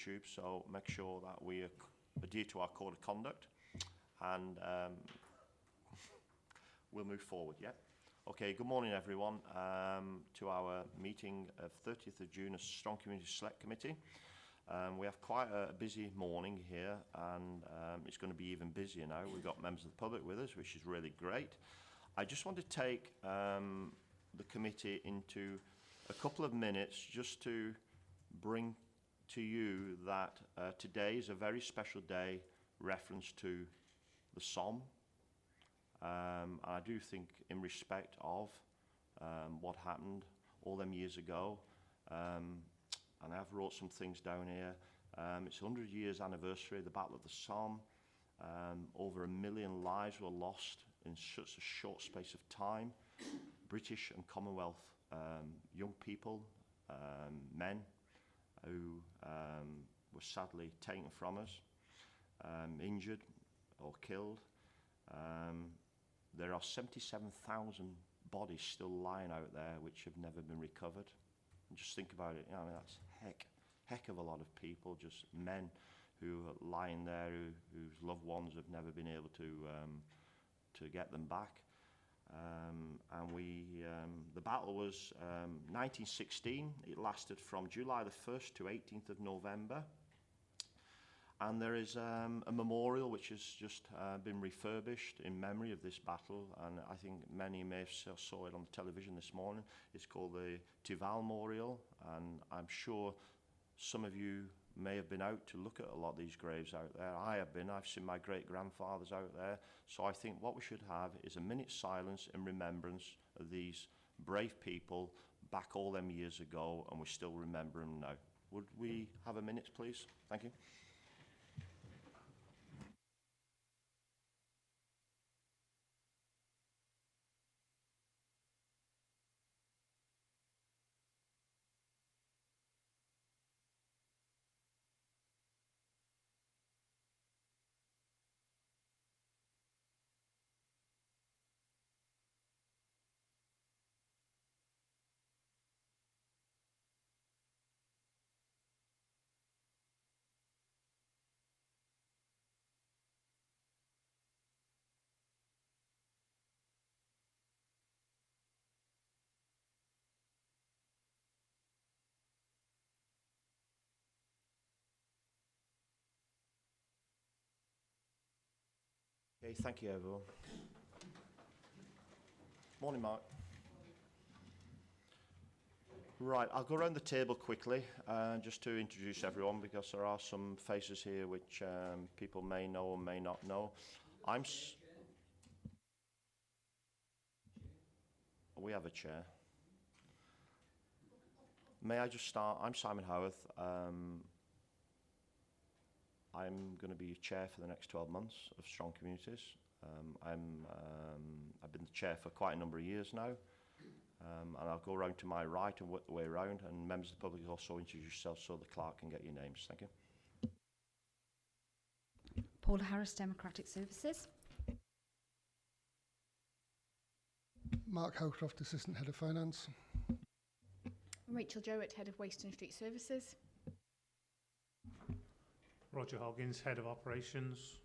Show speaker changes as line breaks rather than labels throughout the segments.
YouTube, so make sure that we adhere to our code of conduct, and we'll move forward, yeah? Okay, good morning everyone to our meeting of 30th of June as Strong Community Select Committee. We have quite a busy morning here, and it's going to be even busier now. We've got members of the public with us, which is really great. I just want to take the committee into a couple of minutes just to bring to you that today is a very special day, reference to the Somme. And I do think in respect of what happened all them years ago, and I've wrote some things down here. It's 100 years anniversary of the Battle of the Somme. Over 1 million lives were lost in such a short space of time. British and Commonwealth young people, men who were sadly taken from us, injured or killed. There are 77,000 bodies still lying out there which have never been recovered. And just think about it, you know, I mean, that's heck of a lot of people, just men who are lying there, whose loved ones have never been able to get them back. And the battle was 1916. It lasted from July the 1st to 18th of November. And there is a memorial which has just been refurbished in memory of this battle, and I think many may have saw it on the television this morning. It's called the Thival Memorial, and I'm sure some of you may have been out to look at a lot of these graves out there. I have been. I've seen my great-grandfathers out there. So I think what we should have is a minute's silence in remembrance of these brave people back all them years ago, and we still remember them now. Would we have a minute, please? Thank you. Okay, thank you, everyone. Morning, Mark. Right, I'll go around the table quickly just to introduce everyone, because there are some faces here which people may know or may not know. We have a chair. May I just start? I'm Simon Howarth. I'm going to be chair for the next 12 months of Strong Communities. I've been the chair for quite a number of years now, and I'll go around to my right and work the way around, and members of the public also introduce yourselves so the clerk can get your names. Thank you.
Paula Harris, Democratic Services.
Mark Howcroft, Assistant Head of Finance.
Rachel Jowett, Head of Waste and Street Services.
Roger Hoggins, Head of Operations.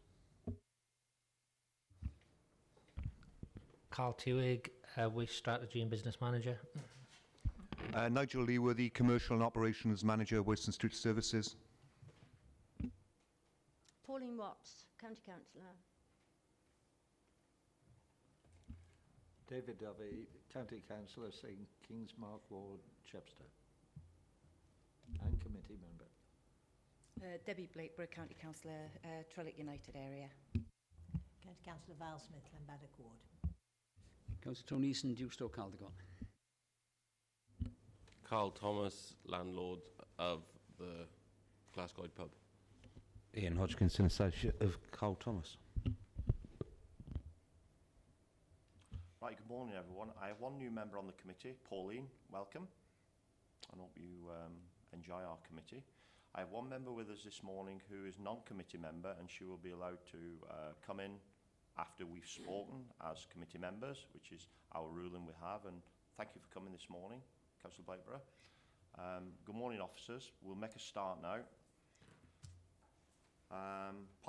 Carl Tewig, Waste Strategy and Business Manager.
Nigel Leeworthy, Commercial and Operations Manager, Waste and Street Services.
Pauline Watts, County Councillor.
David Dovey, County Councillor, St King's Mark Ward, Chepstow, and committee member.
Debbie Blakeborough, County Councillor, Trellick United area.
County Councillor Val Smith, Llanbaddock Ward.
Councillor Tony Easton, Dewstow, Caldegon.
Carl Thomas, landlord of the Glasgow pub.
Ian Hodgkinson, Associate of Carl Thomas.
Right, good morning everyone. I have one new member on the committee, Pauline, welcome. I hope you enjoy our committee. I have one member with us this morning who is non-committee member, and she will be allowed to come in after we've spoken as committee members, which is our ruling we have, and thank you for coming this morning, Councillor Blakeborough. Good morning officers, we'll make a start now.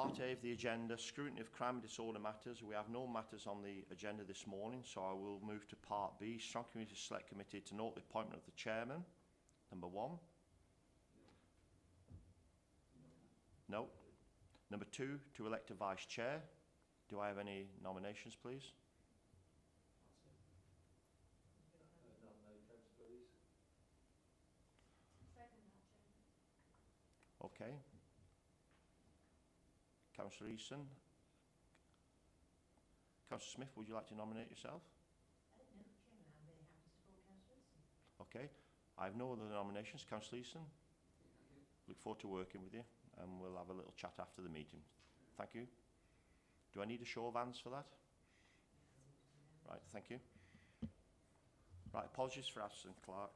Part A of the agenda, scrutiny of crime and disorder matters. We have no matters on the agenda this morning, so I will move to Part B, Strong Community Select Committee, to note the appointment of the chairman. Number 1. No. Number 2, to elect a vice chair. Do I have any nominations, please? Okay. Councillor Eason. Councillor Smith, would you like to nominate yourself?
No, Chairman, I'm very happy to support Councillor Wilson.
Okay. I have no other nominations. Councillor Eason? Look forward to working with you, and we'll have a little chat after the meeting. Thank you. Do I need a show of hands for that? Right, thank you. Right, apologies for absent, Clark.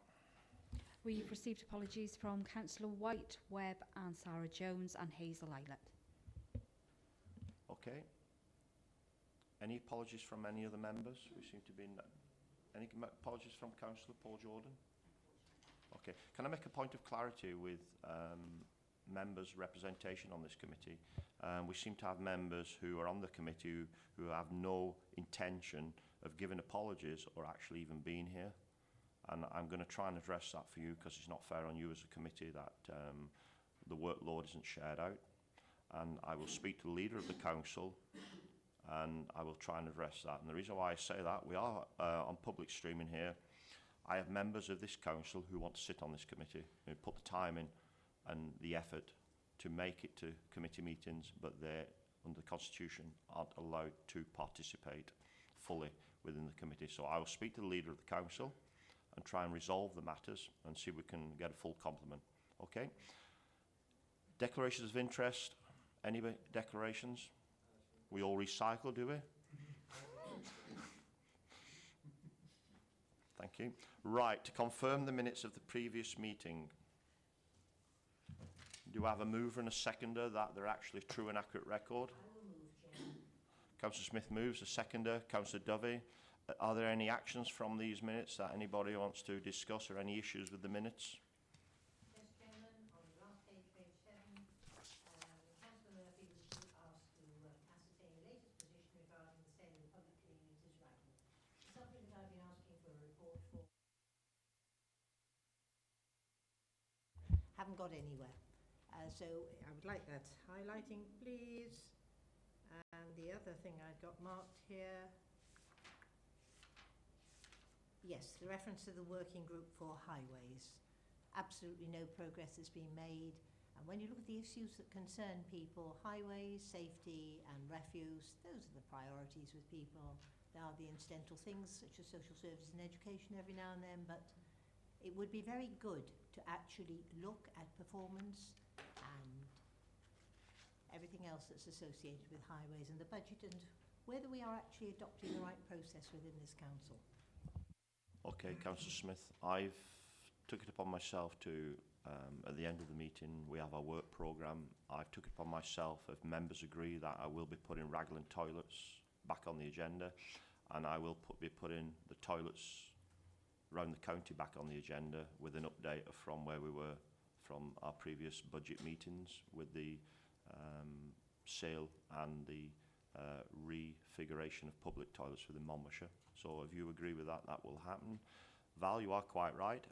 We've received apologies from Councillor White, Webb and Sarah Jones and Hazel Eilert.
Okay. Any apologies from any other members? We seem to be... Any apologies from Councillor Paul Jordan? Okay. Can I make a point of clarity with members' representation on this committee? We seem to have members who are on the committee who have no intention of giving apologies or actually even being here. And I'm going to try and address that for you, because it's not fair on you as a committee that the workload isn't shared out. And I will speak to the leader of the council and I will try and address that. And the reason why I say that, we are on public streaming here. I have members of this council who want to sit on this committee, who put the time in and the effort to make it to committee meetings, but they, under the Constitution, aren't allowed to participate fully within the committee. So I will speak to the leader of the council and try and resolve the matters and see if we can get a full complement. Okay? Declarations of interest. Any declarations? We all recycle, do we? Thank you. Right, to confirm the minutes of the previous meeting. Do I have a mover and a seconder that they're actually true and accurate record?
I will move, Chairman.
Councillor Smith moves, a seconder. Councillor Dovey. Are there any actions from these minutes that anybody wants to discuss, or any issues with the minutes?
Yes, Chairman, on the last page, page 7, Councillor Murphy was asked to ascertain the latest position regarding the sale of the public cleaning at his writing. It's something that I've been asking for a report for. Haven't got anywhere. So I would like that highlighting, please. And the other thing I've got marked here, yes, the reference to the working group for highways. Absolutely no progress has been made. And when you look at the issues that concern people, highways, safety and refuse, those are the priorities with people. There are the incidental things such as social services and education every now and then, but it would be very good to actually look at performance and everything else that's associated with highways and the budget, and whether we are actually adopting the right process within this council.
Okay, Councillor Smith, I've took it upon myself to, at the end of the meeting, we have our work programme. I've took it upon myself, if members agree, that I will be putting Raglan toilets back on the agenda, and I will be putting the toilets around the county back on the agenda with an update from where we were from our previous budget meetings with the sale and the refiguration of public toilets within Monmouthshire. So if you agree with that, that will happen. Val, you are quite right.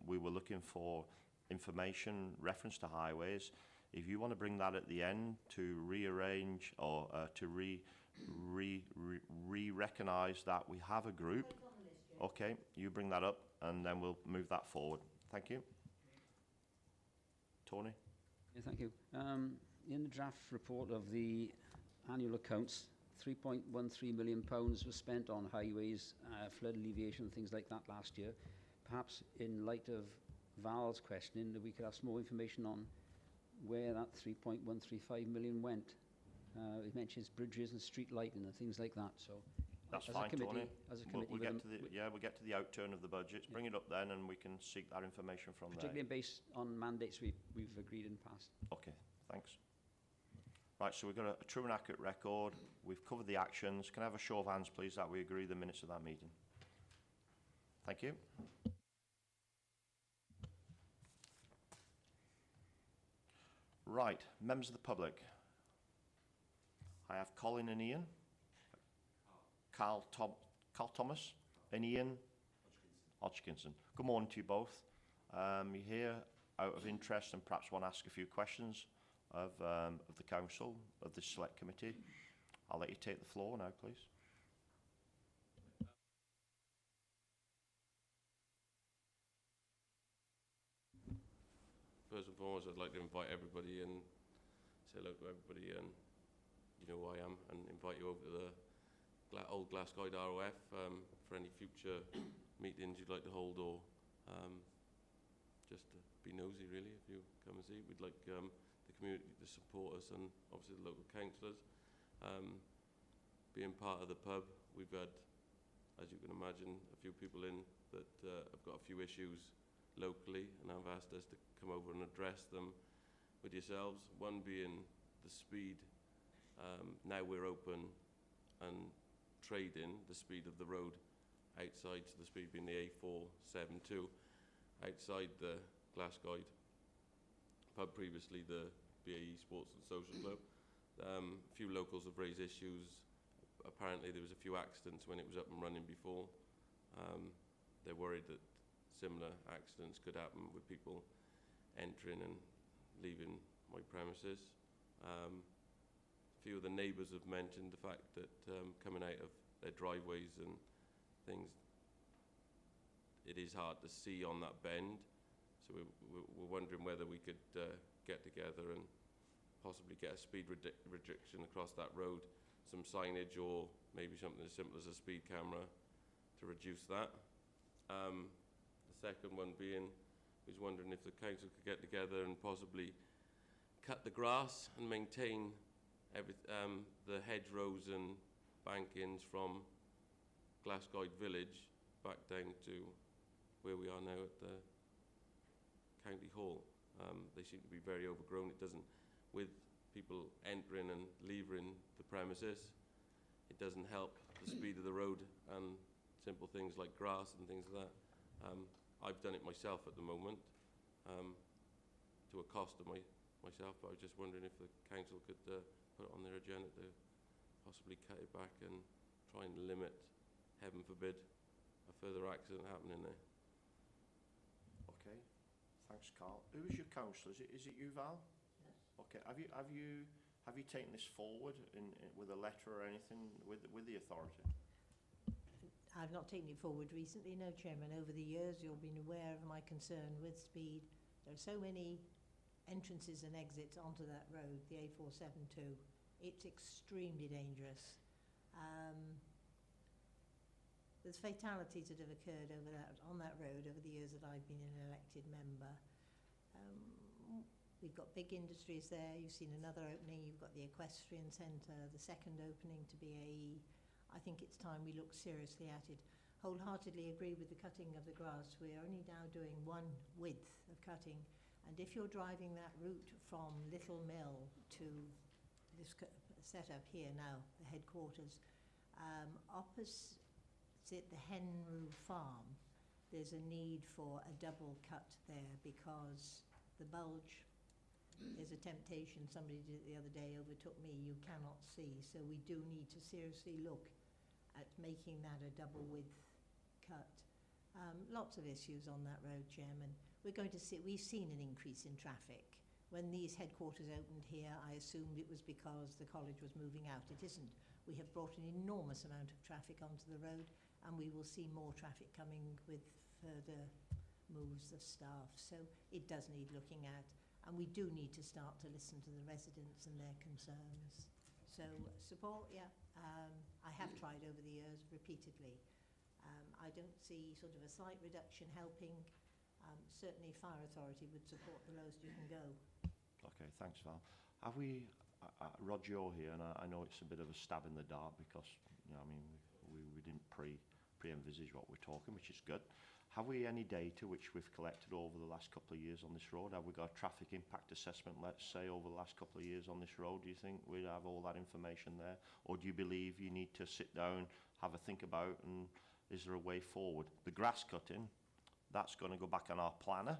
We were looking for information reference to highways. If you want to bring that at the end to rearrange or to re-recognise that we have a group, okay, you bring that up and then we'll move that forward. Thank you. Tony?
Yeah, thank you. In the draft report of the annual accounts, £3.13 million was spent on highways, flood alleviation, things like that last year. Perhaps in light of Val's questioning, that we could have some more information on where that 3.135 million went. It mentions bridges and street lighting and things like that. So
that's
as
fine,
a committee,
Tony.
As a committee,
we'll get to the we'll get to the outturn of the budgets. Bring it up then, and we can seek that information from there.
Particularly based on mandates we've agreed in the past.
Okay, thanks. Right, so we've got a true and accurate record. We've covered the actions. Can I have a show of hands, please, that we agree the minutes of that meeting? Thank you. Right, members of the public. I have Colin and Ian. Carl Thomas and Ian Hodgkinson. Good morning to you both. You're here out of interest and perhaps want to ask a few questions of the council, of the select committee. I'll let you take the floor now, please.
First and foremost, I'd like to invite everybody and say hello to everybody, and you know who I am, and invite you over to the old Glasgow ROF for any future meetings you'd like to hold, or just to be nosy, really, if you come and see. We'd like the community to support us, and obviously the local councillors. Being part of the pub, we've had, as you can imagine, a few people in that have got a few issues locally, and have asked us to come over and address them with yourselves. One being the speed. Now we're open and trading the speed of the road outside, so the speed being the A472, outside the Glasgow pub, previously the BAE Sports and Social Club. A few locals have raised issues. Apparently there was a few accidents when it was up and running before. They're worried that similar accidents could happen with people entering and leaving my premises. A few of the neighbours have mentioned the fact that coming out of their driveways and things, it is hard to see on that bend. So we're wondering whether we could get together and possibly get a speed restriction across that road, some signage, or maybe something as simple as a speed camera to reduce that. The second one being, I was wondering if the council could get together and possibly cut the grass and maintain the hedgerows and bankings from Glasgow Village back down to where we are now at the County Hall. They seem to be very overgrown. It doesn't, with people entering and leaving the premises, it doesn't help the speed of the road and simple things like grass and things like that. I've done it myself at the moment to a cost of myself, but I was just wondering if the council could put it on their agenda to possibly cut it back and try and limit, heaven forbid, a further accident happening there.
Okay, thanks, Carl. Who is your councillor? Is it you, Val?
Yes.
Okay, have you taken this forward with a letter or anything with the authority?
I've not taken it forward recently, no, Chairman. Over the years, you've been aware of my concern with speed. There are so many entrances and exits onto that road, the A472. It's extremely dangerous. There's fatalities that have occurred on that road over the years that I've been an elected member. We've got big industries there. You've seen another opening. You've got the Equestrian Centre, the second opening to BAE. I think it's time we look seriously at it. Wholeheartedly agree with the cutting of the grass. We're only now doing one width of cutting. And if you're driving that route from Little Mill to this setup here now, the headquarters, opposite the Henrue Farm, there's a need for a double cut there because the bulge, there's a temptation, somebody did it the other day, overtook me, you cannot see. So we do need to seriously look at making that a double width cut. Lots of issues on that road, Chairman. We've seen an increase in traffic. When these headquarters opened here, I assumed it was because the college was moving out. It isn't. We have brought an enormous amount of traffic onto the road, and we will see more traffic coming with further moves of staff. So it does need looking at, and we do need to start to listen to the residents and their concerns. So support, yeah. I have tried over the years repeatedly. I don't see sort of a slight reduction helping. Certainly Fire Authority would support the lowest you can go.
Okay, thanks, Val. Have we, Roger, you're here, and I know it's a bit of a stab in the dark because, you know, I mean, we didn't pre-envisage what we're talking, which is good. Have we any data which we've collected over the last couple of years on this road? Have we got a traffic impact assessment, let's say, over the last couple of years on this road? Do you think we'd have all that information there? Or do you believe you need to sit down, have a think about, and is there a way forward? The grass cutting, that's going to go back on our planner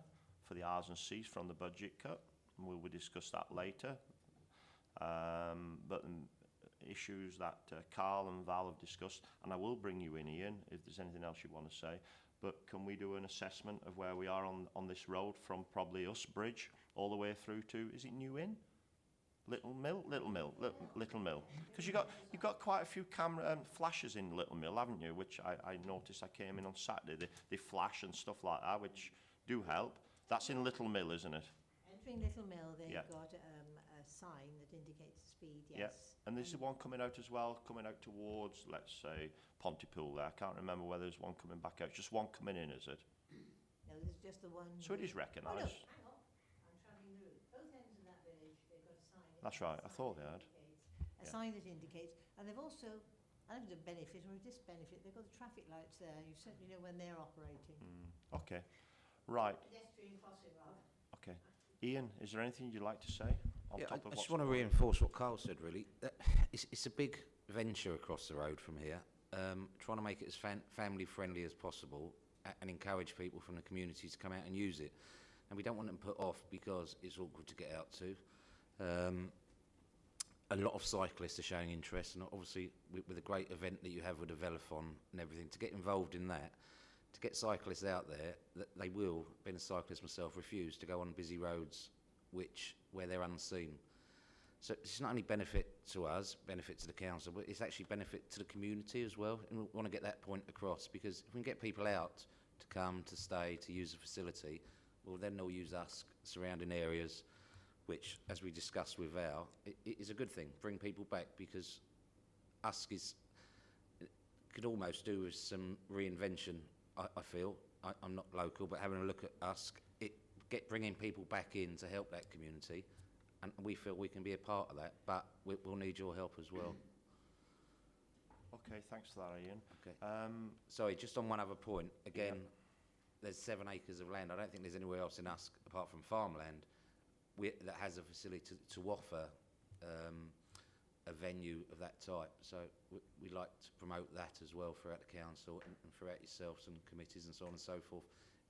for the R's and C's from the budget cut, and we'll discuss that later. But issues that Carl and Val have discussed, and I will bring you in, Ian, if there's anything else you want to say. But can we do an assessment of where we are on this road from probably us Bridge all the way through to, is it New Inn? Little Mill? Little Mill. Because you've got quite a few camera flashes in Little Mill, haven't you? Which I noticed. I came in on Saturday. They flash and stuff like that, which do help. That's in Little Mill, isn't it?
Entering Little Mill, they've
Yeah.
got a sign that indicates the speed, yes.
Yeah. And there's one coming out as well, coming out towards, let's say, Pontypool there. I can't remember whether there's one coming back out. Just one coming in, is it?
No, there's just the one.
So it is
Oh, no,
recognised.
hang on. I'm travelling the route. Both ends of that village, they've got a sign.
That's right. I thought they had.
A sign that indicates, and they've also, I don't know if it's a benefit or a disbenefit, they've got the traffic lights there. You certainly know when they're operating.
Okay. Right.
Pedestrian crossing, rather.
Okay. Ian, is there anything you'd like to say on
Yeah,
top of
I just
what's
want to
going on?
reinforce what Carl said, really. It's a big venture across the road from here. Trying to make it as family-friendly as possible and encourage people from the community to come out and use it. And we don't want them put off because it's awkward to get out to. A lot of cyclists are showing interest, and obviously with a great event that you have with the Velothon and everything, to get involved in that, to get cyclists out there, that they will, being a cyclist myself, refuse to go on busy roads where they're unseen. So it's not only benefit to us, benefit to the council, but it's actually benefit to the community as well. And we want to get that point across, because if we can get people out to come, to stay, to use the facility, well, then they'll use us surrounding areas, which, as we discussed with Val, it is a good thing. Bring people back, because Usk could almost do with some reinvention, I feel. I'm not local, but having a look at Usk, bringing people back in to help that community, and we feel we can be a part of that, but we'll need your help as well.
Okay, thanks for that, Ian.
Okay. Sorry, just on one other point. Again, there's 7 acres of land. I don't think there's anywhere else in Usk, apart from farmland, that has a facility to offer a venue of that type. So we'd like to promote that as well throughout the council and throughout yourselves and committees and so on and so forth.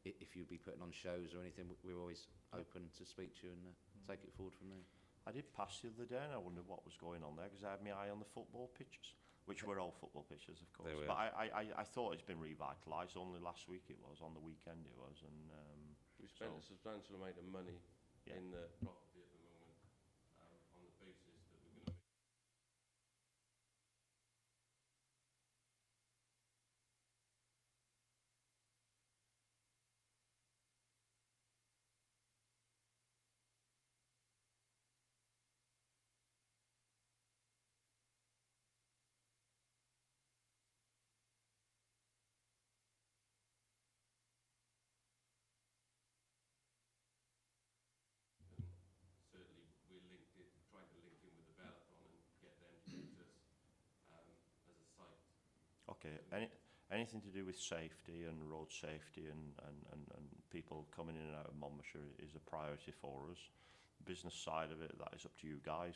If you'd be putting on shows or anything, we're always open to speak to you and take it forward from there.
I did pass the other day and I wondered what was going on there, because I had my eye on the football pitches, which were all football pitches, of course.
There we
But
are.
I thought it's been revitalised. Only last week it was, on the weekend it was. And
We spent a substantial amount of money in the property at the moment on the basis that we're going to make certainly trying to link in with the Velothon and get them to use us as a site.
okay, anything to do with safety and road safety and people coming in and out of Monmouthshire is a priority for us. Business side of it, that is up to you guys,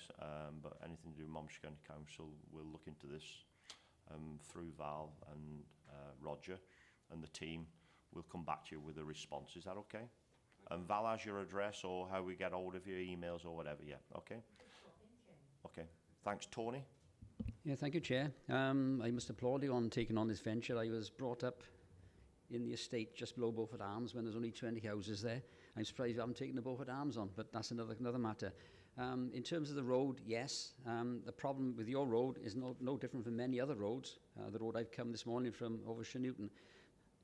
but anything to do with Monmouthshire County Council, we'll look into this through Val and Roger and the team. We'll come back to you with a response. Is that okay? And Val has your address, or how we get hold of your emails or whatever. Yeah, okay. Okay, thanks. Tony?
Yeah, thank you, Chair. I must applaud you on taking on this venture. I was brought up in the estate just below Beaufort Arms when there's only 20 houses there. I'm surprised you haven't taken the Beaufort Arms on, but that's another matter. In terms of the road, yes. The problem with your road is no different from many other roads. The road I've come this morning from over Newton,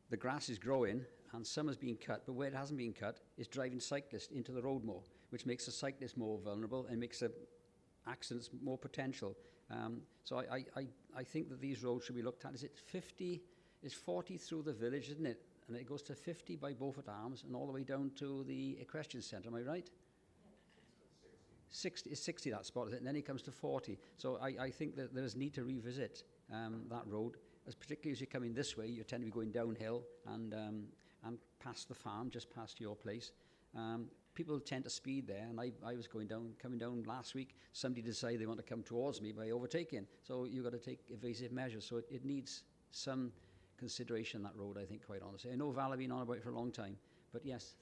the grass is growing and some has been cut, but where it hasn't been cut is driving cyclists into the road more, which makes the cyclists more vulnerable and makes the accidents more potential. So I think that these roads should be looked at. Is it 50? It's 40 through the village, isn't it? And it goes to 50 by Beaufort Arms and all the way down to the Equestrian Centre, am I right? 60 that spot, is it? And then it comes to 40. So I think that there is need to revisit that road, as particularly as you're coming this way, you tend to be going downhill and past the farm, just past your place. People tend to speed there, and I was coming down last week. Somebody decided they want to come towards me by overtaking. So you've got to take evasive measures. So it needs some consideration, that road, I think, quite honestly. I know Val have been on about it for a long time, but yes,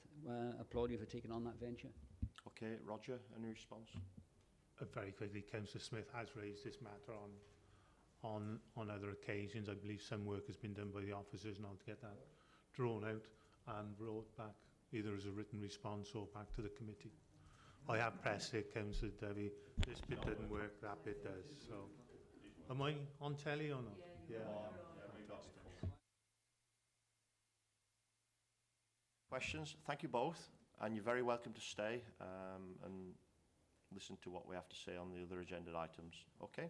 applaud you for taking on that venture.
Okay, Roger, any response?
very quickly, Councillor Smith has raised this matter on other occasions. I believe some work has been done by the officers now to get that drawn out and brought back either as a written response or back to the committee. I have pressed it, Councillor Debbie. This bit didn't work, that bit does. So, am I on telly or not? Yeah.
Questions? Thank you both, and you're very welcome to stay and listen to what we have to say on the other agenda items. Okay?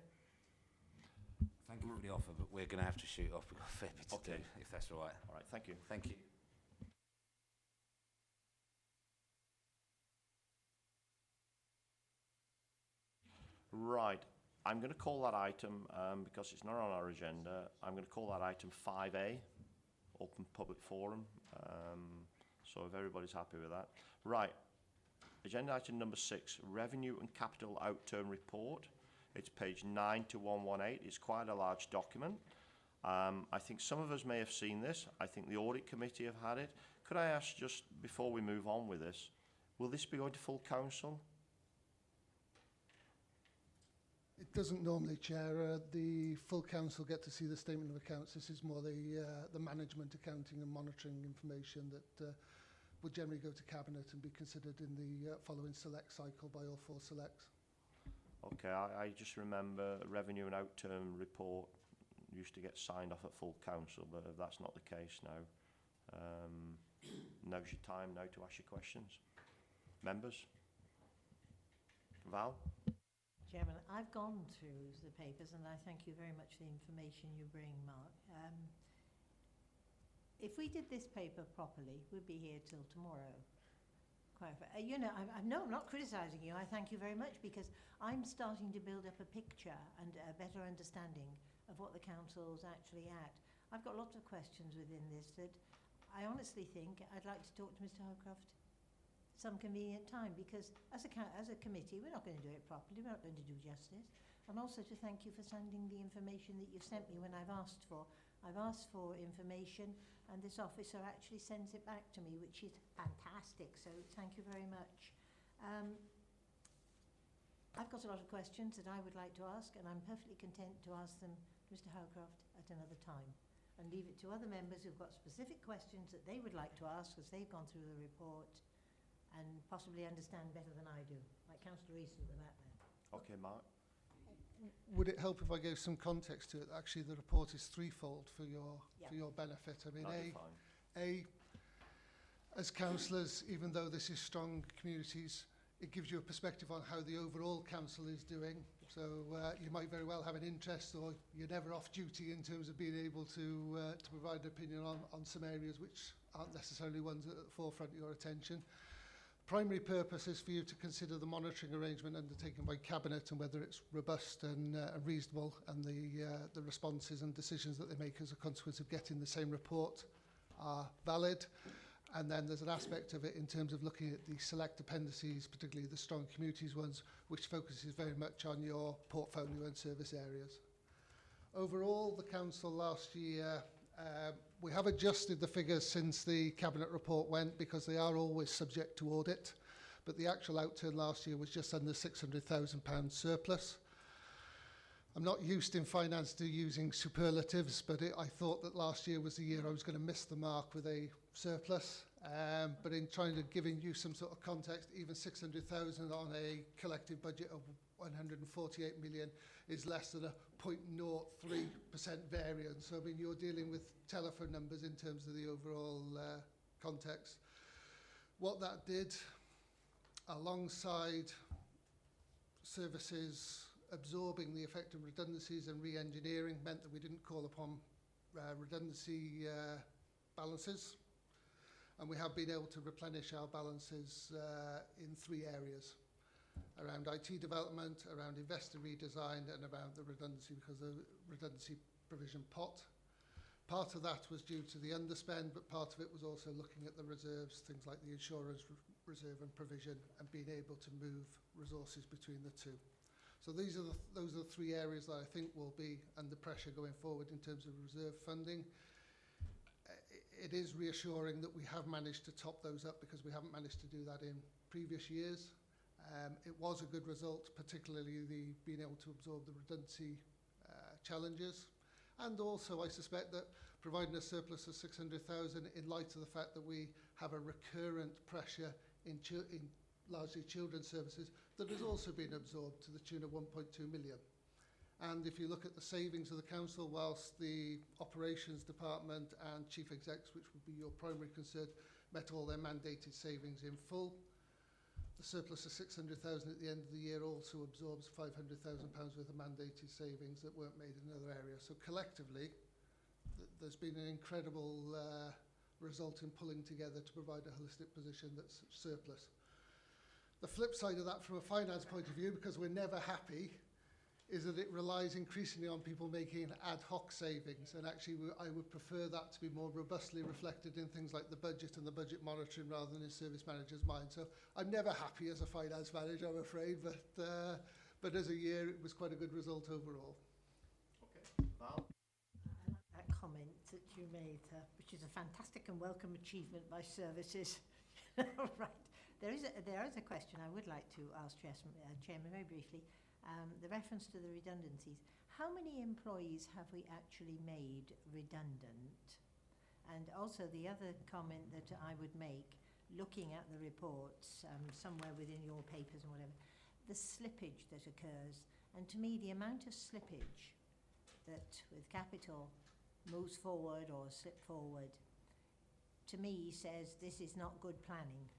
Thank you for the offer, but we're going to have to shoot off. We've got a fair bit to do, if that's all right.
All right, thank you.
Thank you.
Right, I'm going to call that item, because it's not on our agenda, I'm going to call that item 5A, Open Public Forum. So if everybody's happy with that. Right, agenda item number 6, Revenue and Capital Outturn Report. It's page 9 to 118. It's quite a large document. I think some of us may have seen this. I think the Audit Committee have had it. Could I ask, just before we move on with this, will this be going to full council?
It doesn't normally, Chair. The full council get to see the statement of accounts. This is more the management, accounting and monitoring information that would generally go to Cabinet and be considered in the following select cycle by all 4 selects.
Okay, I just remember a revenue and outturn report used to get signed off at full council, but if that's not the case now, now's your time now to ask your questions. Members? Val?
Chairman, I've gone through the papers and I thank you very much for the information you bring, Mark. If we did this paper properly, we'd be here till tomorrow. You know, no, I'm not criticising you. I thank you very much because I'm starting to build up a picture and a better understanding of what the council's actually at. I've got lots of questions within this that I honestly think I'd like to talk to Mr. Howcroft some convenient time, because as a committee we're not going to do it properly, we're not going to do justice. And also to thank you for sending the information that you've sent me when I've asked for information, and this officer actually sends it back to me, which is fantastic, so thank you very much. I've got a lot of questions that I would like to ask, and I'm perfectly content to ask them to Mr. Howcroft at another time, and leave it to other members who've got specific questions that they would like to ask as they've gone through the report and possibly understand better than I do, like Councillor Easton at the back there.
Okay, Mark.
Would it help if I gave some context to it? Actually, the report is threefold for your benefit. I mean, as councillors, even though this is strong communities, it gives you a perspective on how the overall council is doing. So you might very well have an interest, or you're never off duty in terms of being able to provide an opinion on some areas which aren't necessarily ones at the forefront of your attention. Primary purpose is for you to consider the monitoring arrangement undertaken by Cabinet and whether it's robust and reasonable, and the responses and decisions that they make as a consequence of getting the same report are valid. And then there's an aspect of it in terms of looking at the select appendices, particularly the strong communities ones, which focuses very much on your portfolio and service areas. Overall, the council last year, we have adjusted the figures since the Cabinet report went, because they are always subject to audit, but the actual outturn last year was just under £600,000 surplus. I'm not used in finance to using superlatives, but I thought that last year was the year I was going to miss the mark with a surplus. But in trying to giving you some sort of context, even 600,000 on a collective budget of 148 million is less than a 0.03% variance. So I mean, you're dealing with telephone numbers in terms of the overall context. What that did, alongside services absorbing the effect of redundancies and re-engineering, meant that we didn't call upon redundancy balances, and we have been able to replenish our balances in 3 areas: around IT development, around investor redesign, and around the redundancy, because the redundancy provision pot. Part of that was due to the underspend, but part of it was also looking at the reserves, things like the insurance reserve and provision, and being able to move resources between the two. So those are the 3 areas that I think will be under pressure going forward in terms of reserve funding. It is reassuring that we have managed to top those up, because we haven't managed to do that in previous years. It was a good result, particularly the being able to absorb the redundancy challenges. And also, I suspect that providing a surplus of 600,000 in light of the fact that we have a recurrent pressure in largely children's services that has also been absorbed to the tune of 1.2 million. And if you look at the savings of the council, whilst the operations department and chief execs, which would be your primary concern, met all their mandated savings in full, the surplus of 600,000 at the end of the year also absorbs £500,000 worth of mandated savings that weren't made in other areas. So collectively, there's been an incredible result in pulling together to provide a holistic position that's surplus. The flip side of that from a finance point of view, because we're never happy, is that it relies increasingly on people making ad hoc savings. And actually, I would prefer that to be more robustly reflected in things like the budget and the budget monitoring rather than in service manager's mind. So I'm never happy as a finance manager, I'm afraid, but as a year, it was quite a good result overall.
Okay. Val?
I like that comment that you made, which is a fantastic and welcome achievement by services. Right. There is a question I would like to ask Chairman very briefly. The reference to the redundancies. How many employees have we actually made redundant? And also the other comment that I would make, looking at the reports, somewhere within your papers and whatever, the slippage that occurs. And to me, the amount of slippage that with capital moves forward or slip forward, to me says this is not good planning.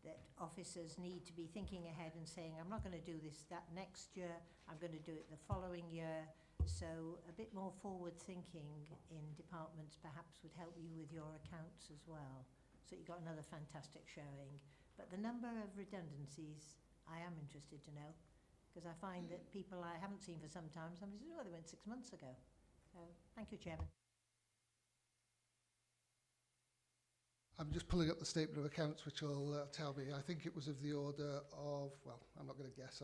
That officers need to be thinking ahead and saying, I'm not going to do that next year, I'm going to do it the following year. So a bit more forward thinking in departments perhaps would help you with your accounts as well. So you got another fantastic showing. But the number of redundancies, I am interested to know, because I find that people I haven't seen for some time, somebody says, oh, they went 6 months ago. So thank you, Chairman.
I'm just pulling up the statement of accounts, which will tell me. I think it was of the order of, well, I'm not going to guess.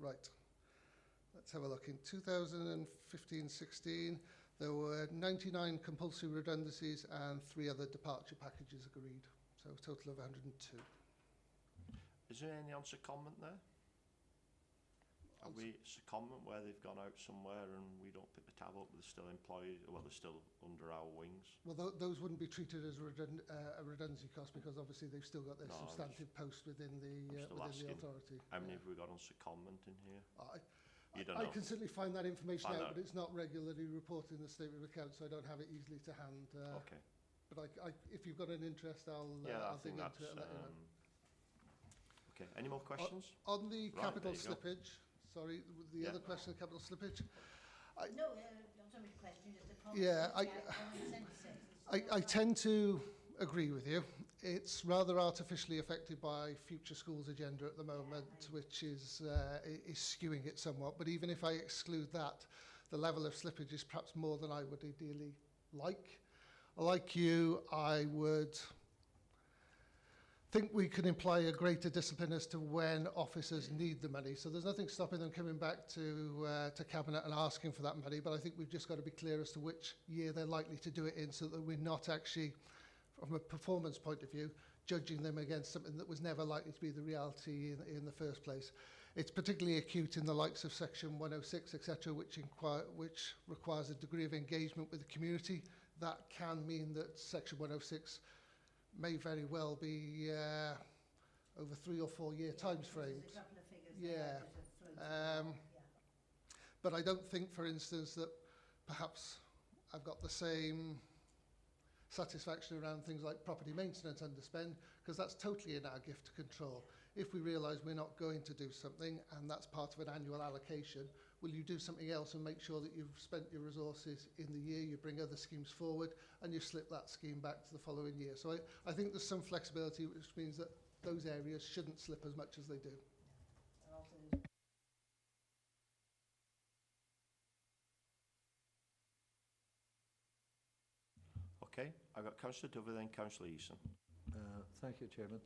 Right. Let's have a look. In 2015-16, there were 99 compulsory redundancies and 3 other departure packages agreed. So a total of 102.
Is there any on secondment there? Are we secondment where they've gone out somewhere and we don't pick the tab up, they're still employed, well, they're still under our wings?
Well, those wouldn't be treated as a redundancy cost because obviously they've still got their substantive post within the authority.
How many have we got on secondment in here?
I can certainly find that information out, but it's not regularly reported in the statement of accounts, so I don't have it easily to hand.
Okay.
But if you've got an interest, I'll dig into it and let you know.
Okay, any more questions?
On the capital slippage, sorry, the other question, capital slippage.
No, not so much a question, just a comment.
Yeah, I tend to agree with you. It's rather artificially affected by Future Schools agenda at the moment, which is skewing it somewhat. But even if I exclude that, the level of slippage is perhaps more than I would ideally like. Like you, I would think we could imply a greater discipline as to when officers need the money. So there's nothing stopping them coming back to Cabinet and asking for that money, but I think we've just got to be clear as to which year they're likely to do it in so that we're not actually, from a performance point of view, judging them against something that was never likely to be the reality in the first place. It's particularly acute in the likes of Section 106, etc., which requires a degree of engagement with the community. That can mean that Section 106 may very well be over 3 or 4 year time frames.
There's a couple of figures there that have floated.
But I don't think, for instance, that perhaps I've got the same satisfaction around things like property maintenance underspend, because that's totally in our gift to control. If we realise we're not going to do something, and that's part of an annual allocation, will you do something else and make sure that you've spent your resources in the year, you bring other schemes forward, and you slip that scheme back to the following year. So I think there's some flexibility, which means that those areas shouldn't slip as much as they do.
Okay, I've got Councillor Dover, then Councillor Eason.
Thank you, Chairman.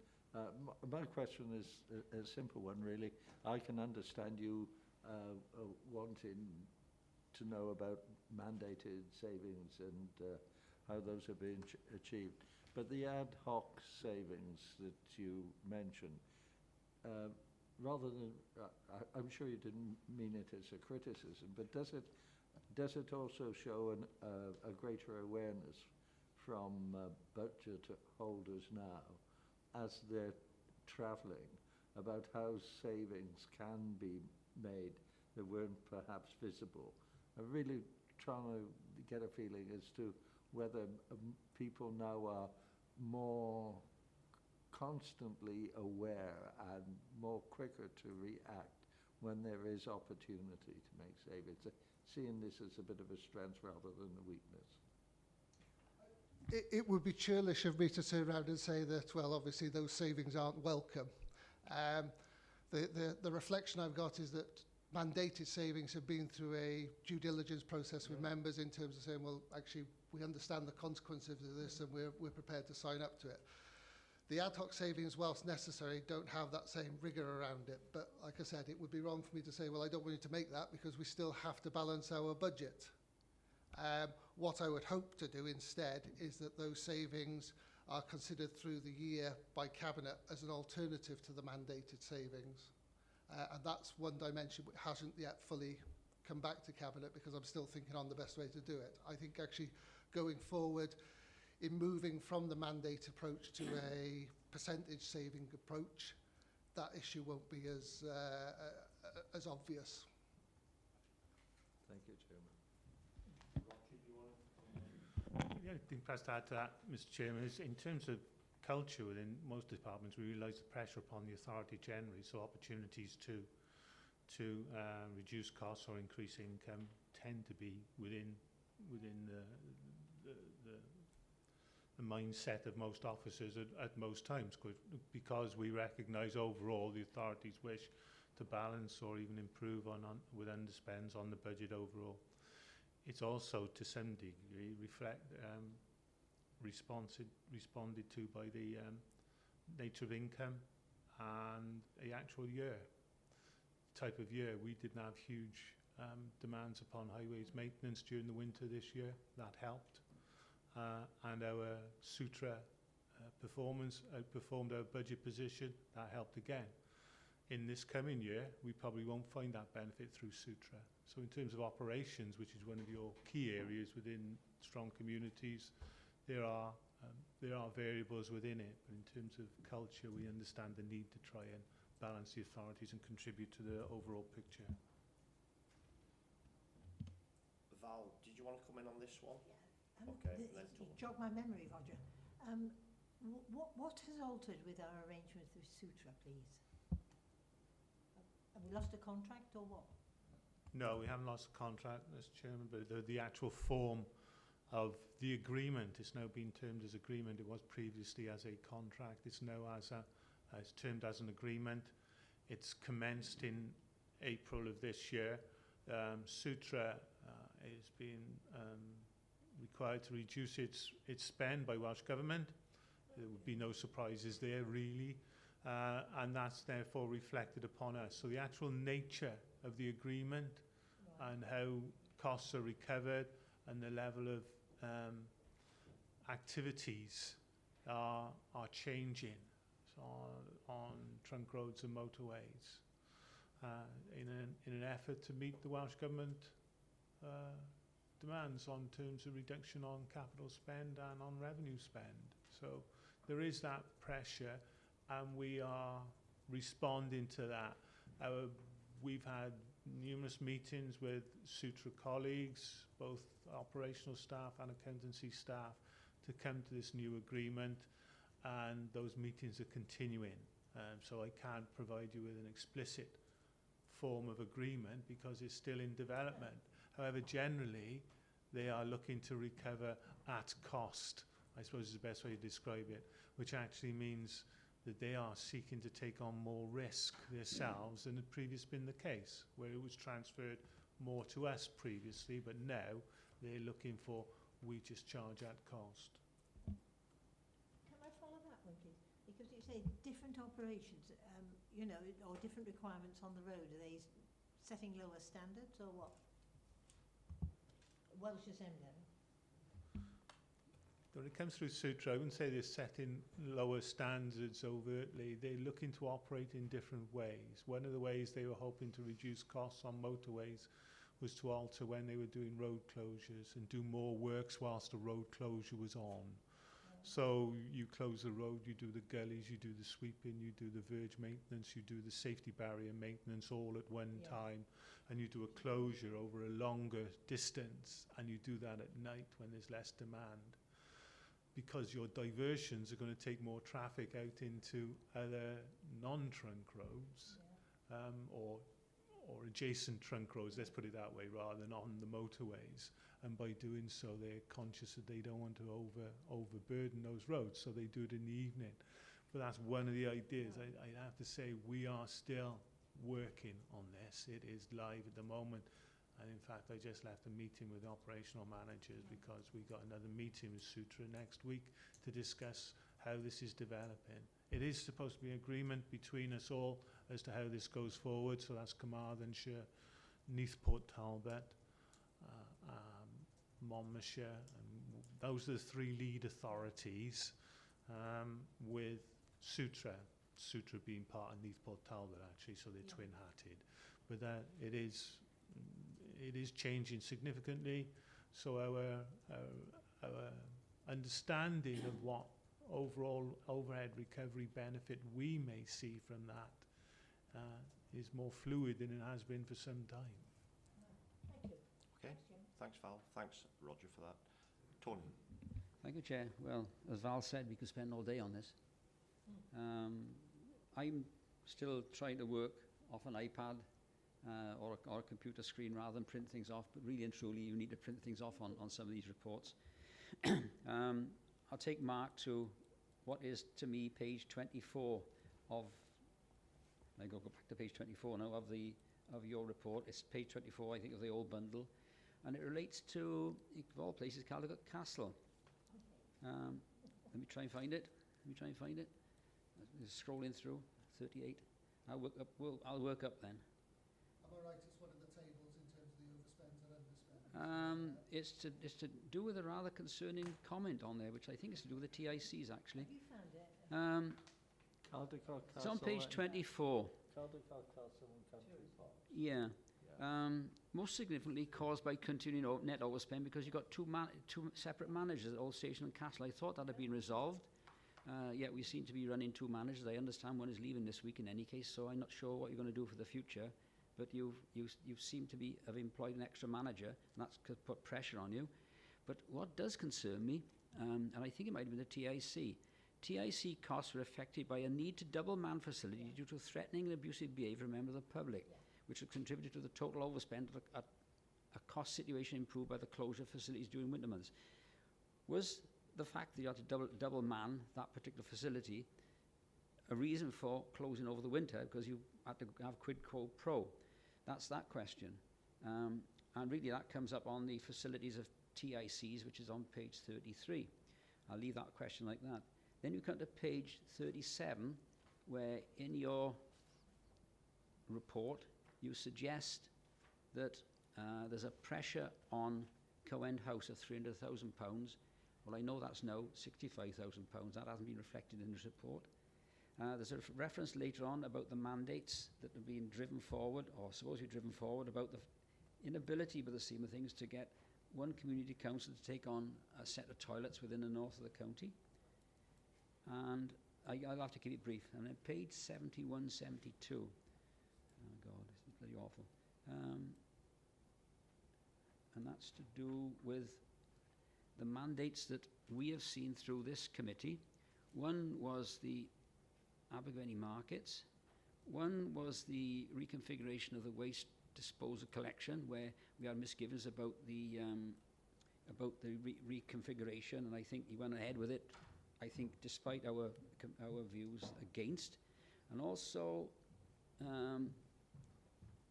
My question is a simple one, really. I can understand you wanting to know about mandated savings and how those are being achieved. But the ad hoc savings that you mentioned, rather than, I'm sure you didn't mean it as a criticism, but does it also show a greater awareness from budget holders now as they're travelling about how savings can be made that weren't perhaps visible? I'm really trying to get a feeling as to whether people now are more constantly aware and more quicker to react when there is opportunity to make savings, seeing this as a bit of a strength rather than a weakness.
It would be churlish of me to turn around and say that, well, obviously those savings aren't welcome. The reflection I've got is that mandated savings have been through a due diligence process with members in terms of saying, well, actually, we understand the consequences of this and we're prepared to sign up to it. The ad hoc savings, whilst necessary, don't have that same rigour around it. But like I said, it would be wrong for me to say, well, I don't want you to make that because we still have to balance our budget. What I would hope to do instead is that those savings are considered through the year by Cabinet as an alternative to the mandated savings. And that's one dimension which hasn't yet fully come back to Cabinet because I'm still thinking on the best way to do it. I think actually going forward, in moving from the mandate approach to a percentage saving approach, that issue won't be as obvious.
Thank you, Chairman.
The only thing perhaps to add to that, Mr. Chairman, is in terms of culture within most departments, we realise the pressure upon the authority generally, so opportunities to reduce costs or increase income tend to be within the mindset of most officers at most times, because we recognise overall the authority's wish to balance or even improve with underspends on the budget overall. It's also to some degree responded to by the nature of income and the actual year. Type of year, we didn't have huge demands upon highways maintenance during the winter this year. That helped. And our Sutra performance outperformed our budget position. That helped again. In this coming year, we probably won't find that benefit through Sutra. So in terms of operations, which is one of your key areas within strong communities, there are variables within it. But in terms of culture, we understand the need to try and balance the authorities and contribute to the overall picture.
Val, did you want to come in on this one?
Yeah.
Okay.
You jog my memory, Roger. What has altered with our arrangements with Sutra, please? Have we lost a contract or what?
No, we haven't lost a contract, Mr. Chairman, but the actual form of the agreement is now being termed as agreement. It was previously as a contract. It's now it's termed as an agreement. It's commenced in April of this year. Sutra is being required to reduce its spend by Welsh Government. There would be no surprises there, really. And that's therefore reflected upon us. So the actual nature of the agreement and how costs are recovered and the level of activities are changing on trunk roads and motorways in an effort to meet the Welsh Government demands on terms of reduction on capital spend and on revenue spend. So there is that pressure, and we are responding to that. We've had numerous meetings with Sutra colleagues, both operational staff and accountancy staff, to come to this new agreement, and those meetings are continuing. So I can't provide you with an explicit form of agreement because it's still in development. However, generally, they are looking to recover at cost, I suppose is the best way to describe it, which actually means that they are seeking to take on more risk themselves than had previously been the case, where it was transferred more to us previously, but now they're looking for, we just charge at cost.
Can I follow that one, please? Because you say different operations, or different requirements on the road. Are they setting lower standards or what? Welsh Assembly.
when it comes through Sutra, I wouldn't say they're setting lower standards overtly. They're looking to operate in different ways. One of the ways they were hoping to reduce costs on motorways was to alter when they were doing road closures and do more works whilst the road closure was on. So you close the road, you do the gullies, you do the sweeping, you do the verge maintenance, you do the safety barrier maintenance all at one time, and you do a closure over a longer distance, and you do that at night when there's less demand. Because your diversions are going to take more traffic out into other non-trunk roads, or adjacent trunk roads, let's put it that way, rather than on the motorways. And by doing so, they're conscious that they don't want to overburden those roads, so they do it in the evening. But that's one of the ideas. I have to say, we are still working on this. It is live at the moment. And in fact, I just left a meeting with operational managers because we got another meeting with Sutra next week to discuss how this is developing. It is supposed to be an agreement between us all as to how this goes forward. So that's Carmarthenshire, Neathport Talbot, Monmouthshire, and those are the three lead authorities, with Sutra being part of Neathport Talbot actually, so they're twin-hatted. But it is changing significantly. So our understanding of what overall overhead recovery benefit we may see from that is more fluid than it has been for some time.
Okay, thanks Val, thanks Roger for that. Tony.
Thank you, Chair. Well, as Val said, we could spend all day on this. I'm still trying to work off an iPad or a computer screen rather than print things off, but really and truly you need to print things off on some of these reports. I'll take Mark to what is to me page 24 of, I go back to page 24 now of your report. It's page 24, I think, of the old bundle, and it relates to, of all places, Caldicot Castle. Let me try and find it. Just scrolling through 38. I'll work up then.
Am I right? It's one of the tables in terms of the overspends and underspends.
It's to do with a rather concerning comment on there, which I think is to do with the TICs actually.
Have you found it?
It's on page 24.
Caldicot Castle and Country Park.
Yeah. Most significantly caused by continuing net overspend because you've got two separate managers at Old Station and Castle. I thought that had been resolved. Yet we seem to be running two managers. I understand one is leaving this week in any case, so I'm not sure what you're going to do for the future. But you seem to have employed an extra manager, and that's put pressure on you. But what does concern me, and I think it might have been the TIC costs were affected by a need to double man facility due to threatening and abusive behaviour from members of the public, which have contributed to the total overspend of a cost situation improved by the closure of facilities during winter months. Was the fact that you had to double man that particular facility a reason for closing over the winter because you had to have quid pro quo? That's that question. And really that comes up on the facilities of TICs, which is on page 33. I'll leave that question like that. Then you come to page 37, where in your report you suggest that there's a pressure on Coend House of £300,000. Well, I know that's now £65,000. That hasn't been reflected in this report. There's a reference later on about the mandates that have been driven forward, or supposed to be driven forward, about the inability, by the scheme of things, to get one community council to take on a set of toilets within the north of the county. And I'll have to keep it brief. And then page 71, 72. Oh, God, this is bloody awful. And that's to do with the mandates that we have seen through this committee. One was the Abergavenny markets. One was the reconfiguration of the waste disposal collection, where we had misgivings about the reconfiguration, and I think he went ahead with it, I think, despite our views against. And also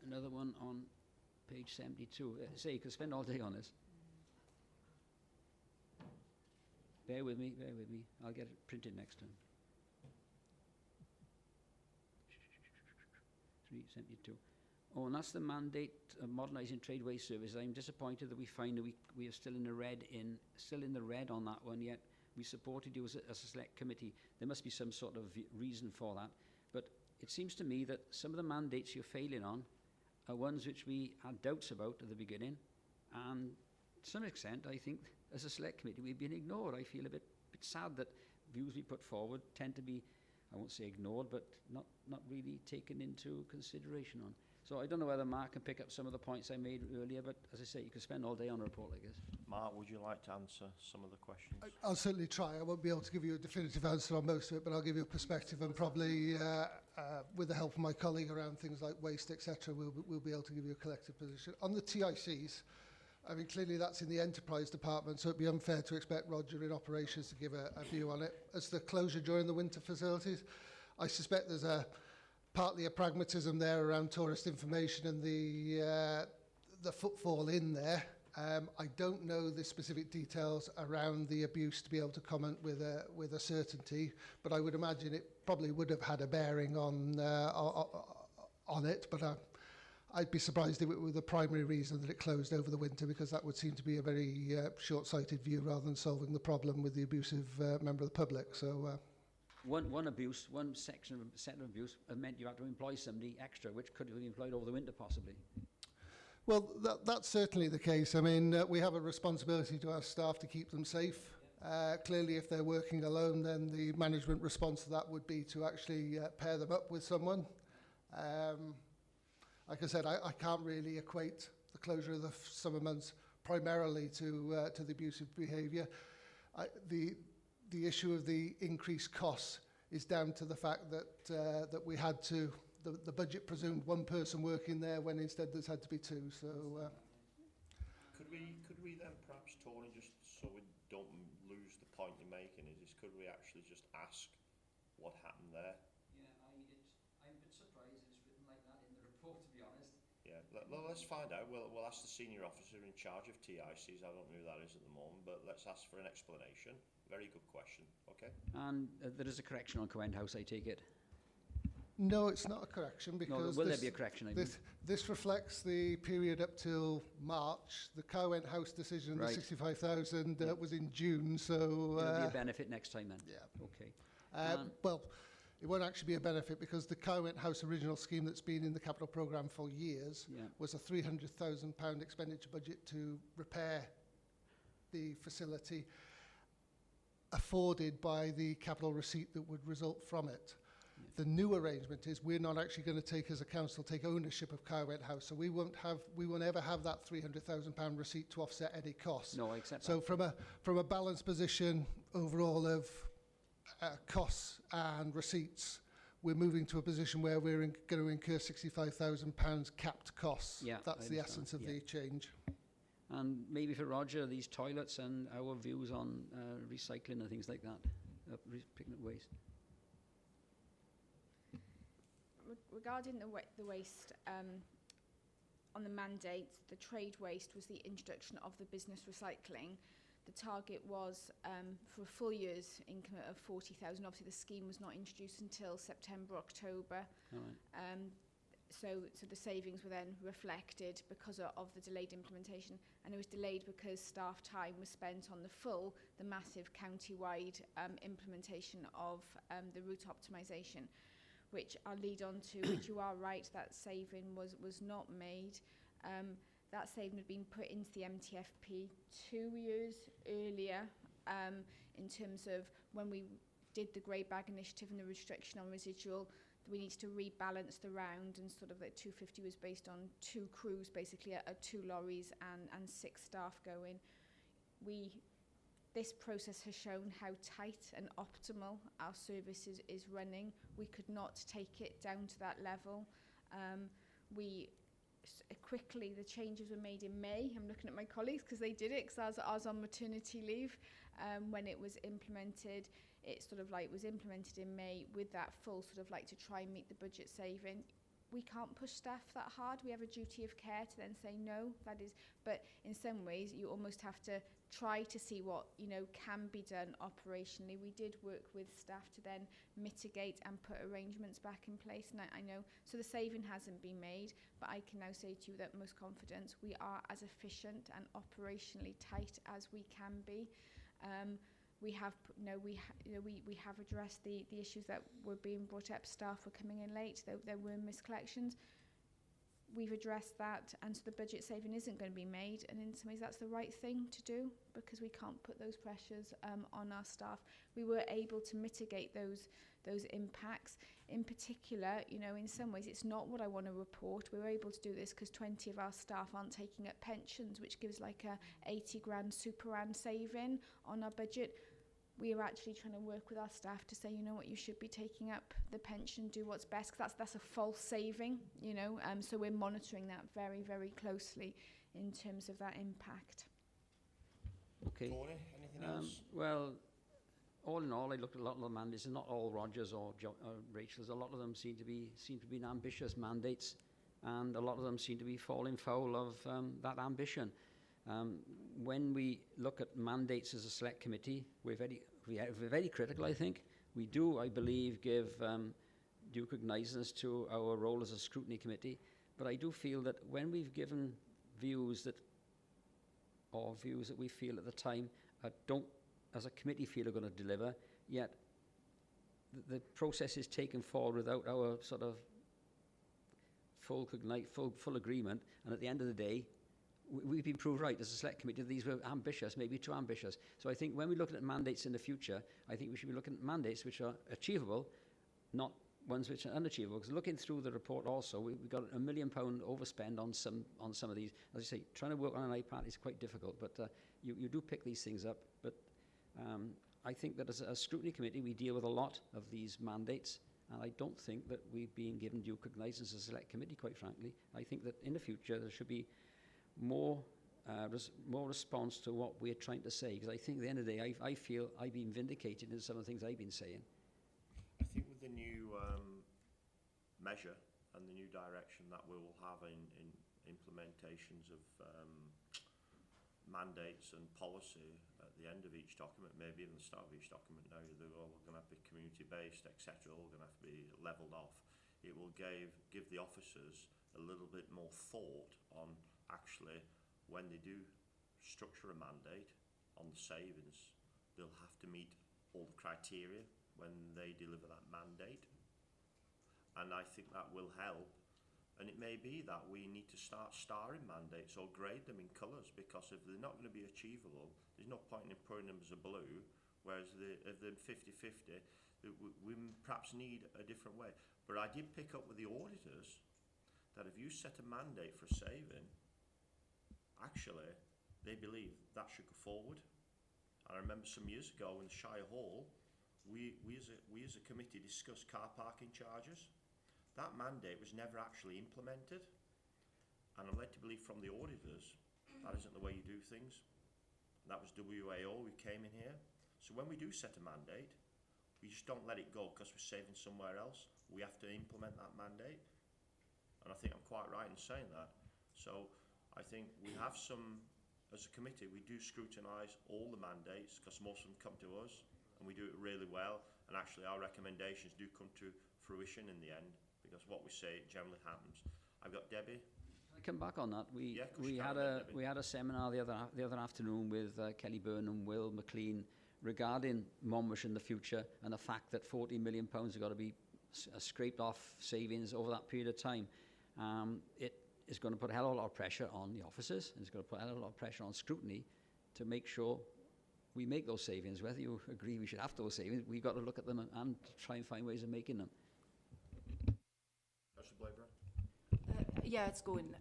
another one on page 72. Say, you could spend all day on this. Bear with me. I'll get it printed next time. 372. Oh, and that's the mandate of modernising tradeways services. I'm disappointed that we find that we are still in the red on that one, yet We supported you as a select committee. There must be some sort of reason for that. But it seems to me that some of the mandates you're failing on are ones which we had doubts about at the beginning. And to some extent, I think, as a select committee, we've been ignored. I feel a bit sad that views we put forward tend to be, I won't say ignored, but not really taken into consideration on. So I don't know whether Mark can pick up some of the points I made earlier, but as I say, you could spend all day on a report like this.
Mark, would you like to answer some of the questions?
I'll certainly try. I won't be able to give you a definitive answer on most of it, but I'll give you a perspective, and probably with the help of my colleague around things like waste, etc., we'll be able to give you a collective position. On the TICs, I mean, clearly that's in the enterprise department, so it'd be unfair to expect Roger in operations to give a view on it. As the closure during the winter facilities, I suspect there's partly a pragmatism there around tourist information and the footfall in there. I don't know the specific details around the abuse to be able to comment with a certainty, but I would imagine it probably would have had a bearing on it. But I'd be surprised if it were the primary reason that it closed over the winter, because that would seem to be a very short-sighted view rather than solving the problem with the abusive member of the public. So.
One abuse, one set of abuse meant you had to employ somebody extra, which could have been employed over the winter possibly.
Well, that's certainly the case. I mean, we have a responsibility to our staff to keep them safe. Clearly, if they're working alone, then the management response to that would be to actually pair them up with someone. Like I said, I can't really equate the closure of the summer months primarily to the abusive behaviour. The issue of the increased costs is down to the fact that we had to, the budget presumed one person working there when instead there's had to be two. So
could we then perhaps, Tony, just so we don't lose the point you're making, is could we actually just ask what happened there?
Yeah, I'm a bit surprised it's written like that in the report, to be honest.
Yeah, let's find out. We'll ask the senior officer in charge of TICs. I don't know who that is at the moment, but let's ask for an explanation. Very good question. Okay.
And there is a correction on Cowen House, I take it?
No, it's not a correction, because
will there be a correction?
This reflects the period up till March. The Cowen House decision,
right.
The 65,000 was in June, so
it'll be a benefit next time then.
Yeah.
Okay.
Well, it won't actually be a benefit, because the Cowen House original scheme that's been in the capital programme for years was a £300,000 expenditure budget to repair the facility, afforded by the capital receipt that would result from it. Yes. The new arrangement is we're not actually going to take, as a council, take ownership of Carwent House, so we won't ever have that £300,000 receipt to offset any costs.
No, I accept
so
that.
from a balanced position overall of costs and receipts, we're moving to a position where we're going to incur £65,000 capped costs.
Yeah,
that's the essence of the change.
And maybe for Roger, these toilets and our views on recycling and things like that, picking up waste.
Regarding the waste, on the mandate, the trade waste was the introduction of the business recycling. The target was for a full year's income of 40,000. Obviously, the scheme was not introduced until September, October.
All right.
So the savings were then reflected because of the delayed implementation, and it was delayed because staff time was spent on the massive county-wide implementation of the route optimisation, which I'll lead on to, which you are right, that saving was not made. That saving had been put into the MTFP 2 years earlier, in terms of when we did the grey bag initiative and the restriction on residual. We needed to rebalance the round, and sort of that 250 was based on 2 crews, basically, 2 lorries and 6 staff going. This process has shown how tight and optimal our service is running. We could not take it down to that level. Quickly, the changes were made in May. I'm looking at my colleagues because they did it, because I was on maternity leave when it was implemented. It sort of like was implemented in May with that full sort of like to try and meet the budget saving. We can't push staff that hard. We have a duty of care to then say no. That is, but in some ways you almost have to try to see what can be done operationally. We did work with staff to then mitigate and put arrangements back in place, and I know so the saving hasn't been made, but I can now say to you that most confidence we are as efficient and operationally tight as we can be. we have, we have addressed the issues that were being brought up. Staff were coming in late. There were miscollections. We've addressed that, and so the budget saving isn't going to be made. And in some ways, that's the right thing to do because we can't put those pressures on our staff. We were able to mitigate those impacts. In particular, in some ways, it's not what I want to report. We were able to do this because 20 of our staff aren't taking up pensions, which gives like a 80 grand superann saving on our budget. We are actually trying to work with our staff to say, you know what, you should be taking up the pension, do what's best, because that's a false saving, so we're monitoring that very, very closely in terms of that impact.
Okay.
Tony, anything else?
Well, all in all, I looked at a lot of the mandates, and not all Rogers or Rachel's. A lot of them seem to be ambitious mandates, and a lot of them seem to be falling foul of that ambition. When we look at mandates as a select committee, we're very critical, I think. We do, I believe, give due cognizance to our role as a scrutiny committee, but I do feel that when we've given views that we feel at the time don't, as a committee, feel are going to deliver, yet the process is taken forward without our sort of full agreement, and at the end of the day, we've been proved right as a select committee. These were ambitious, maybe too ambitious. So I think when we're looking at mandates in the future, I think we should be looking at mandates which are achievable, not ones which are unachievable. Because looking through the report also, we've got £1 million overspend on some of these. As I say, trying to work on an iPad is quite difficult, but you do pick these things up. But I think that as a scrutiny committee, we deal with a lot of these mandates, and I don't think that we've been given due cognizance as a select committee, quite frankly. I think that in the future there should be more response to what we're trying to say, because I think at the end of the day, I feel I've been vindicated in some of the things I've been saying.
I think with the new measure and the new direction that we will have in implementations of mandates and policy at the end of each document, maybe even the start of each document, now they're all going to have to be community-based, etc., all going to have to be levelled off. It will give the officers a little bit more thought on actually when they do structure a mandate on the savings, they'll have to meet all the criteria when they deliver that mandate. And I think that will help. And it may be that we need to start starring mandates or grade them in colours, because if they're not going to be achievable, there's no point in putting them as a blue, whereas if they're 50-50, we perhaps need a different way. But I did pick up with the auditors that if you set a mandate for a saving, actually, they believe that should go forward. And I remember some years ago in the Shire Hall, we as a committee discussed car parking charges. That mandate was never actually implemented. And I'm led to believe from the auditors, that isn't the way you do things. That was WAO who came in here. So when we do set a mandate, we just don't let it go because we're saving somewhere else. We have to implement that mandate. And I think I'm quite right in saying that. So I think we have some, as a committee, we do scrutinise all the mandates because most of them come to us and we do it really well, and actually our recommendations do come to fruition in the end because what we say generally happens. I've got Debbie.
Can I come back on that? We had a seminar the other afternoon with Kelly Byrne and Will McLean regarding Monmouth in the future, and the fact that £14 million have got to be scraped off savings over that period of time. It is going to put a hell of a lot of pressure on the officers, and it's going to put a hell of a lot of pressure on scrutiny to make sure we make those savings. Whether you agree we should have those savings, we've got to look at them and try and find ways of making them.
Yeah, it's going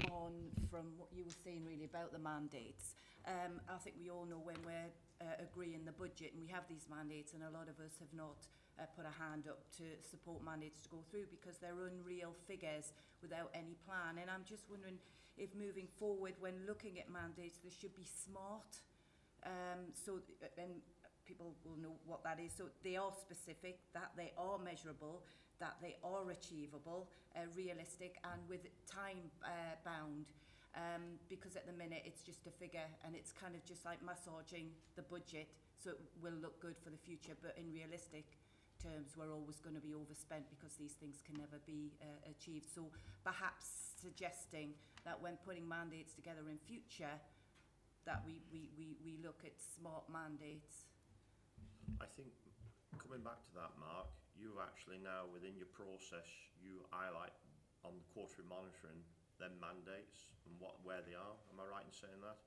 on from what you were saying really about the mandates. I think we all know when we're agreeing the budget and we have these mandates, and a lot of us have not put a hand up to support mandates to go through because they're unreal figures without any plan. And I'm just wondering if moving forward, when looking at mandates, they should be smart. And people will know what that is. So they are specific, that they are measurable, that they are achievable, realistic, and with time bound. Because at the minute it's just a figure, and it's kind of just like massaging the budget so it will look good for the future, but in realistic terms we're always going to be overspent because these things can never be achieved. So perhaps suggesting that when putting mandates together in future, that we look at smart mandates.
I think, coming back to that, Mark, you've actually now, within your process, you highlight on the quarterly monitoring them mandates and where they are. Am I right in saying that?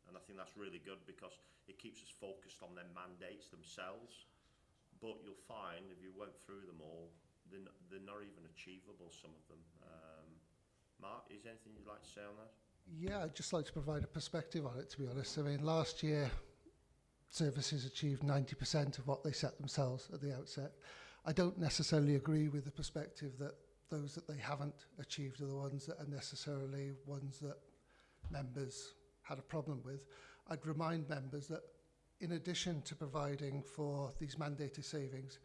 And I think that's really good because it keeps us focused on them mandates themselves. But you'll find, if you went through them all, they're not even achievable, some of them. Mark, is there anything you'd like to say on that?
Yeah, I'd just like to provide a perspective on it, to be honest. I mean, last year, services achieved 90% of what they set themselves at the outset. I don't necessarily agree with the perspective that those that they haven't achieved are the ones that are necessarily ones that members had a problem with. I'd remind members that in addition to providing for these mandated savings,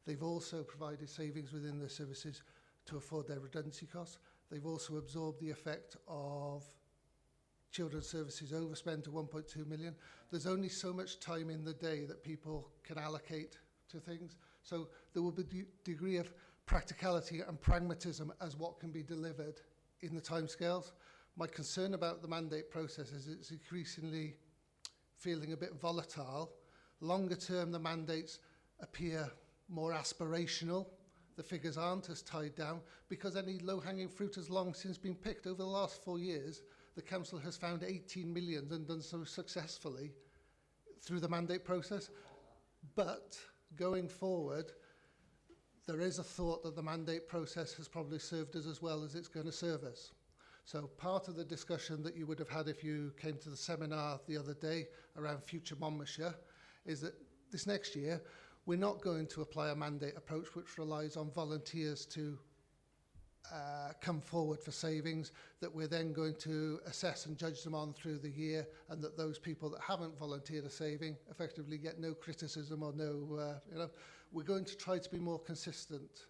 they've also provided savings within their services to afford their redundancy costs. They've also absorbed the effect of children's services overspend to 1.2 million. There's only so much time in the day that people can allocate to things. So there will be a degree of practicality and pragmatism as what can be delivered in the timescales. My concern about the mandate process is it's increasingly feeling a bit volatile. Longer term, the mandates appear more aspirational. The figures aren't as tied down because any low-hanging fruit has long since been picked. Over the last 4 years, the council has found 18 million and done so successfully through the mandate process. But going forward, there is a thought that the mandate process has probably served us as well as it's going to serve us. So part of the discussion that you would have had if you came to the seminar the other day around future Monmouthshire is that this next year, we're not going to apply a mandate approach which relies on volunteers to come forward for savings, that we're then going to assess and judge them on through the year, and that those people that haven't volunteered a saving effectively get no criticism or no, we're going to try to be more consistent.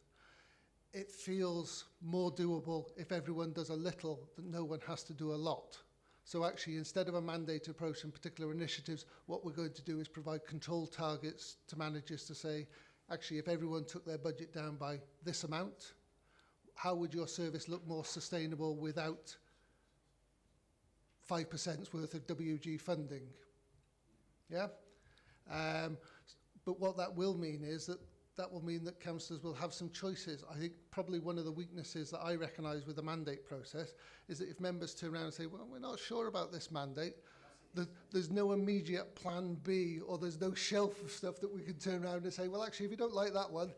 It feels more doable if everyone does a little, that no one has to do a lot. So actually, instead of a mandate approach in particular initiatives, what we're going to do is provide control targets to managers to say, actually, if everyone took their budget down by this amount, how would your service look more sustainable without 5% worth of WG funding? Yeah? But what that will mean is that will mean that councillors will have some choices. I think probably one of the weaknesses that I recognise with the mandate process is that if members turn around and say, well, we're not sure about this mandate, there's no immediate plan B, or there's no shelf of stuff that we can turn around and say, well, actually, if you don't like that one,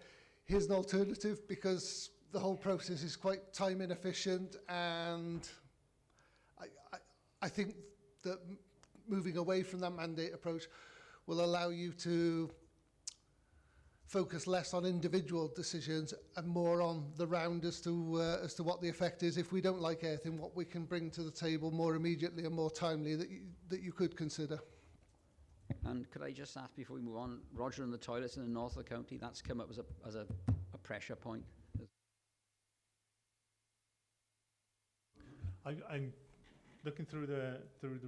here's an alternative, because the whole process is quite time inefficient. And I think that moving away from that mandate approach will allow you to focus less on individual decisions and more on the round as to what the effect is. If we don't like anything, what we can bring to the table more immediately and more timely that you could consider.
And could I just ask before we move on, Roger, and the toilets in the north of the county, that's come up as a pressure point.
I'm looking through the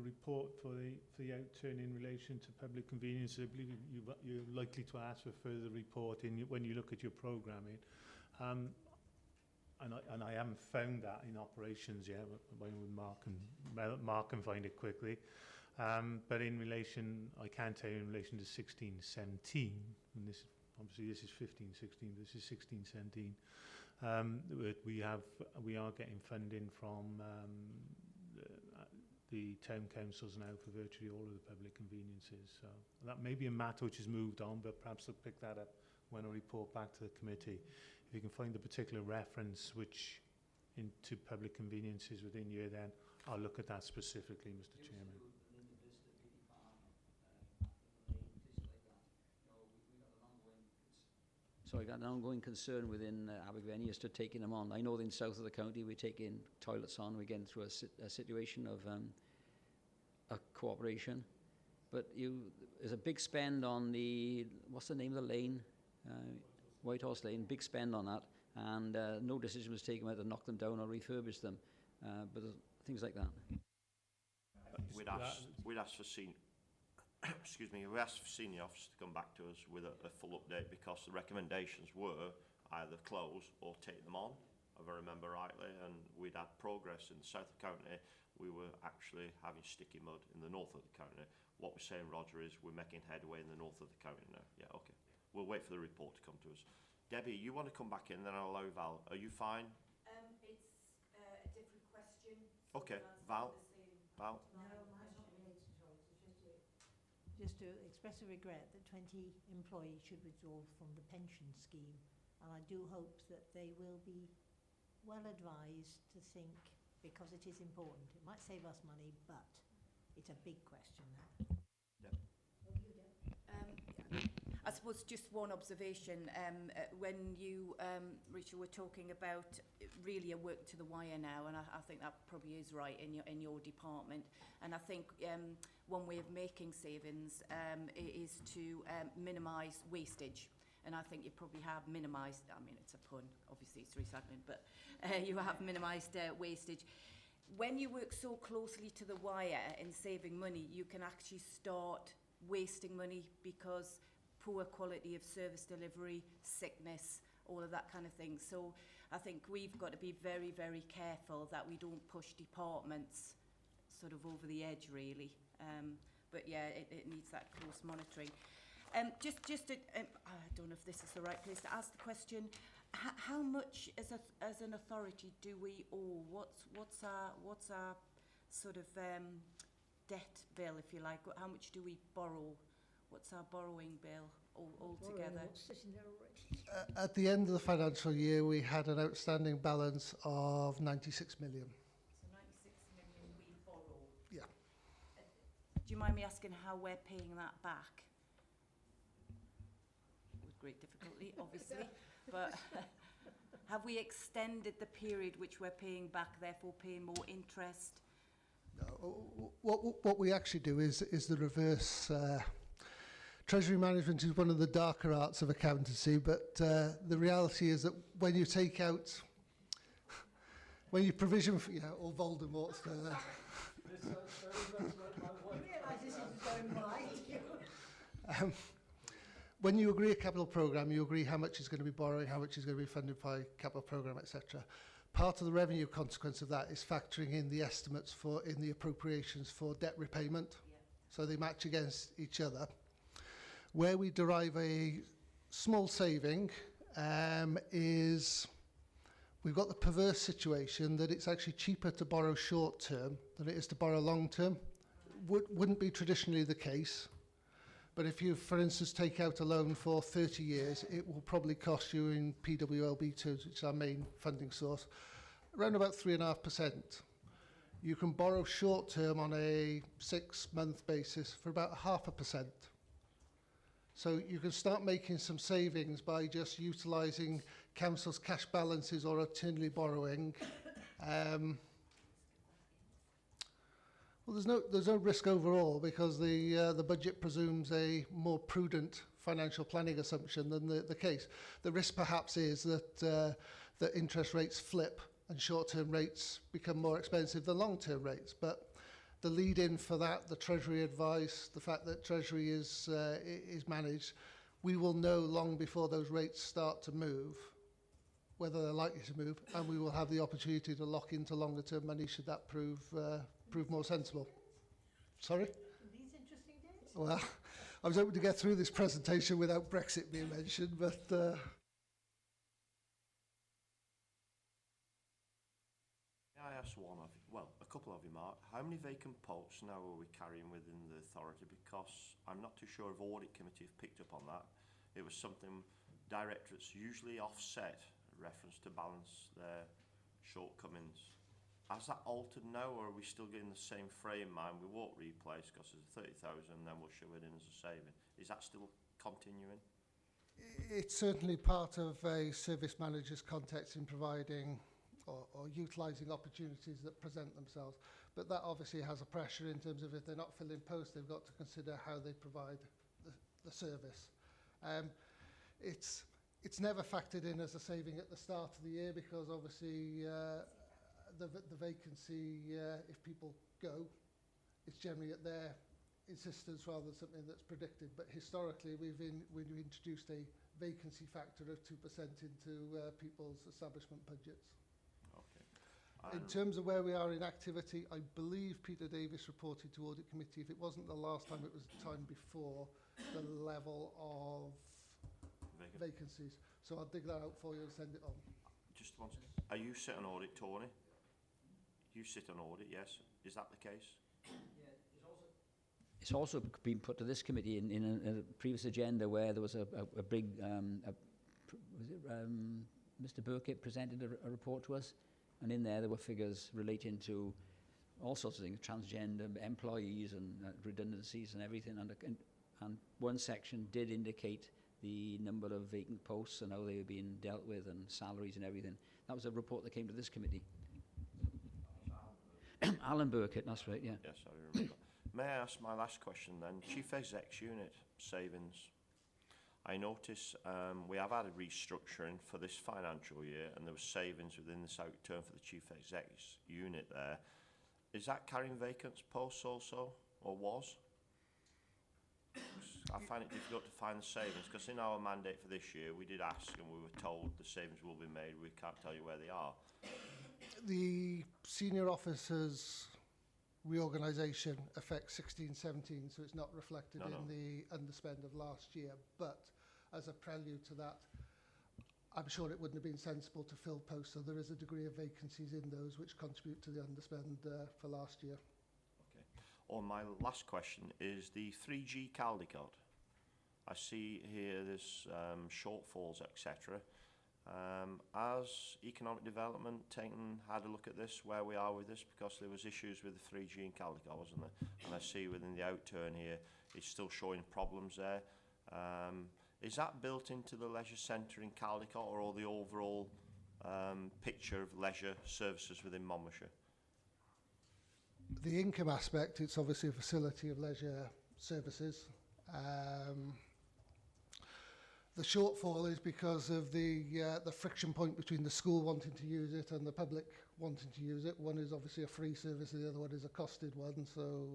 report for the outturn in relation to public convenience. I believe you're likely to ask for further report when you look at your programming, and I haven't found that in operations yet. Mark can find it quickly, but in relation, I can tell you in relation to 16-17, and this obviously this is 15-16, this is 16-17. We are getting funding from the town councils now for virtually all of the public conveniences. So that may be a matter which has moved on, but perhaps I'll pick that up when I report back to the committee. If you can find the particular reference which into public conveniences within here, then I'll look at that specifically, Mr. Chairman.
So I got an ongoing concern within Abergavenny as to taking them on. I know in south of the county we're taking toilets on. We're getting through a situation of a cooperation. But there's a big spend on the, what's the name of the lane? White Horse Lane, big spend on that. And no decision was taken whether to knock them down or refurbish them. But things like that.
We'd ask for senior... Excuse me, we asked for senior officers to come back to us with a full update, because the recommendations were either close or take them on, if I remember rightly, and we'd had progress in the south of the county we were actually having sticky mud in the north of the county. What we're saying, Roger, is we're making headway in the north of the county now. Yeah, okay. We'll wait for the report to come to us. Debbie, you want to come back in, then I'll allow Val. Are you fine?
It's a different question.
Okay, Val. Val.
No, mine's not related to Royce. It's just to express a regret that 20 employees should withdraw from the pension scheme. And I do hope that they will be well advised to think, because it is important. It might save us money, but it's a big question now.
Yep.
I suppose just one observation. When you, Richard, were talking about really a work to the wire now, and I think that probably is right in your department. And I think one way of making savings is to minimise wastage. And I think you probably have minimised, I mean, it's a pun, obviously it's recycling, but you have minimised wastage. When you work so closely to the wire in saving money, you can actually start wasting money because poor quality of service delivery, sickness, all of that kind of thing. So I think we've got to be very, very careful that we don't push departments sort of over the edge, really. But yeah, it needs that close monitoring. Just to, I don't know if this is the right place to ask the question. How much, as an authority, do we owe? What's our sort of debt bill, if you like? How much do we borrow? What's our borrowing bill altogether?
At the end of the financial year, we had an outstanding balance of 96 million.
So 96 million we borrow.
Yeah.
Do you mind me asking how we're paying that back? With great difficulty, obviously. But have we extended the period which we're paying back, therefore paying more interest?
No, what we actually do is the reverse. Treasury management is one of the darker arts of accountancy, but the reality is that when you take out, when you provision for, yeah, all Voldemort's there. When you agree a capital programme, you agree how much is going to be borrowing, how much is going to be funded by capital programme, etc. Part of the revenue consequence of that is factoring in the estimates in the appropriations for debt repayment. Yeah. So they match against each other. Where we derive a small saving is we've got the perverse situation that it's actually cheaper to borrow short term than it is to borrow long term. Wouldn't be traditionally the case. But if you, for instance, take out a loan for 30 years, it will probably cost you in PWLB2, which is our main funding source, around about 3.5%. You can borrow short term on a 6-month basis for about 0.5%. So you can start making some savings by just utilising council's cash balances or alternately borrowing. Well, there's no risk overall because the budget presumes a more prudent financial planning assumption than the case. The risk perhaps is that that interest rates flip and short-term rates become more expensive than long-term rates. But the lead-in for that, the Treasury advice, the fact that Treasury is managed, we will know long before those rates start to move whether they're likely to move, and we will have the opportunity to lock into longer-term money should that prove more sensible. Sorry?
These interesting days?
Well, I was hoping to get through this presentation without Brexit being mentioned, but...
I ask a couple of you, Mark. How many vacant posts now are we carrying within the authority? Because I'm not too sure if audit committee have picked up on that. It was something directorates usually offset reference to balance their shortcomings. Has that altered now, or are we still getting the same frame in mind? We won't replace because it's 30,000 and then we'll show it in as a saving. Is that still continuing?
It's certainly part of a service manager's context in providing or utilising opportunities that present themselves. But that obviously has a pressure in terms of if they're not filling posts, they've got to consider how they provide the service. It's never factored in as a saving at the start of the year because obviously the vacancy, if people go, it's generally at their insistence rather than something that's predicted. But historically, we've introduced a vacancy factor of 2% into people's establishment budgets.
Okay.
In terms of where we are in activity, I believe Peter Davis reported to Audit Committee, if it wasn't the last time, it was the time before, the level of vacancies. So I'll dig that out for you and send it on.
Just one second. Are you sit on audit, Tony? You sit on audit, yes. Is that the case?
It's also been put to this committee in a previous agenda where there was a big, Mr. Burkitt presented a report to us, and in there were figures relating to all sorts of things, transgender employees and redundancies and everything, and one section did indicate the number of vacant posts and how they were being dealt with and salaries and everything. That was a report that came to this committee. Alan Burkitt, that's right, yeah.
Yes, I remember. May I ask my last question then? Chief Exec's unit savings. I notice we have had a restructuring for this financial year and there was savings within this outturn for the Chief Exec's unit there. Is that carrying vacant posts also, or was? I find it difficult to find the savings because in our mandate for this year we did ask and we were told the savings will be made. We can't tell you where they are.
The senior officers reorganisation affects 16-17, so it's not reflected in the underspend of last year. But as a prelude to that, I'm sure it wouldn't have been sensible to fill posts, so there is a degree of vacancies in those which contribute to the underspend for last year.
Okay. On my last question is the 3G Caldecott. I see here there's shortfalls, etc. Has economic development had a look at this, where we are with this, because there was issues with the 3G in Caldecott, wasn't there? And I see within the outturn here it's still showing problems there. Is that built into the leisure centre in Caldecott or all the overall picture of leisure services within Monmouthshire?
The income aspect, it's obviously a facility of leisure services. The shortfall is because of the friction point between the school wanting to use it and the public wanting to use it. One is obviously a free service, and the other one is a costed one. So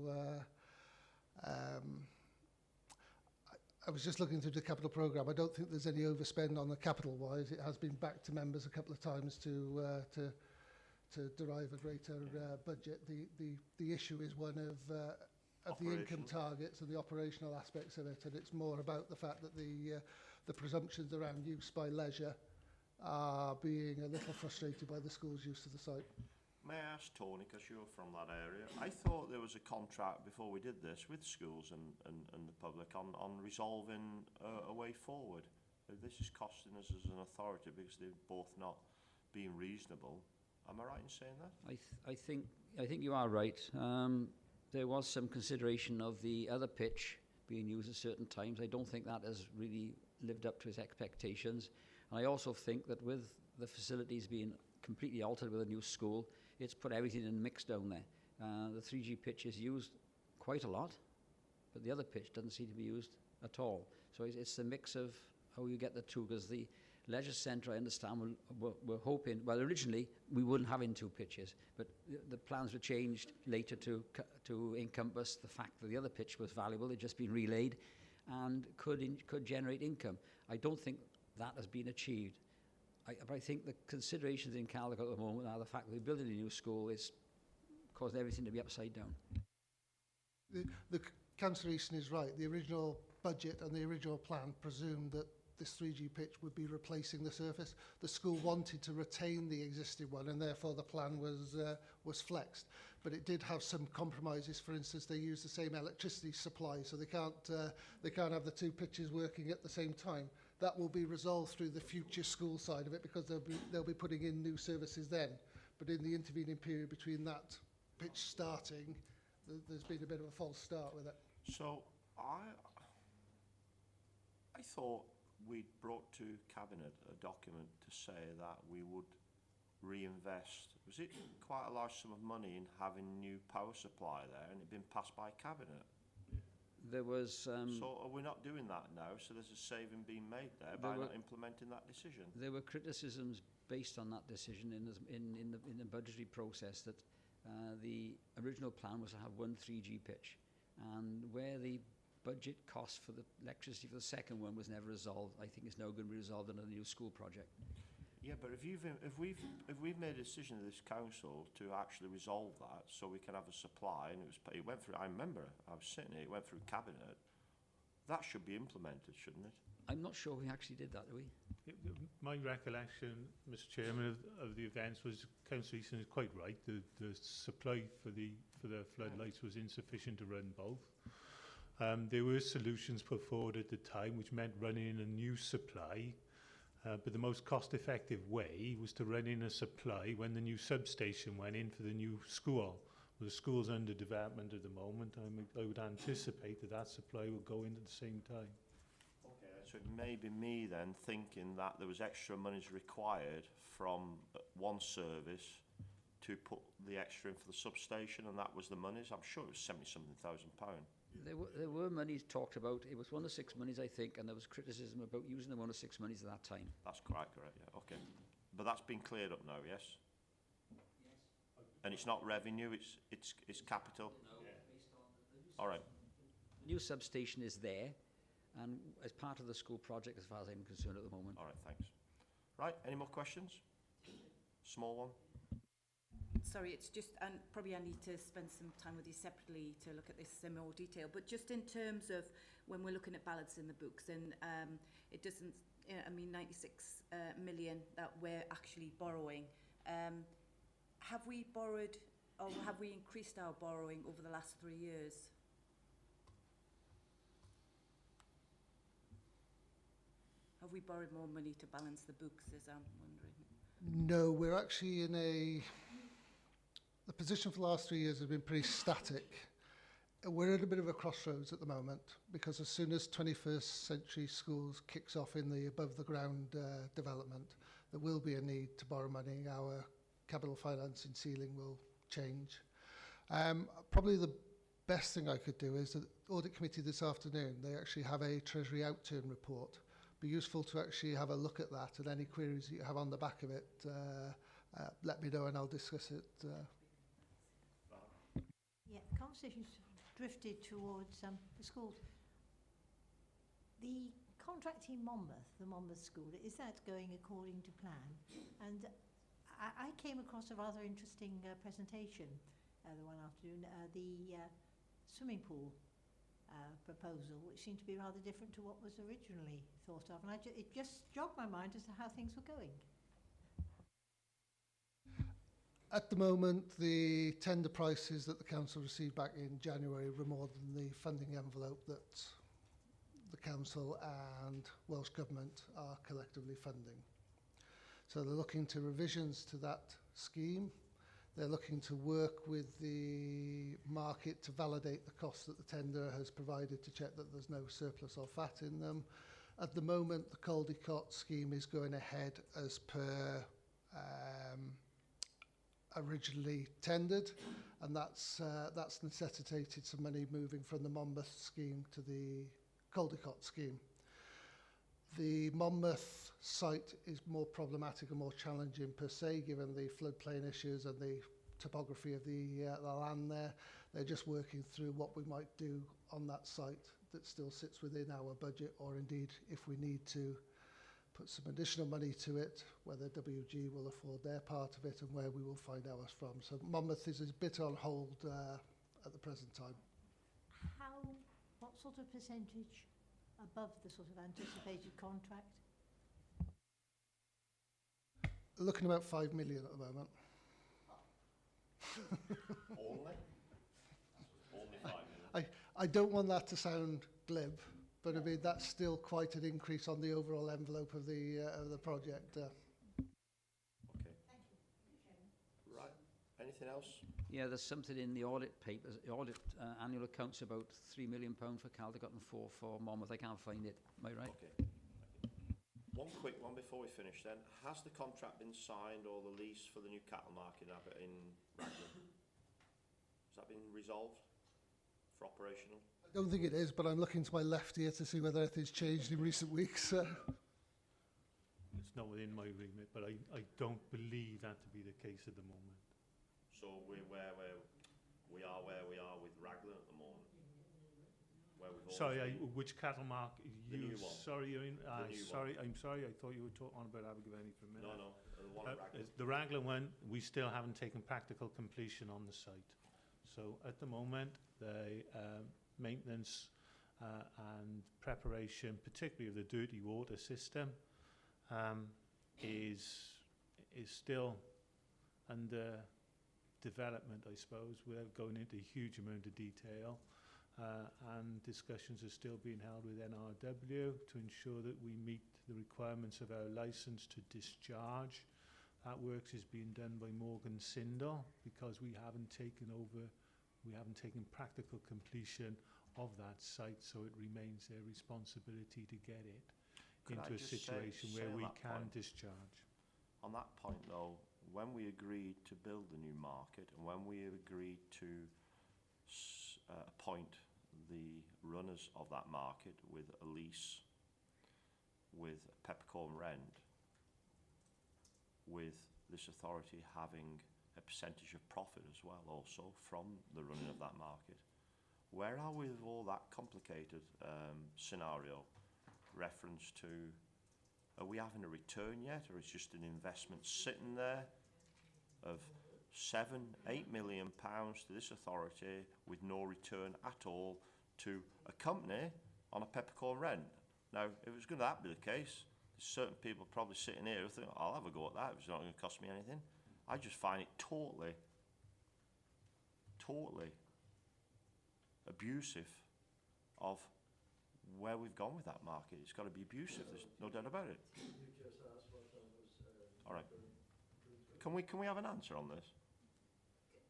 I was just looking through the capital programme. I don't think there's any overspend on the capital-wise. It has been back to members a couple of times to derive a greater budget. The issue is one of the income targets and the operational aspects of it, and it's more about the fact that the presumptions around use by leisure are being a little frustrated by the school's use of the site.
May I ask Tony, because you're from that area, I thought there was a contract before we did this with schools and the public on resolving a way forward. This is costing us as an authority because they're both not being reasonable. Am I right in saying that?
I think you are right. There was some consideration of the other pitch being used at certain times. I don't think that has really lived up to its expectations. And I also think that with the facilities being completely altered with a new school, it's put everything in a mix down there. The 3G pitch is used quite a lot, but the other pitch doesn't seem to be used at all. So it's the mix of how you get the two, because the leisure centre, I understand, we're hoping, well, originally we wouldn't have in two pitches, but the plans were changed later to encompass the fact that the other pitch was valuable, it'd just been relayed, and could generate income. I don't think that has been achieved. But I think the considerations in Caldecott at the moment are the fact that we're building a new school is causing everything to be upside down.
The Councillor Easton is right. The original budget and the original plan presumed that this 3G pitch would be replacing the surface. The school wanted to retain the existing one, and therefore the plan was flexed. But it did have some compromises. For instance, they use the same electricity supply, so they can't have the two pitches working at the same time. That will be resolved through the future school side of it, because they'll be putting in new services then. But in the intervening period between that pitch starting, there's been a bit of a false start with it.
So I thought we'd brought to Cabinet a document to say that we would reinvest. Was it quite a large sum of money in having new power supply there, and it been passed by Cabinet?
There was...
so are we not doing that now? So there's a saving being made there by not implementing that decision? There
were criticisms based on that decision in the budgetary process that the original plan was to have one 3G pitch, and where the budget cost for the electricity for the second one was never resolved, I think it's now going to be resolved under the new school project.
Yeah, but if we've made a decision in this council to actually resolve that, so we can have a supply, and it went through. I remember I was sitting here. It went through cabinet. That should be implemented, shouldn't it?
I'm not sure we actually did that, do we?
My recollection, Mr Chairman, of the events was Councillor Easton is quite right. The supply for the floodlights was insufficient to run both. There were solutions put forward at the time which meant running a new supply, but the most cost-effective way was to run in a supply when the new substation went in for the new school. Well, the school's under development at the moment. I would anticipate that supply will go in at the same time.
Okay, so it may be me then thinking that there was extra monies required from one service to put the extra in for the substation, and that was the monies. I'm sure it was £70-something thousand.
There were monies talked about. It was one of the 6 monies, I think, and there was criticism about using the one of 6 monies at that time.
That's quite correct, yeah. Okay. But that's been cleared up now, yes? And it's not revenue, it's capital? All right.
The new substation is there, and as part of the school project, as far as I'm concerned at the moment.
All right, thanks. Right, any more questions? Small one?
Sorry, it's just, and probably I need to spend some time with you separately to look at this in more detail, but just in terms of when we're looking at balance in the books, and it doesn't, I mean, 96 million that we're actually borrowing. Have we borrowed, or have we increased our borrowing over the last 3 years? Have we borrowed more money to balance the books, as I'm wondering?
No, we're actually in the position for the last 3 years has been pretty static. We're at a bit of a crossroads at the moment, because as soon as 21st century schools kicks off in the above the ground development, there will be a need to borrow money. Our capital financing ceiling will change. Probably the best thing I could do is the audit committee this afternoon, they actually have a Treasury outturn report. Be useful to actually have a look at that, and any queries that you have on the back of it, let me know and I'll discuss it.
Yeah, conversation's drifted towards the schools. The contract in Monmouth, the Monmouth School, is that going according to plan? And I came across a rather interesting presentation the one afternoon, the swimming pool proposal, which seemed to be rather different to what was originally thought of. And it just jogged my mind as to how things were going.
At the moment, the tender prices that the council received back in January were more than the funding envelope that the council and Welsh Government are collectively funding. So they're looking to revisions to that scheme. They're looking to work with the market to validate the cost that the tender has provided to check that there's no surplus or fat in them. At the moment, the Caldecott scheme is going ahead as per originally tendered, and that's necessitated some money moving from the Monmouth scheme to the Caldecott scheme. The Monmouth site is more problematic and more challenging per se, given the floodplain issues and the topography of the land there. They're just working through what we might do on that site that still sits within our budget, or indeed if we need to put some additional money to it, whether WG will afford their part of it and where we will find ours from. So Monmouth is a bit on hold at the present time.
What sort of percentage above the sort of anticipated contract?
Looking about 5 million at the moment.
Only 5 million.
I don't want that to sound glib, but I mean that's still quite an increase on the overall envelope of the project.
Okay. Right. Anything else?
Yeah, there's something in the audit papers, the audit annual accounts about £3 million for Caldecott and 4 for Monmouth. I can't find it. Am I right?
Okay. One quick one before we finish then. Has the contract been signed, or the lease for the new cattle market in Raglan? Has that been resolved for operational?
I don't think it is, but I'm looking to my left here to see whether anything's changed in recent weeks.
It's not within my remit, but I don't believe that to be the case at the moment.
So we're where we are with Raglan at the moment. where we've
Sorry,
always been.
which cattle mark?
The new one.
Sorry, you're in,
The new
sorry, I'm sorry, I thought you were talking about Abergavenny for a minute.
No, the one at Raglan.
The Raglan one, we still haven't taken practical completion on the site. So at the moment, the maintenance and preparation, particularly of the dirty water system, is still under development, I suppose, without going into a huge amount of detail. And discussions are still being held with NRW to ensure that we meet the requirements of our licence to discharge. That work is being done by Morgan Sindel because we haven't taken practical completion of that site, so it remains their responsibility to get it into a situation where we can discharge.
On that point, though, when we agreed to build the new market and when we agreed to appoint the runners of that market with a lease with Peppercorn Rent, with this authority having a percentage of profit as well also from the running of that market, where are we with all that complicated scenario? Reference to, are we having a return yet, or is just an investment sitting there of £7-8 million to this authority with no return at all to a company on a Peppercorn Rent? Now, if it's going to be the case, there's certain people probably sitting here who think, I'll have a go at that if it's not going to cost me anything. I just find it totally abusive of where we've gone with that market. It's got to be abusive, there's no doubt about it.
You just asked what I was...
All right. Can we have an answer on this?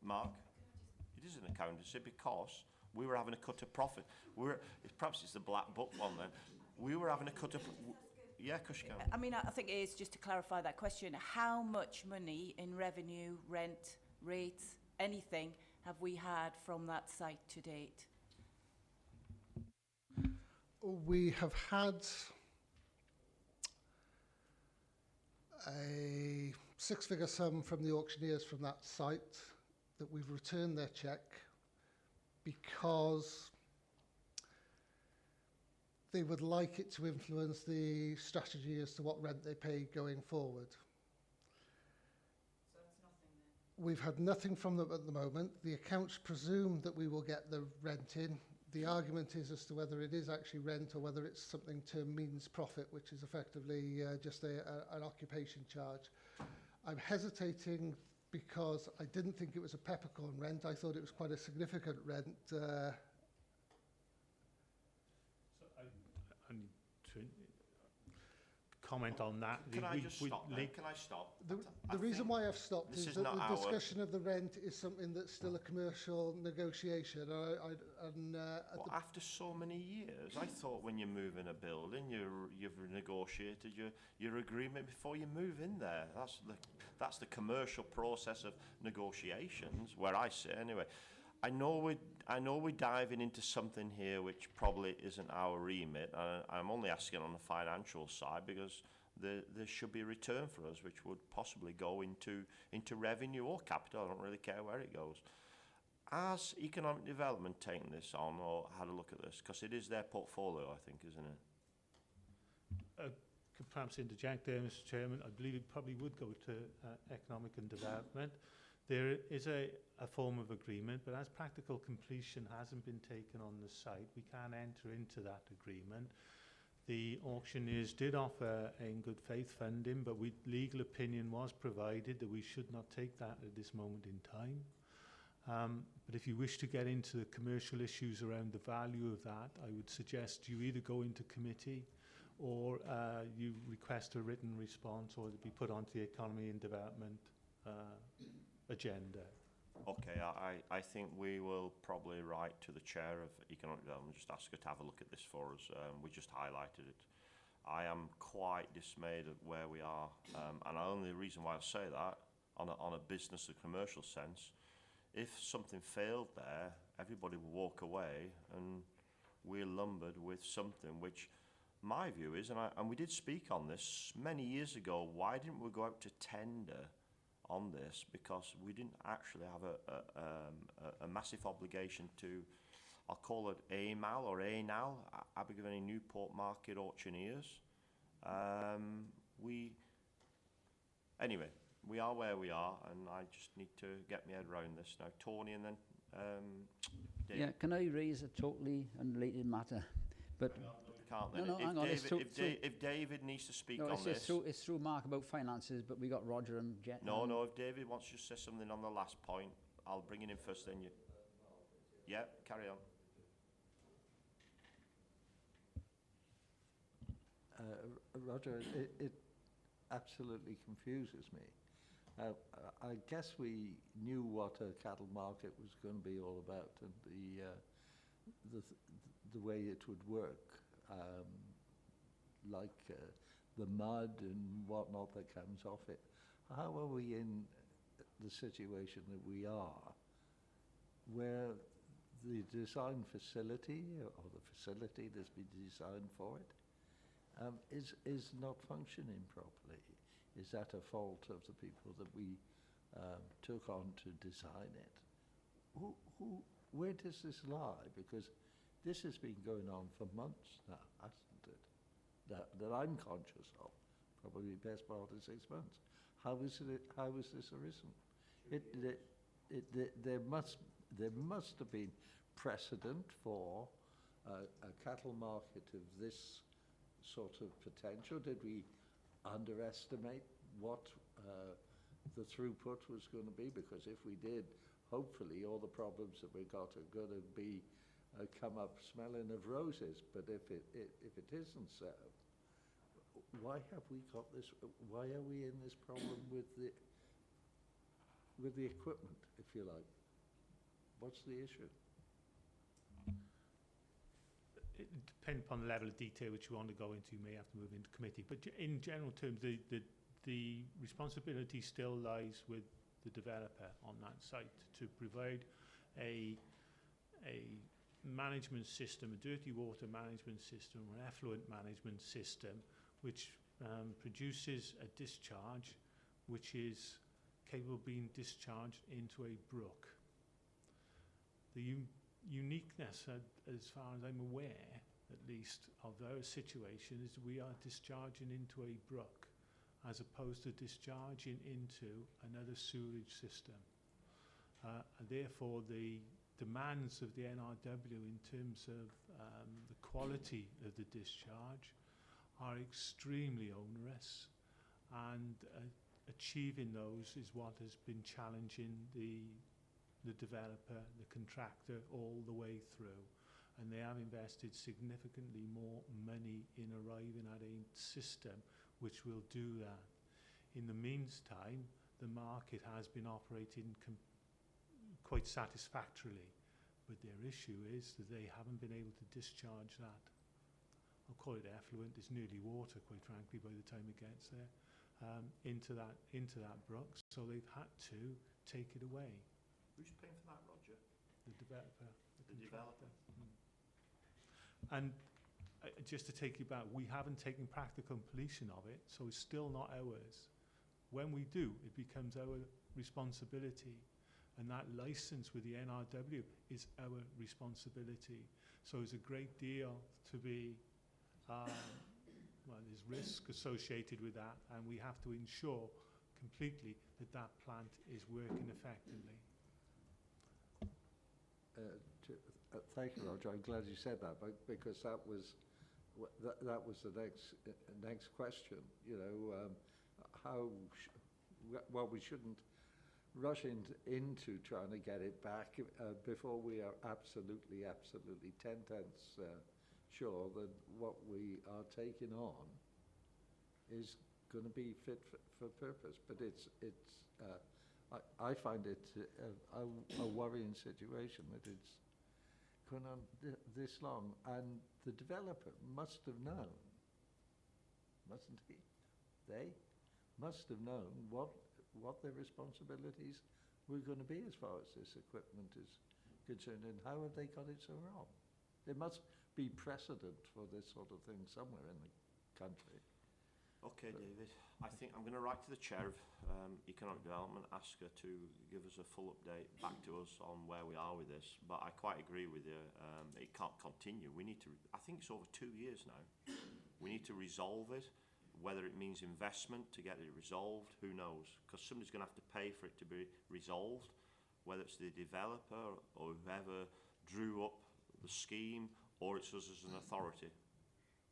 Mark? It is an accountancy because we were having a cut of profit. Perhaps it's the black book one then. We were having a cut of... Yeah, Kushka.
I mean, I think it is, just to clarify that question, how much money in revenue, rent, rates, anything have we had from that site to date?
We have had a six-figure sum from the auctioneers from that site that we've returned their cheque because they would like it to influence the strategy as to what rent they pay going forward.
So it's nothing then?
We've had nothing from them at the moment. The accounts presume that we will get the rent in. The argument is as to whether it is actually rent or whether it's something termed means profit, which is effectively just an occupation charge. I'm hesitating because I didn't think it was a peppercorn rent. I thought it was quite a significant rent.
I need to comment on that.
Can I just stop there? Can I stop?
The reason why I've stopped is that the discussion of the rent is something that's still a commercial negotiation.
After so many years, I thought when you move in a building, you've negotiated your agreement before you move in there. That's the commercial process of negotiations, where I sit anyway. I know we're diving into something here which probably isn't our remit. I'm only asking on the financial side because there should be a return for us, which would possibly go into revenue or capital. I don't really care where it goes. Has economic development taken this on or had a look at this? Because it is their portfolio, I think, isn't it?
Could perhaps interject there, Mr. Chairman. I believe it probably would go to economic and development. There is a form of agreement, but as practical completion hasn't been taken on the site, we can't enter into that agreement. The auctioneers did offer in good faith funding, but legal opinion was provided that we should not take that at this moment in time. But if you wish to get into the commercial issues around the value of that, I would suggest you either go into committee or you request a written response or to be put onto the economy and development agenda.
Okay, I think we will probably write to the chair of economic development, just ask her to have a look at this for us. We just highlighted it. I am quite dismayed at where we are, and the only reason why I say that, on a business and commercial sense, if something failed there, everybody will walk away, and we're lumbered with something which, my view is, and we did speak on this many years ago, why didn't we go out to tender on this? Because we didn't actually have a massive obligation to I'll call it AMAL or ANAL, Abergavenny Newport Market Auctioneers. Anyway, we are where we are, and I just need to get my head around this now. Tony and then David.
Yeah, can I raise a totally unrelated matter? But
Can't
no,
then.
no,
If
hang on.
David, if David needs to speak
no,
on this...
it's through Mark about finances, but we got Roger and Jet.
No, if David wants to just say something on the last point, I'll bring it in first, then you... Yeah, carry on.
Roger, it absolutely confuses me. I guess we knew what a cattle market was going to be all about and the way it would work, like the mud and whatnot that comes off it. How are we in the situation that we are, where the design facility or the facility that's been designed for it is not functioning properly? Is that a fault of the people that we took on to design it? Where does this lie? Because this has been going on for months now, hasn't it? That I'm conscious of, probably the best part of 6 months. How has this arisen? There must have been precedent for a cattle market of this sort of potential. Did we underestimate what the throughput was going to be? Because if we did, hopefully all the problems that we got are going to be come up smelling of roses. But if it isn't so, why have we got this? Why are we in this problem with the equipment, if you like? What's the issue?
It depends upon the level of detail which you want to go into. You may have to move into committee. But in general terms, the responsibility still lies with the developer on that site to provide a management system, a dirty water management system, or an effluent management system, which produces a discharge which is capable of being discharged into a brook. The uniqueness, as far as I'm aware, at least, of our situation is we are discharging into a brook as opposed to discharging into another sewerage system. And therefore, the demands of the NRW in terms of the quality of the discharge are extremely onerous, and achieving those is what has been challenging the developer, the contractor, all the way through. And they have invested significantly more money in arriving at a system which will do that. In the meantime, the market has been operating quite satisfactorily, but their issue is that they haven't been able to discharge that. I'll call it effluent, it's nearly water, quite frankly, by the time it gets there, into that brook. So they've had to take it away.
Who's paying for that, Roger?
The developer.
The developer.
And just to take you back, we haven't taken practical completion of it, so it's still not ours. When we do, it becomes our responsibility. And that license with the NRW is our responsibility. So there's a great deal to be, well, there's risk associated with that, and we have to ensure completely that that plant is working effectively.
Thank you, Roger. I'm glad you said that, because that was the next question. You know, well, we shouldn't rush into trying to get it back before we are absolutely 10/10 sure that what we are taking on is going to be fit for purpose. But I find it a worrying situation that it's gone on this long, and the developer must have known, mustn't he? They must have known what their responsibilities were going to be as far as this equipment is concerned, and how have they got it so wrong? There must be precedent for this sort of thing somewhere in the country.
Okay, David. I think I'm going to write to the Chair of Economic Development, ask her to give us a full update back to us on where we are with this. But I quite agree with you. It can't continue. We need to, I think it's over 2 years now. We need to resolve it. Whether it means investment to get it resolved, who knows? Because somebody's going to have to pay for it to be resolved, whether it's the developer or whoever drew up the scheme, or it's us as an authority.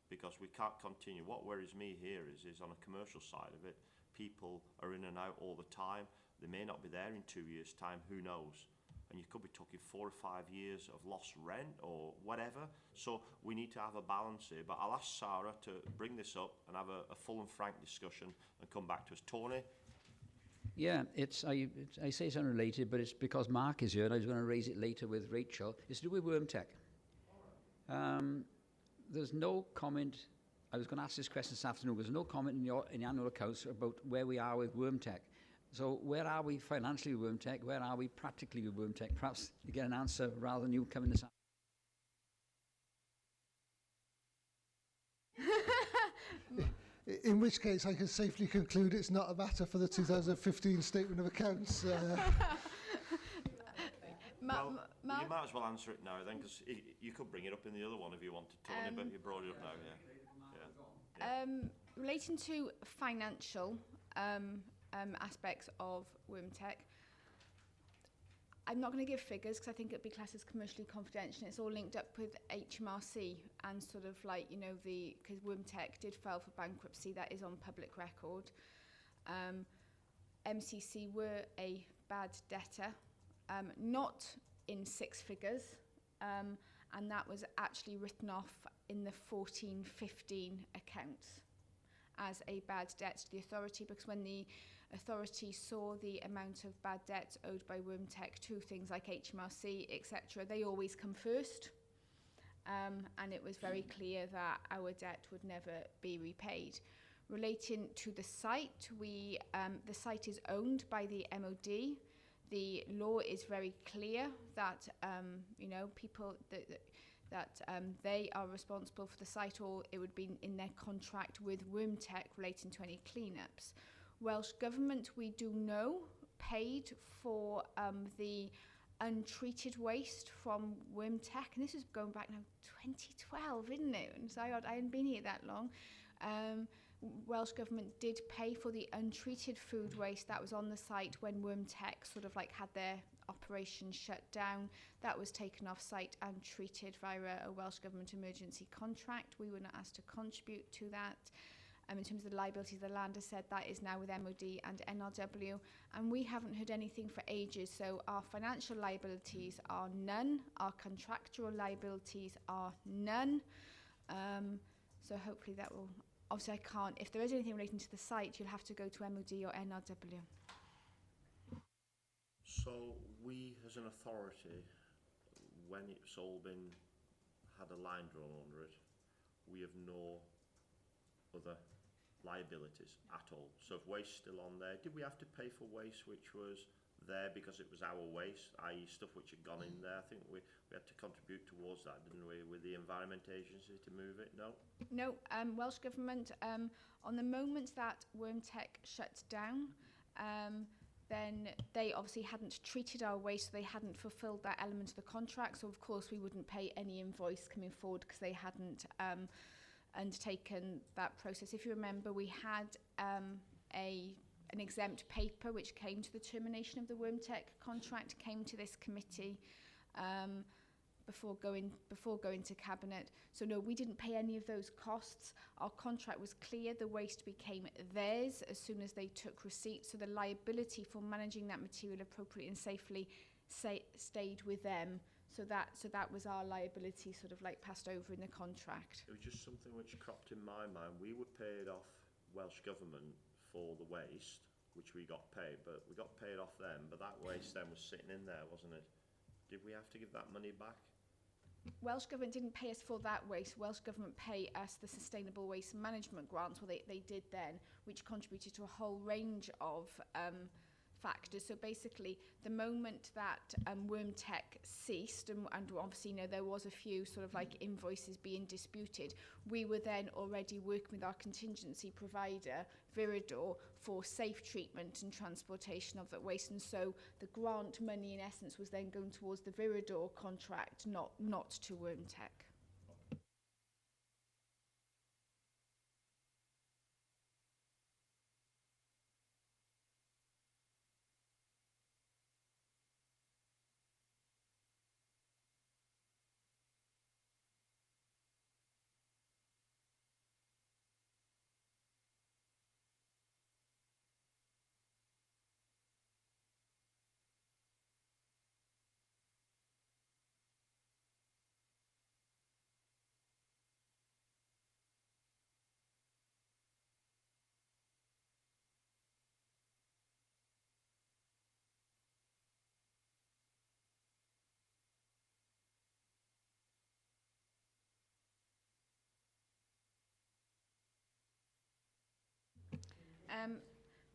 Because we can't continue. What worries me here is on a commercial side of it, people are in and out all the time. They may not be there in 2 years' time, who knows? And you could be talking 4 or 5 years of lost rent or whatever. So we need to have a balance here. But I'll ask Sarah to bring this up and have a full and frank discussion and come back to us. Tony?
Yeah, I say it's unrelated, but it's because Mark is here, and I was going to raise it later with Rachel. It's to do with WormTech. There's no comment. I was going to ask this question this afternoon. There's no comment in the annual accounts about where we are with WormTech. So where are we financially with WormTech? Where are we practically with WormTech? Perhaps you get an answer rather than you coming this afternoon.
In which case, I can safely conclude it's not a matter for the 2015 Statement of Accounts.
Well, you might as well answer it now then, because you could bring it up in the other one if you wanted, Tony, but you brought it up now, yeah.
Relating to financial aspects of WormTech, I'm not going to give figures because I think it'd be classed as commercially confidential. It's all linked up with HMRC and sort of like, you know, because WormTech did file for bankruptcy, that is on public record. MCC were a bad debtor, not in 6 figures, and that was actually written off in the 14-15 accounts as a bad debt to the authority, because when the authority saw the amount of bad debt owed by WormTech to things like HMRC, etc., they always come first. And it was very clear that our debt would never be repaid. Relating to the site, the site is owned by the MOD. The law is very clear that you know, people that they are responsible for the site, or it would be in their contract with WormTech relating to any cleanups. Welsh Government, we do know, paid for the untreated waste from WormTech, and this is going back now 2012, isn't it? And so I hadn't been here that long. Welsh Government did pay for the untreated food waste that was on the site when WormTech sort of like had their operation shut down. That was taken off site and treated via a Welsh Government emergency contract. We were not asked to contribute to that. In terms of the liabilities, the land has said that is now with MOD and NRW, and we haven't heard anything for ages. So our financial liabilities are none, our contractual liabilities are none. So hopefully that will, obviously I can't, if there is anything relating to the site, you'll have to go to MOD or NRW.
So we as an authority, when it's all been, had a line drawn under it, we have no other liabilities at all. So if waste's still on there, did we have to pay for waste which was there because it was our waste, i.e. stuff which had gone in there? I think we had to contribute towards that, didn't we, with the Environment Agency to move it? No? No,
Welsh Government, on the moment that WormTech shut down, then they obviously hadn't treated our waste, so they hadn't fulfilled that element of the contract, so of course we wouldn't pay any invoice coming forward because they hadn't undertaken that process. If you remember, we had an exempt paper which came to the termination of the WormTech contract, came to this committee before going to Cabinet. So no, we didn't pay any of those costs. Our contract was clear. The waste became theirs as soon as they took receipt. So the liability for managing that material appropriately and safely stayed with them. So that was our liability sort of like passed over in the contract.
It was just something which cropped in my mind. We were paid off Welsh Government for the waste, which we got paid, but we got paid off them, but that waste then was sitting in there, wasn't it? Did we have to give that money back?
Welsh Government didn't pay us for that waste. Welsh Government pay us the Sustainable Waste Management grants, well they did then, which contributed to a whole range of factors. So basically, the moment that WormTech ceased, and obviously, you know, there was a few sort of like invoices being disputed, we were then already working with our contingency provider, Viridor, for safe treatment and transportation of that waste. And so the grant money, in essence, was then going towards the Viridor contract, not to WormTech.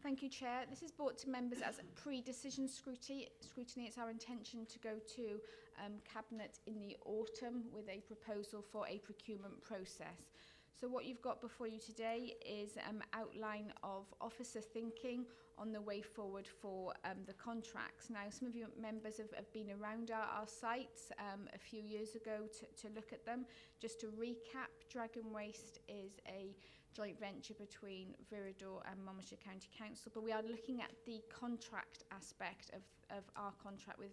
Thank you, Chair. This is brought to members as a pre-decision scrutiny. It's our intention to go to Cabinet in the autumn with a proposal for a procurement process. So what you've got before you today is an outline of officer thinking on the way forward for the contracts. Now, some of you members have been around our sites a few years ago to look at them. Just to recap, Dragon Waste is a joint venture between Viridor and Monmouthshire County Council, but we are looking at the contract aspect of our contract with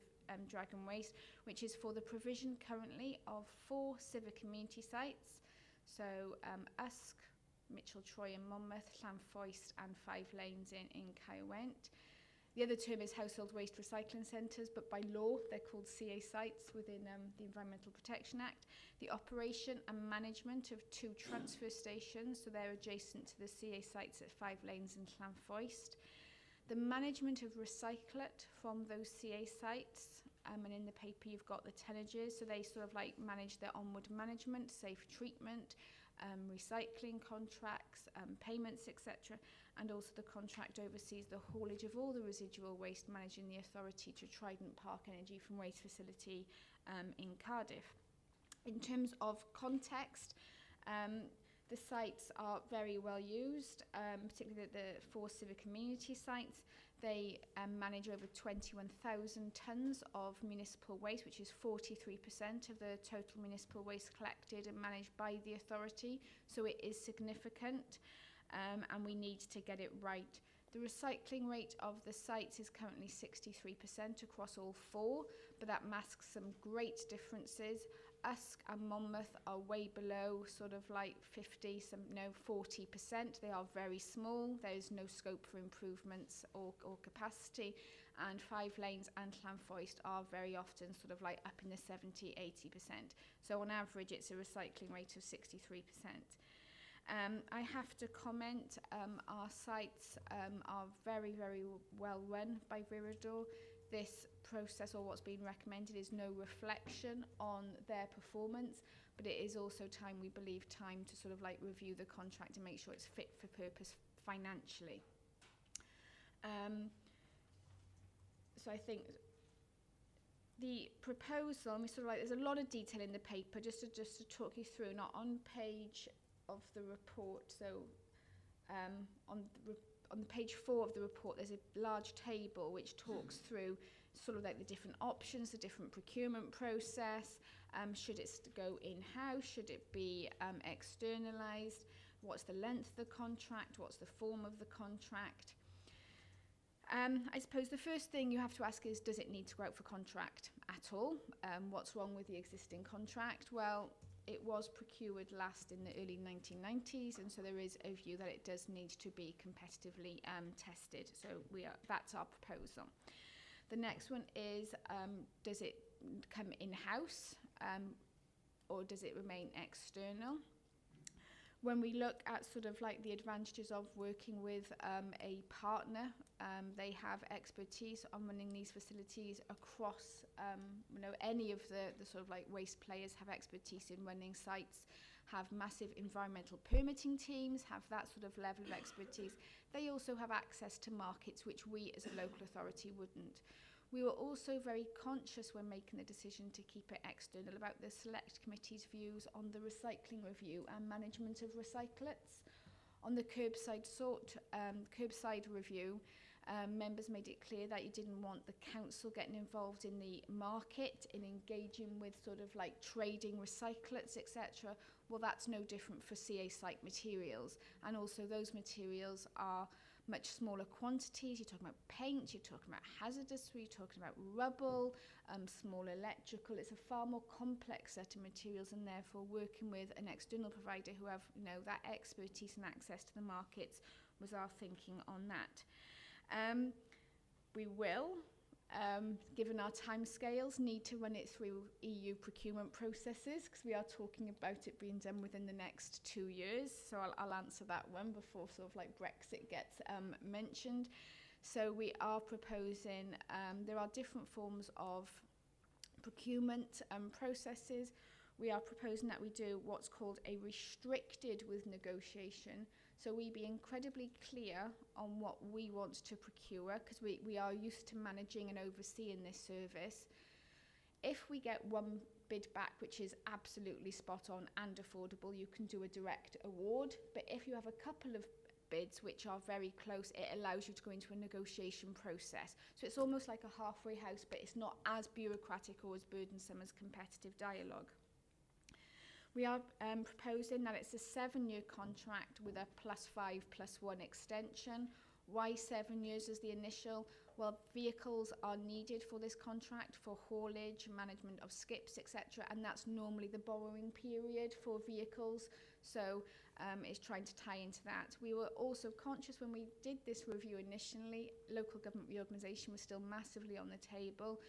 Dragon Waste, which is for the provision currently of 4 civic community sites. So Usk, Mitchell, Troy and Monmouth, Llanfoist and 5 Lanes in Caerwent. The other term is household waste recycling centres, but by law they're called CA sites within the Environmental Protection Act. The operation and management of 2 transfer stations, so they're adjacent to the CA sites at 5 Lanes and Llanfoist. The management of recyclate from those CA sites, and in the paper you've got the tonnages, so they sort of like manage their onward management, safe treatment, recycling contracts, payments, etc. And also the contract oversees the haulage of all the residual waste, managing the authority to Trident Park Energy from Waste Facility in Cardiff. In terms of context, the sites are very well used, particularly the 4 civic community sites. They manage over 21,000 tonnes of municipal waste, which is 43% of the total municipal waste collected and managed by the authority. So it is significant, and we need to get it right. The recycling rate of the sites is currently 63% across all 4, but that masks some great differences. Usk and Monmouth are way below, sort of like 50, 40%. They are very small. There is no scope for improvements or capacity. And 5 Lanes and Llanfoist are very often sort of like up in the 70, 80%. So on average, it's a recycling rate of 63%. I have to comment, our sites are very, very well run by Viridor. This process, or what's been recommended, is no reflection on their performance, but it is also time, we believe, time to sort of like review the contract and make sure it's fit for purpose financially. So I think the proposal, and we sort of like, there's a lot of detail in the paper, just to talk you through, not on page of the report. So on page 4 of the report, there's a large table which talks through sort of like the different options, the different procurement process. Should it go in-house? Should it be externalised? What's the length of the contract? What's the form of the contract? I suppose the first thing you have to ask is, does it need to go out for contract at all? What's wrong with the existing contract? Well, it was procured last in the early 1990s, and so there is a view that it does need to be competitively tested. So that's our proposal. The next one is, does it come in-house or does it remain external? When we look at sort of like the advantages of working with a partner, they have expertise on running these facilities across, any of the sort of like waste players have expertise in running sites, have massive environmental permitting teams, have that sort of level of expertise. They also have access to markets which we as a local authority wouldn't. We were also very conscious when making the decision to keep it external about the Select Committee's views on the recycling review and management of recyclates. On the curbside review, members made it clear that you didn't want the council getting involved in the market, in engaging with sort of like trading recyclates, etc. Well, that's no different for CA site materials. And also those materials are much smaller quantities. You're talking about paint, you're talking about hazardous, you're talking about rubble, small electrical. It's a far more complex set of materials, and therefore working with an external provider who have, you know, that expertise and access to the markets was our thinking on that. We will, given our timescales, need to run it through EU procurement processes, because we are talking about it being done within the next 2 years. So I'll answer that one before sort of like Brexit gets mentioned. So we are proposing, there are different forms of procurement processes. We are proposing that we do what's called a restricted with negotiation. So we be incredibly clear on what we want to procure, because we are used to managing and overseeing this service. If we get one bid back which is absolutely spot on and affordable, you can do a direct award. But if you have a couple of bids which are very close, it allows you to go into a negotiation process. So it's almost like a halfway house, but it's not as bureaucratic or as burdensome as competitive dialogue. We are proposing that it's a 7-year contract with a +5+1 extension. Why 7 years as the initial? Well, vehicles are needed for this contract for haulage, management of skips, etc. And that's normally the borrowing period for vehicles. So it's trying to tie into that. We were also conscious when we did this review initially, local government reorganisation was still massively on the table.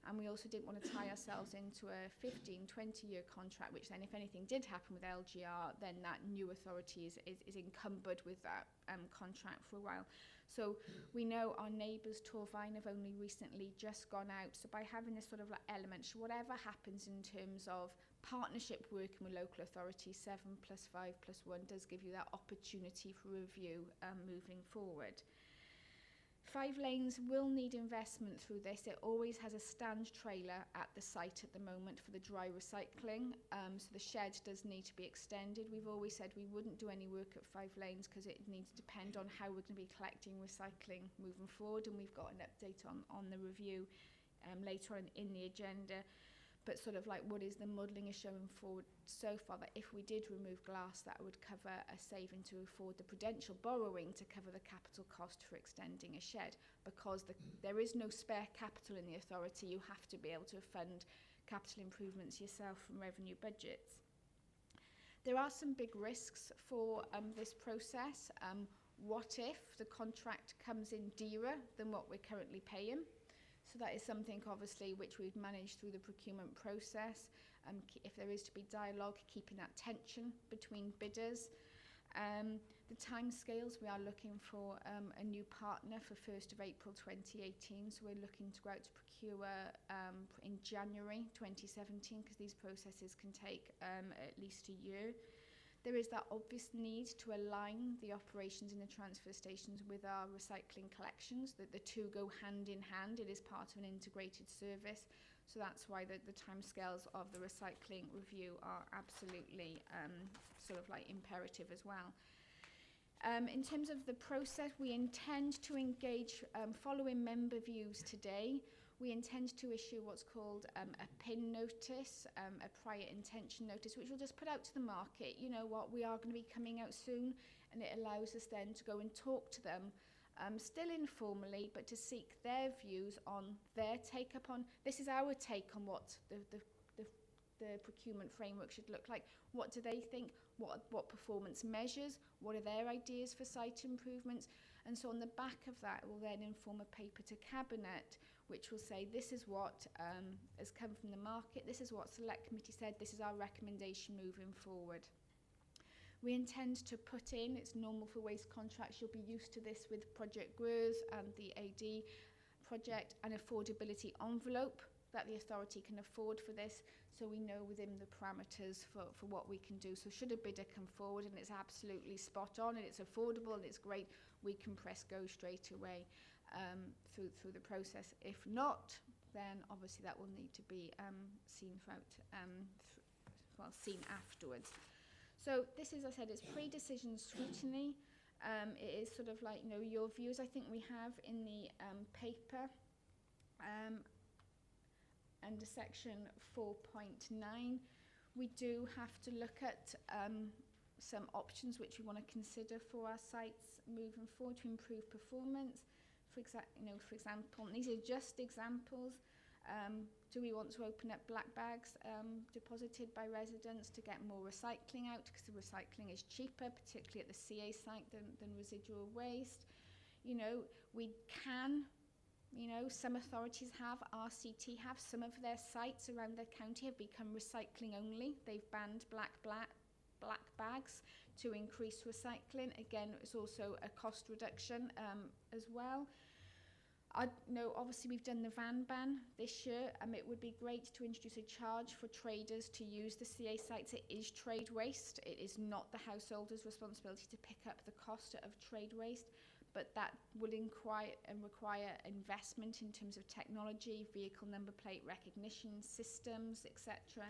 And we also didn't want to tie ourselves into a 15-20-year contract, which then if anything did happen with LGR, then that new authority is encumbered with that contract for a while. So we know our neighbours, Torvine, have only recently just gone out. So by having this sort of like element, whatever happens in terms of partnership working with local authorities, 7+5+1 does give you that opportunity for review moving forward. 5 lanes will need investment through this. It always has a stand trailer at the site at the moment for the dry recycling. So the shed does need to be extended. We've always said we wouldn't do any work at 5 lanes because it needs to depend on how we're going to be collecting recycling moving forward. And we've got an update on the review later on in the agenda. But sort of like what is the modelling is showing forward so far that if we did remove glass, that would cover a saving to afford the prudential borrowing to cover the capital cost for extending a shed. Because there is no spare capital in the authority, you have to be able to fund capital improvements yourself from revenue budgets. There are some big risks for this process. What if the contract comes in dearer than what we're currently paying? So that is something obviously which we've managed through the procurement process. If there is to be dialogue, keeping that tension between bidders. The timescales, we are looking for a new partner for 1st of April 2018. So we're looking to go out to procure in January 2017 because these processes can take at least a year. There is that obvious need to align the operations in the transfer stations with our recycling collections, that the two go hand in hand. It is part of an integrated service. So that's why the timescales of the recycling review are absolutely sort of like imperative as well. In terms of the process, we intend to engage, following member views today, we intend to issue what's called a PIN notice, a prior intention notice, which we'll just put out to the market. You know what, we are going to be coming out soon, and it allows us then to go and talk to them, still informally, but to seek their views on their take up on, this is our take on what the procurement framework should look like. What do they think? What performance measures? What are their ideas for site improvements? And so on the back of that, we'll then inform a paper to Cabinet, which will say this is what has come from the market, this is what Select Committee said, this is our recommendation moving forward. We intend to put in, it's normal for waste contracts, you'll be used to this with Project GRERS and the AD project, an affordability envelope that the authority can afford for this, so we know within the parameters for what we can do. So should a bidder come forward and it's absolutely spot on and it's affordable and it's great, we can press go straight away through the process. If not, then obviously that will need to be seen seen afterwards. So this is, as I said, it's pre-decision scrutiny. It is sort of like, you know, your views I think we have in the paper. Under section 4.9, we do have to look at some options which we want to consider for our sites moving forward to improve performance. For example, these are just examples. Do we want to open up black bags deposited by residents to get more recycling out, because the recycling is cheaper, particularly at the CA site, than residual waste? You know, we can, you know, some authorities have, RCT have, some of their sites around their county have become recycling only. They've banned black bags to increase recycling. Again, it's also a cost reduction as well. I know obviously we've done the van ban this year. It would be great to introduce a charge for traders to use the CA sites. It is trade waste. It is not the householder's responsibility to pick up the cost of trade waste, but that will require investment in terms of technology, vehicle number plate recognition systems, etc.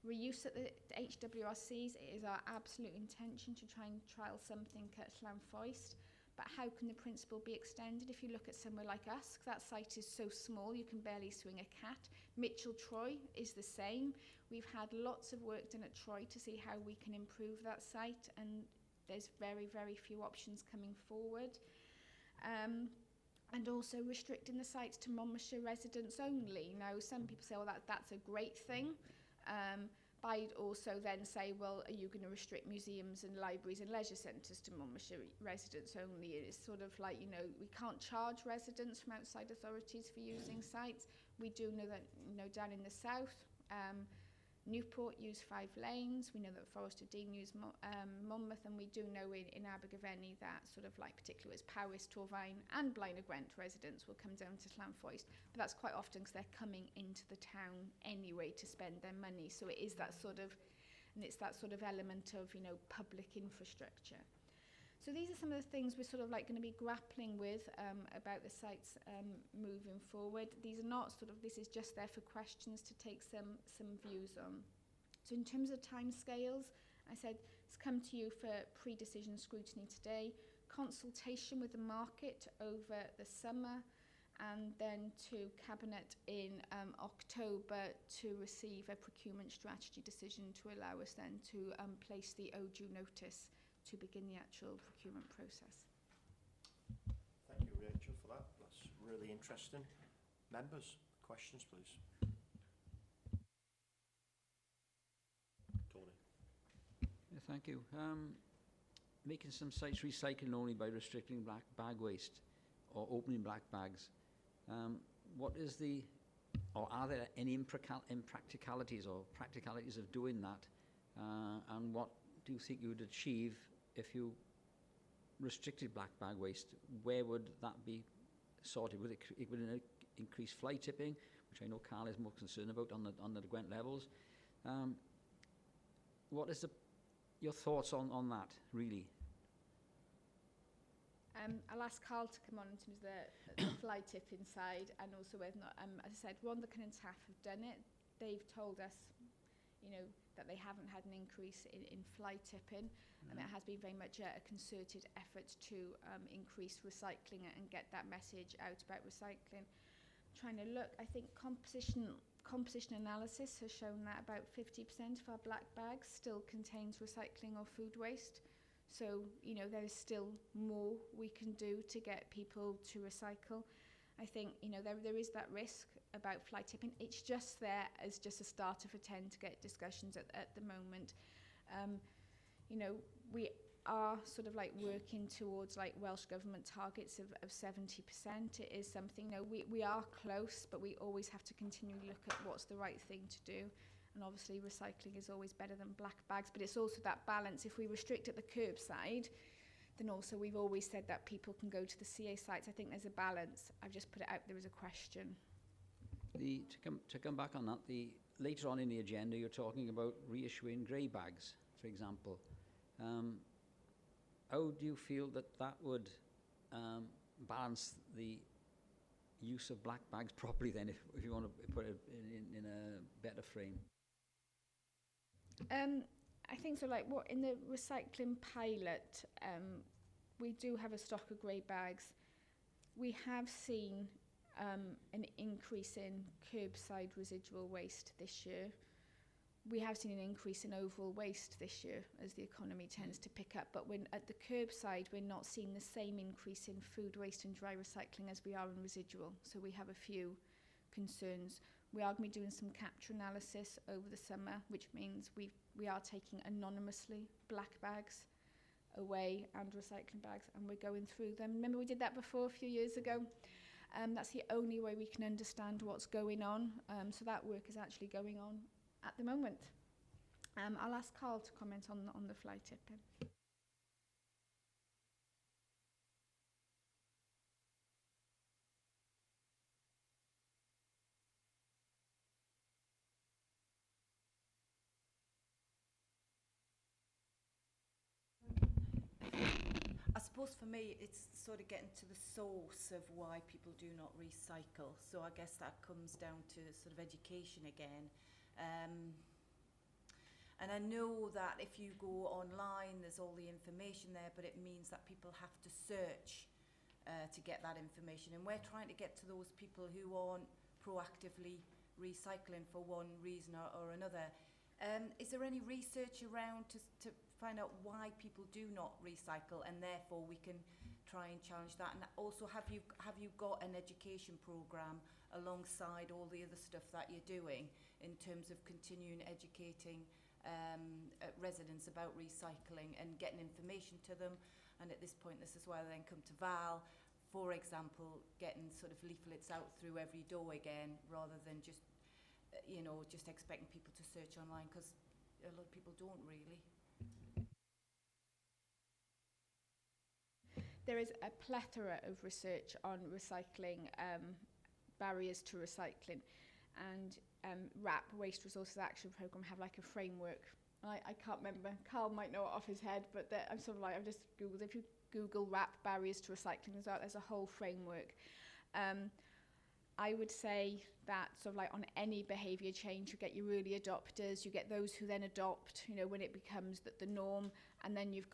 Reuse at the HWRCs, it is our absolute intention to try and trial something at Llanfoist. But how can the principle be extended? If you look at somewhere like Usk, that site is so small you can barely swing a cat. Mitchell Troy is the same. We've had lots of work done at Troy to see how we can improve that site, and there's very, very few options coming forward. And also restricting the sites to Monmouthshire residents only. Now, some people say, well, that's a great thing. But I'd also then say, well, are you going to restrict museums and libraries and leisure centres to Monmouthshire residents only? It's sort of like, you know, we can't charge residents from outside authorities for using sites. We do know that, you know, down in the south, Newport use 5 lanes. We know that Forest of Dean use Monmouth, and we do know in Abergavenny that sort of like particularly as Powys, Torfaen and Blaen y Gwent residents will come down to Llanfoist, but that's quite often because they're coming into the town anyway to spend their money. So it is that sort of, and it's that sort of element of, you know, public infrastructure. So these are some of the things we're sort of like going to be grappling with about the sites moving forward. These are not sort of, this is just there for questions to take some views on. So in terms of timescales, I said it's come to you for pre-decision scrutiny today, consultation with the market over the summer, and then to Cabinet in October to receive a procurement strategy decision to allow us then to place the ODU notice to begin the actual procurement process.
Thank you, Rachel, for that. That's really interesting. Members, questions, please. Tony.
Yeah, thank you. Making some sites recycling only by restricting black bag waste or opening black bags. What is the, or are there any impracticalities or practicalities of doing that? And what do you think you would achieve if you restricted black bag waste? Where would that be sorted? Would it increase fly tipping, which I know Carl is more concerned about on the Gwent levels? What is your thoughts on that, really?
I'll ask Carl to come on in terms of the fly tipping side, and also whether or not, as I said, Rhondda and TAF have done it. They've told us, you know, that they haven't had an increase in fly tipping, and it has been very much a concerted effort to increase recycling and get that message out about recycling. Trying to look, I think composition analysis has shown that about 50% of our black bags still contains recycling or food waste. So, you know, there is still more we can do to get people to recycle. I think, you know, there is that risk about fly tipping. It's just there as just a starter for 10 to get discussions at the moment. You know, we are sort of like working towards like Welsh Government targets of 70%. It is something, you know, we are close, but we always have to continually look at what's the right thing to do. And obviously recycling is always better than black bags, but it's also that balance. If we restrict at the curbside, then also we've always said that people can go to the CA sites. I think there's a balance. I've just put it out there as a question.
To come back on that, later on in the agenda, you're talking about reissuing grey bags, for example. How do you feel that would balance the use of black bags properly then, if you want to put it in a better frame?
I think so, like what in the recycling pilot, we do have a stock of grey bags. We have seen an increase in curbside residual waste this year. We have seen an increase in overall waste this year as the economy tends to pick up, but when at the curbside we're not seeing the same increase in food waste and dry recycling as we are in residual, so we have a few concerns. We are going to be doing some capture analysis over the summer, which means we are taking anonymously black bags away and recycling bags, and we're going through them. Remember we did that before a few years ago? That's the only way we can understand what's going on. So that work is actually going on at the moment. I'll ask Carl to comment on the fly tipping.
I suppose for me, it's sort of getting to the source of why people do not recycle. So I guess that comes down to sort of education again. And I know that if you go online, there's all the information there, but it means that people have to search to get that information. And we're trying to get to those people who aren't proactively recycling for one reason or another. Is there any research around to find out why people do not recycle, and therefore we can try and challenge that? And also, have you got an education program alongside all the other stuff that you're doing in terms of continuing educating residents about recycling and getting information to them? And at this point, this is why I then come to Val, for example, getting sort of leaflets out through every door again, rather than just just expecting people to search online, because a lot of people don't really.
There is a plethora of research on recycling, barriers to recycling, and WRAP, Waste Resources Action Programme, have like a framework. I can't remember, Carl might know it off his head, but I'm sort of like, I've just Googled, if you Google WRAP barriers to recycling, there's a whole framework. I would say that sort of like on any behaviour change, you get your early adopters, you get those who then adopt, when it becomes the norm, and then you've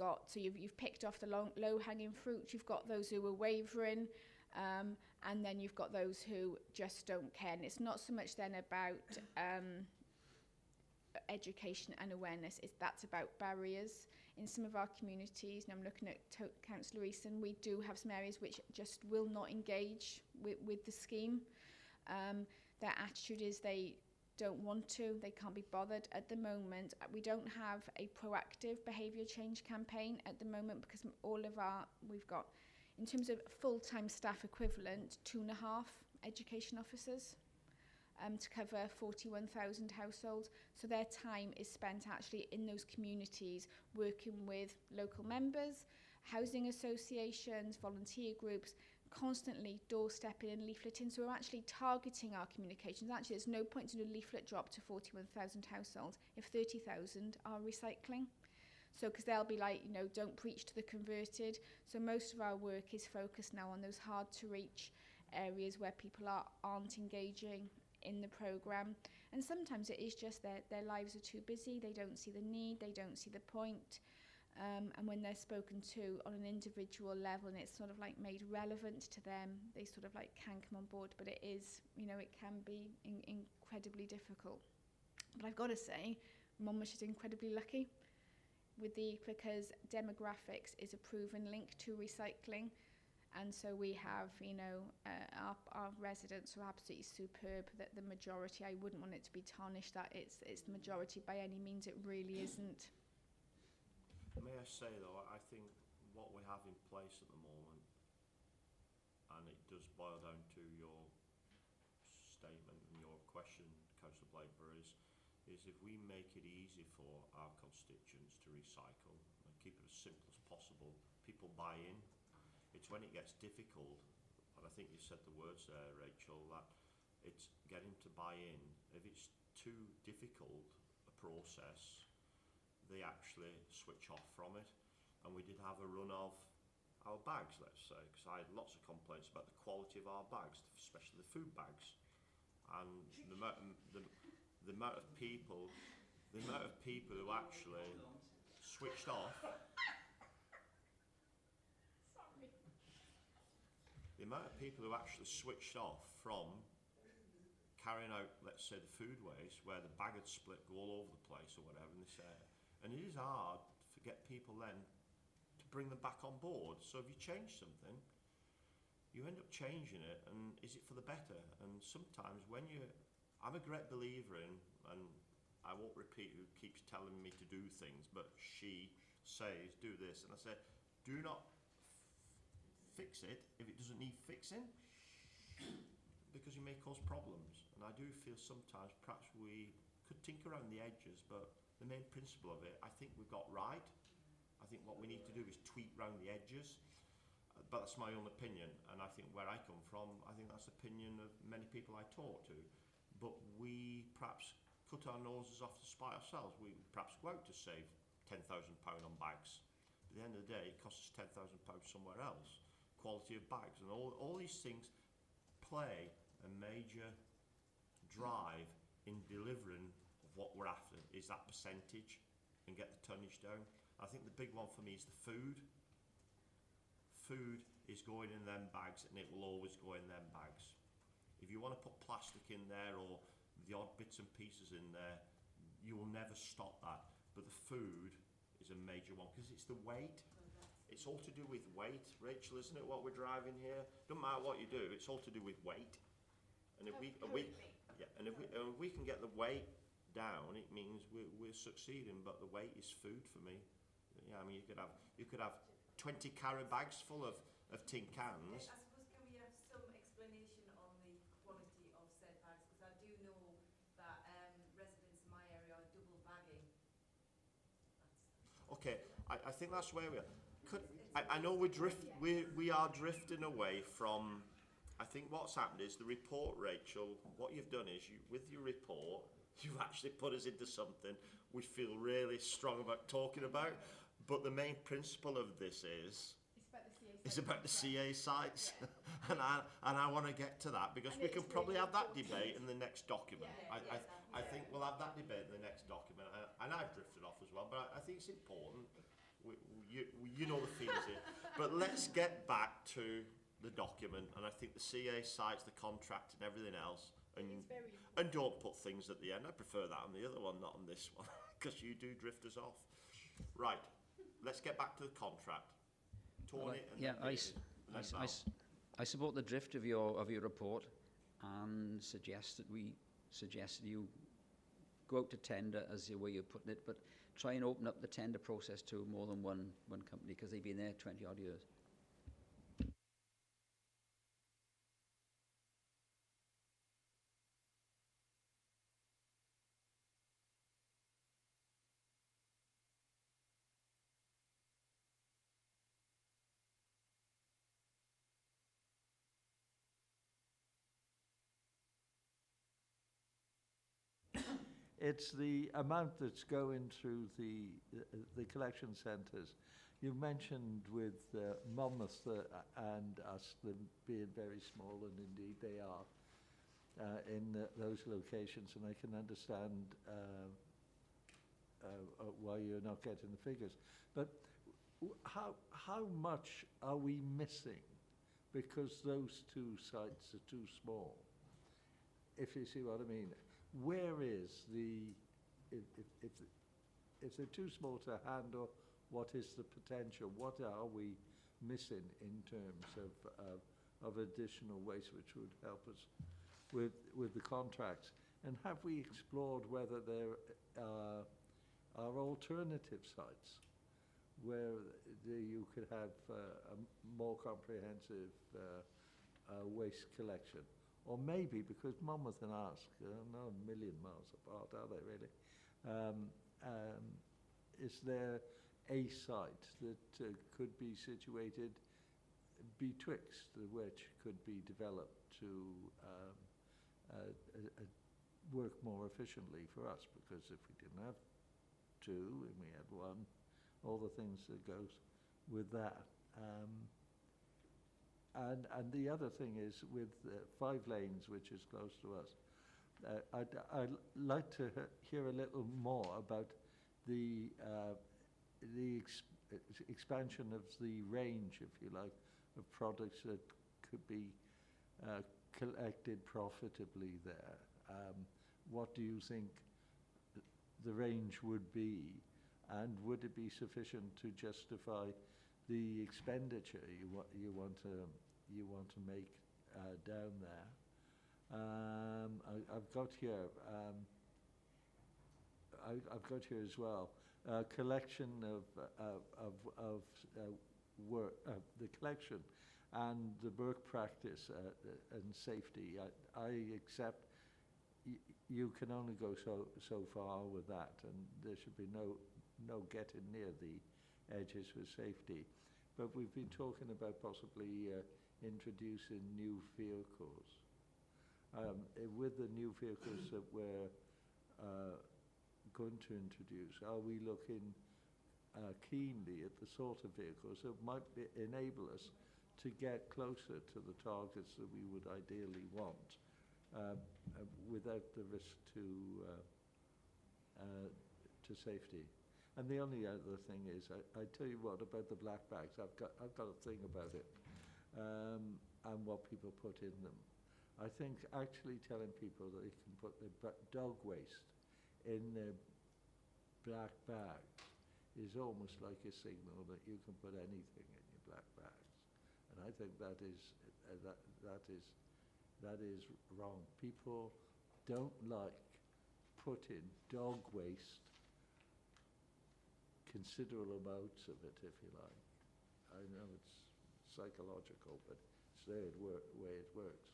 picked off the low-hanging fruit, you've got those who are wavering, and then you've got those who just don't care. And it's not so much then about education and awareness, that's about barriers. In some of our communities, and I'm looking at Councillor Eason, we do have some areas which just will not engage with the scheme. Their attitude is they don't want to, they can't be bothered. At the moment, we don't have a proactive behaviour change campaign at the moment, because we've got, in terms of full-time staff equivalent, 2.5 education officers to cover 41,000 households. So their time is spent actually in those communities working with local members, housing associations, volunteer groups, constantly doorstepping and leafleting. So we're actually targeting our communications. Actually, there's no point to do a leaflet drop to 41,000 households if 30,000 are recycling. So, because they'll be like, don't preach to the converted. So most of our work is focused now on those hard to reach areas where people aren't engaging in the programme. And sometimes it is just their lives are too busy, they don't see the need, they don't see the point. And when they're spoken to on an individual level and it's sort of like made relevant to them, they sort of like can come on board. But it is, it can be incredibly difficult. But I've got to say, Monmouth is incredibly lucky because demographics is a proven link to recycling. And so we have, our residents are absolutely superb. That the majority, I wouldn't want it to be tarnished that it's the majority by any means. It really isn't.
May I say though, I think what we have in place at the moment, and it does boil down to your statement and your question, Councillor Blakeburn, is if we make it easy for our constituents to recycle and keep it as simple as possible, people buy in. It's when it gets difficult, and I think you said the words there, Rachel, that it's getting to buy in. If it's too difficult a process, they actually switch off from it. And we did have a run of our bags, let's say, because I had lots of complaints about the quality of our bags, especially the food bags. And the amount of people who actually switched off. The amount of people who actually switched off from carrying out, let's say, the food waste, where the bag had split, go all over the place or whatever, and it is hard to get people then to bring them back on board. So if you change something, you end up changing it, and is it for the better? And sometimes I'm a great believer in, and I won't repeat who keeps telling me to do things, but she says, do this, and I say, do not fix it if it doesn't need fixing, because you may cause problems. And I do feel sometimes perhaps we could tinker around the edges, but the main principle of it, I think we've got right. I think what we need to do is tweak around the edges, but that's my own opinion, and I think where I come from, I think that's the opinion of many people I talk to. But we perhaps cut our noses off to spite ourselves. We perhaps go out to save £10,000 on bags. But at the end of the day, it costs us £10,000 somewhere else. Quality of bags and all these things play a major drive in delivering of what we're after, is that percentage and get the tonnage down. I think the big one for me is the food. Food is going in them bags, and it will always go in them bags. If you want to put plastic in there or the odd bits and pieces in there, you will never stop that. But the food is a major one because it's the weight. It's all to do with weight, Rachel, isn't it, what we're driving here? Don't matter what you do, it's all to do with weight. And if we can get the weight down, it means we're succeeding. But the weight is food for me. Yeah, I mean, you could have 20 carry bags full of tin cans.
I suppose, can we have some explanation on the quality of said bags? Because I do know that residents in my area are double bagging.
Okay, I think that's where we are. I know we are drifting away from. I think what's happened is the report, Rachel. What you've done is with your report, you've actually put us into something we feel really strong about talking about. But the main principle of this is about the CA sites, and I want to get to that because we can probably have that debate in the next document. I think we'll have that debate in the next document, and I've drifted off as well. But I think it's important. You know the feelings here. But let's get back to the document, and I think the CA sites, the contract, and everything else, and don't put things at the end. I prefer that on the other one, not on this one, because you do drift us off. Right. Let's get back to the contract. Tony and
yeah,
David,
I support the drift of your report, and suggest that you go out to tender as the way you're putting it, but try and open up the tender process to more than one company, because they've been there 20 odd years.
It's the amount that's going through the collection centres. You mentioned with Monmouth and us them being very small, and indeed they are in those locations, and I can understand why you're not getting the figures. But how much are we missing because those two sites are too small? If you see what I mean. Where is if they're too small to handle, what is the potential? What are we missing in terms of additional waste which would help us with the contracts? And have we explored whether there are alternative sites where you could have a more comprehensive waste collection? Or maybe, because Monmouth and Ask are not a million miles apart, are they really? Is there a site that could be situated betwixt which could be developed to work more efficiently for us, because if we didn't have two and we had one, all the things that goes with that. And the other thing is with 5 lanes, which is close to us, I'd like to hear a little more about the expansion of the range, if you like, of products that could be collected profitably there. What do you think the range would be, and would it be sufficient to justify the expenditure you want to make down there? I've got here. I've got here as well collection of work, the collection and the work practice and safety. I accept you can only go so far with that, and there should be no getting near the edges with safety. But we've been talking about possibly introducing new vehicles. With the new vehicles that we're going to introduce, are we looking keenly at the sort of vehicles that might enable us to get closer to the targets that we would ideally want, without the risk to safety? And the only other thing is, I tell you what about the black bags. I've got a thing about it, and what people put in them. I think actually telling people that they can put their dog waste in their black bag is almost like a signal that you can put anything in your black bags, and I think that is wrong. People don't like putting dog waste, considerable amounts of it, if you like. I know it's psychological, but it's the way it works,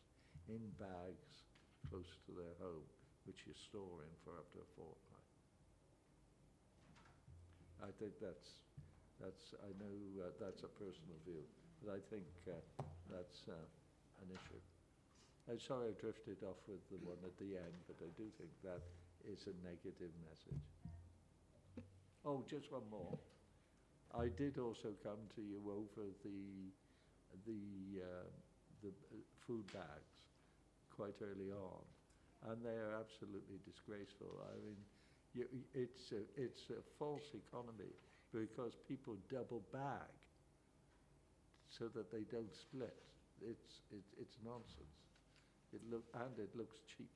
in bags close to their home, which you store in for up to a fortnight. I think that's I know that's a personal view, but I think that's an issue. I'm sorry I drifted off with the one at the end, but I do think that is a negative message. Oh, just one more. I did also come to you over the food bags quite early on, and they are absolutely disgraceful. I mean, it's a false economy, because people double bag so that they don't split. It's nonsense. It looks cheap.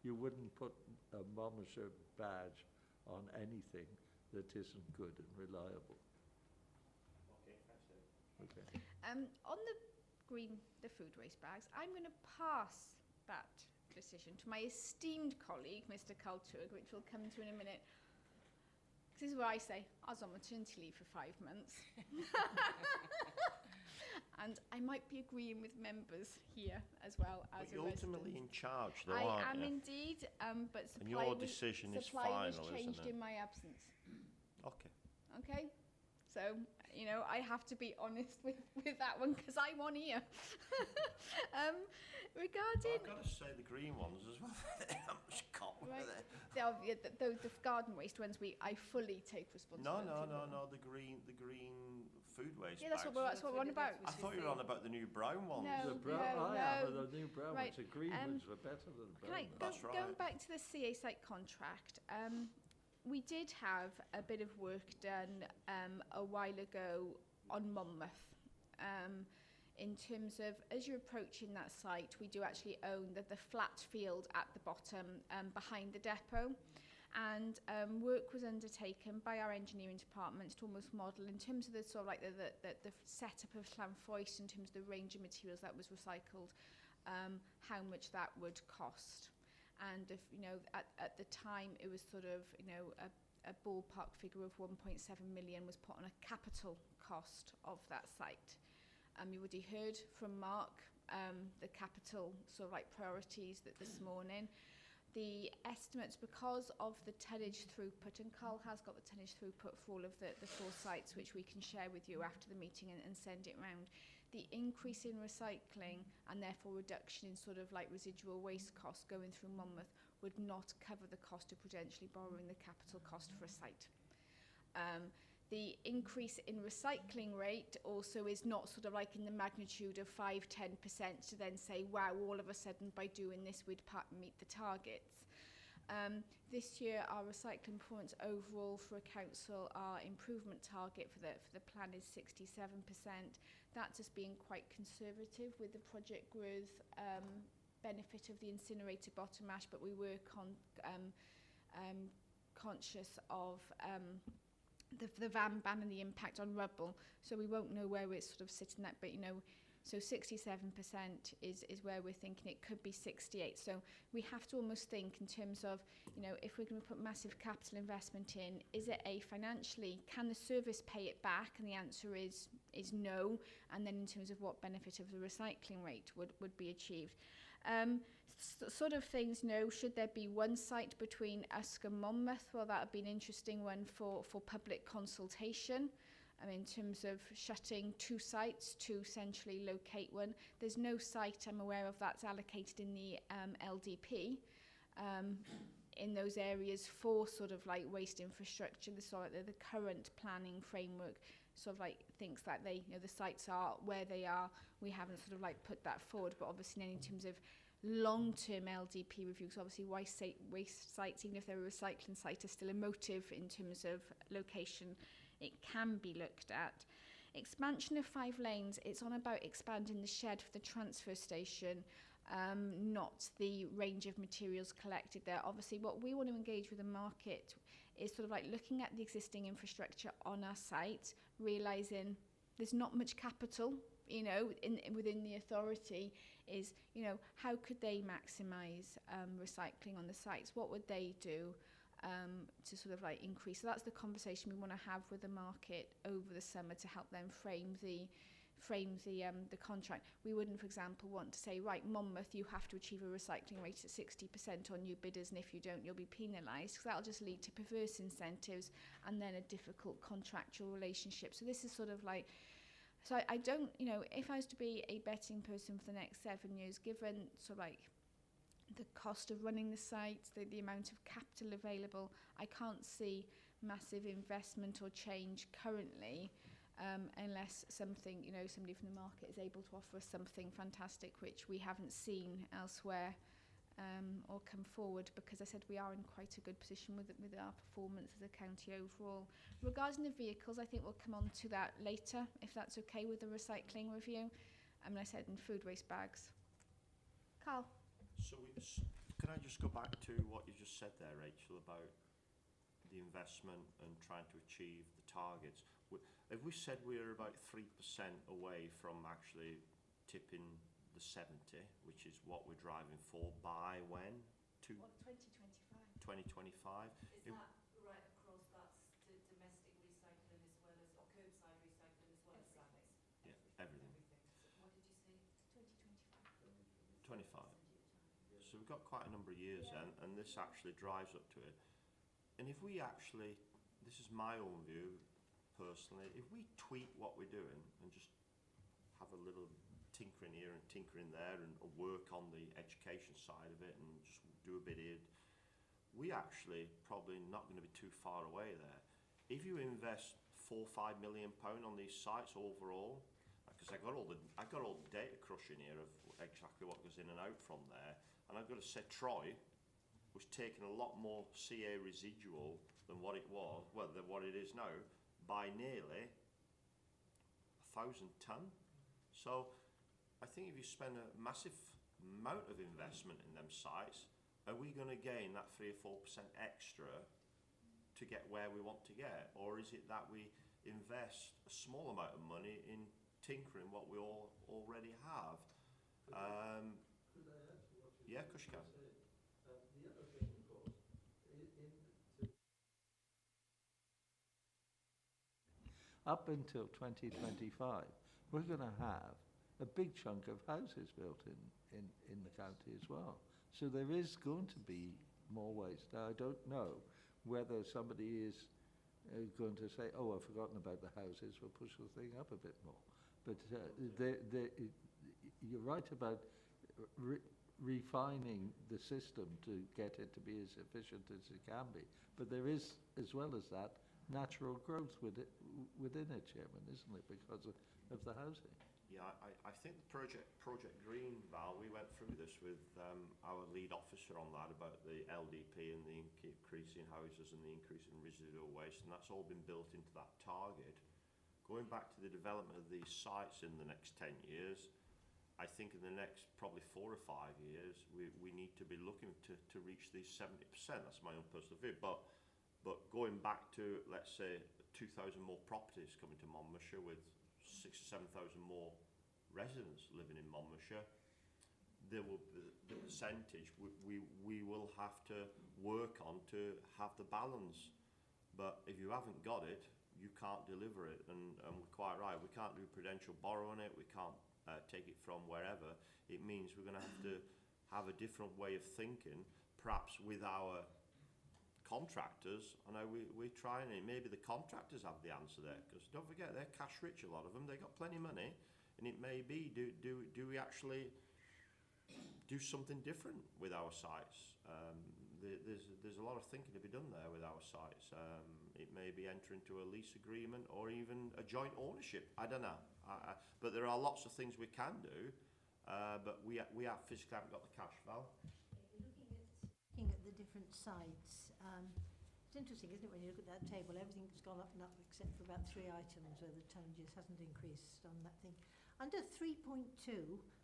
You wouldn't put a Monmouthshire badge on anything that isn't good and reliable.
Okay, thanks, Dave.
Okay.
On the food waste bags, I'm going to pass that decision to my esteemed colleague, Mr. Kalturg, which we'll come to in a minute. This is where I say, I was on maternity leave for 5 months. And I might be agreeing with members here as well as
but you're ultimately in charge, though,
I
aren't
am
you?
indeed, but
And your decision is final,
was changed
isn't it?
in my absence.
Okay.
Okay, so I have to be honest with that one, because I'm on here. Regarding,
I've got to say the green ones as well. How much cop were
right,
there?
the garden waste ones, I fully take responsibility.
No. The green food waste.
Yeah, that's
bags.
what we're on about.
I thought you were on about the new brown ones.
No,
The brown,
no.
the new brown
Right,
ones. The green ones were better than the brown ones.
That's right.
Going back to the CA site contract, we did have a bit of work done a while ago on Monmouth. In terms of, as you're approaching that site, we do actually own the flat field at the bottom behind the depot. And work was undertaken by our engineering department to almost model in terms of the sort of like the setup of Llanfoist, in terms of the range of materials that was recycled, how much that would cost. And if at the time it was sort of a ballpark figure of 1.7 million was put on a capital cost of that site. You already heard from Mark the capital sort of like priorities that this morning. The estimates, because of the tonnage throughput, and Carl has got the tonnage throughput for all of the 4 sites, which we can share with you after the meeting and send it round. the increase in recycling and therefore reduction in sort of like residual waste costs going through Monmouth would not cover the cost of prudentially borrowing the capital cost for a site. The increase in recycling rate also is not sort of like in the magnitude of 5-10% to then say, wow, all of a sudden by doing this we'd meet the targets. This year our recycling performance overall for a council, our improvement target for the plan is 67%. That's just being quite conservative with the Project Growth benefit of the incinerator bottom ash, but we were conscious of the van ban and the impact on rubble, so we won't know where it's sort of sitting at, but you know, so 67% is where we're thinking. It could be 68. So we have to almost think in terms of, you know, if we're going to put massive capital investment in, is it financially, can the service pay it back? And the answer is no. And then in terms of what benefit of the recycling rate would be achieved. Sort of things, no, should there be one site between Usk and Monmouth? Well, that would be an interesting one for public consultation. In terms of shutting 2 sites to essentially locate one. There's no site I'm aware of that's allocated in the LDP in those areas for sort of like waste infrastructure. The current planning framework sort of like thinks that they, you know, the sites are where they are. We haven't sort of like put that forward, but obviously in terms of long-term LDP reviews, obviously waste sites, even if they're a recycling site, are still a motive in terms of location. It can be looked at. Expansion of 5 lanes, it's on about expanding the shed for the transfer station, not the range of materials collected there. Obviously, what we want to engage with the market is sort of like looking at the existing infrastructure on our site, realising there's not much capital, you know, within the authority, is, you know, how could they maximise recycling on the sites? What would they do? To sort of like increase. So that's the conversation we want to have with the market over the summer to help them frame the contract. We wouldn't, for example, want to say, right, Monmouth, you have to achieve a recycling rate at 60% on new bidders, and if you don't, you'll be penalised, because that'll just lead to perverse incentives and then a difficult contractual relationship. So this is sort of like, so I don't, you know, if I was to be a betting person for the next 7 years, given sort of like the cost of running the sites, the amount of capital available, I can't see massive investment or change currently, unless something, you know, somebody from the market is able to offer us something fantastic which we haven't seen elsewhere, or come forward, because I said we are in quite a good position with our performance as a county overall. Regarding the vehicles, I think we'll come on to that later, if that's okay with the recycling review. I said in food waste bags. Carl.
So can I just go back to what you just said there, Rachel, about the investment and trying to achieve the targets? Have we said we're about 3% away from actually tipping the 70, which is what we're driving for, by when?
2025.
2025?
Is that right across, that's to domestic recycling as well as, or curbside recycling as well as sites?
Yeah, everything.
So what did you say? 2025.
25. So we've got quite a number of years then, and this actually drives up to it. And if we actually, this is my own view personally, if we tweak what we're doing and just have a little tinkering here and tinkering there and work on the education side of it and just do a bit here, we actually probably not going to be too far away there. If you invest £4-5 million on these sites overall, because I've got all the data crushing here of exactly what goes in and out from there, and I've got to say Troy was taking a lot more CA residual than what it was, well, than what it is now, by nearly 1,000 tonne. So I think if you spend a massive amount of investment in them sites, are we going to gain that 3 or 4% extra to get where we want to get? Or is it that we invest a small amount of money in tinkering what we all already have?
Could I add to what
yeah, of course you can.
The other thing, of course, up until 2025, we're going to have a big chunk of houses built in the county as well. So there is going to be more waste. Now, I don't know whether somebody is going to say, oh, I've forgotten about the houses, we'll push the thing up a bit more. But you're right about refining the system to get it to be as efficient as it can be. But there is, as well as that, natural growth within it, Chairman, isn't it, because of the housing?
Yeah, I think the Project Green, Val, we went through this with our lead officer on that about the LDP and the increase in houses and the increase in residual waste, and that's all been built into that target. Going back to the development of these sites in the next 10 years, I think in the next probably 4 or 5 years, we need to be looking to reach these 70%. That's my own personal view. But going back to, let's say, 2,000 more properties coming to Monmouthshire with 6,000 or 7,000 more residents living in Monmouthshire, there will the percentage we will have to work on to have the balance. But if you haven't got it, you can't deliver it, and we're quite right. We can't do prudential borrowing it. We can't take it from wherever. It means we're going to have a different way of thinking, perhaps with our contractors. I know we're trying it. Maybe the contractors have the answer there, because don't forget, they're cash rich, a lot of them. They've got plenty of money, and it may be, do we actually do something different with our sites? There's a lot of thinking to be done there with our sites. It may be enter into a lease agreement or even a joint ownership. I don't know. But there are lots of things we can do, but we have physically haven't got the cash, Val.
Looking at the different sites, it's interesting, isn't it, when you look at that table, everything's gone up and up except for about 3 items where the tonnage hasn't increased on that thing. Under 3.2,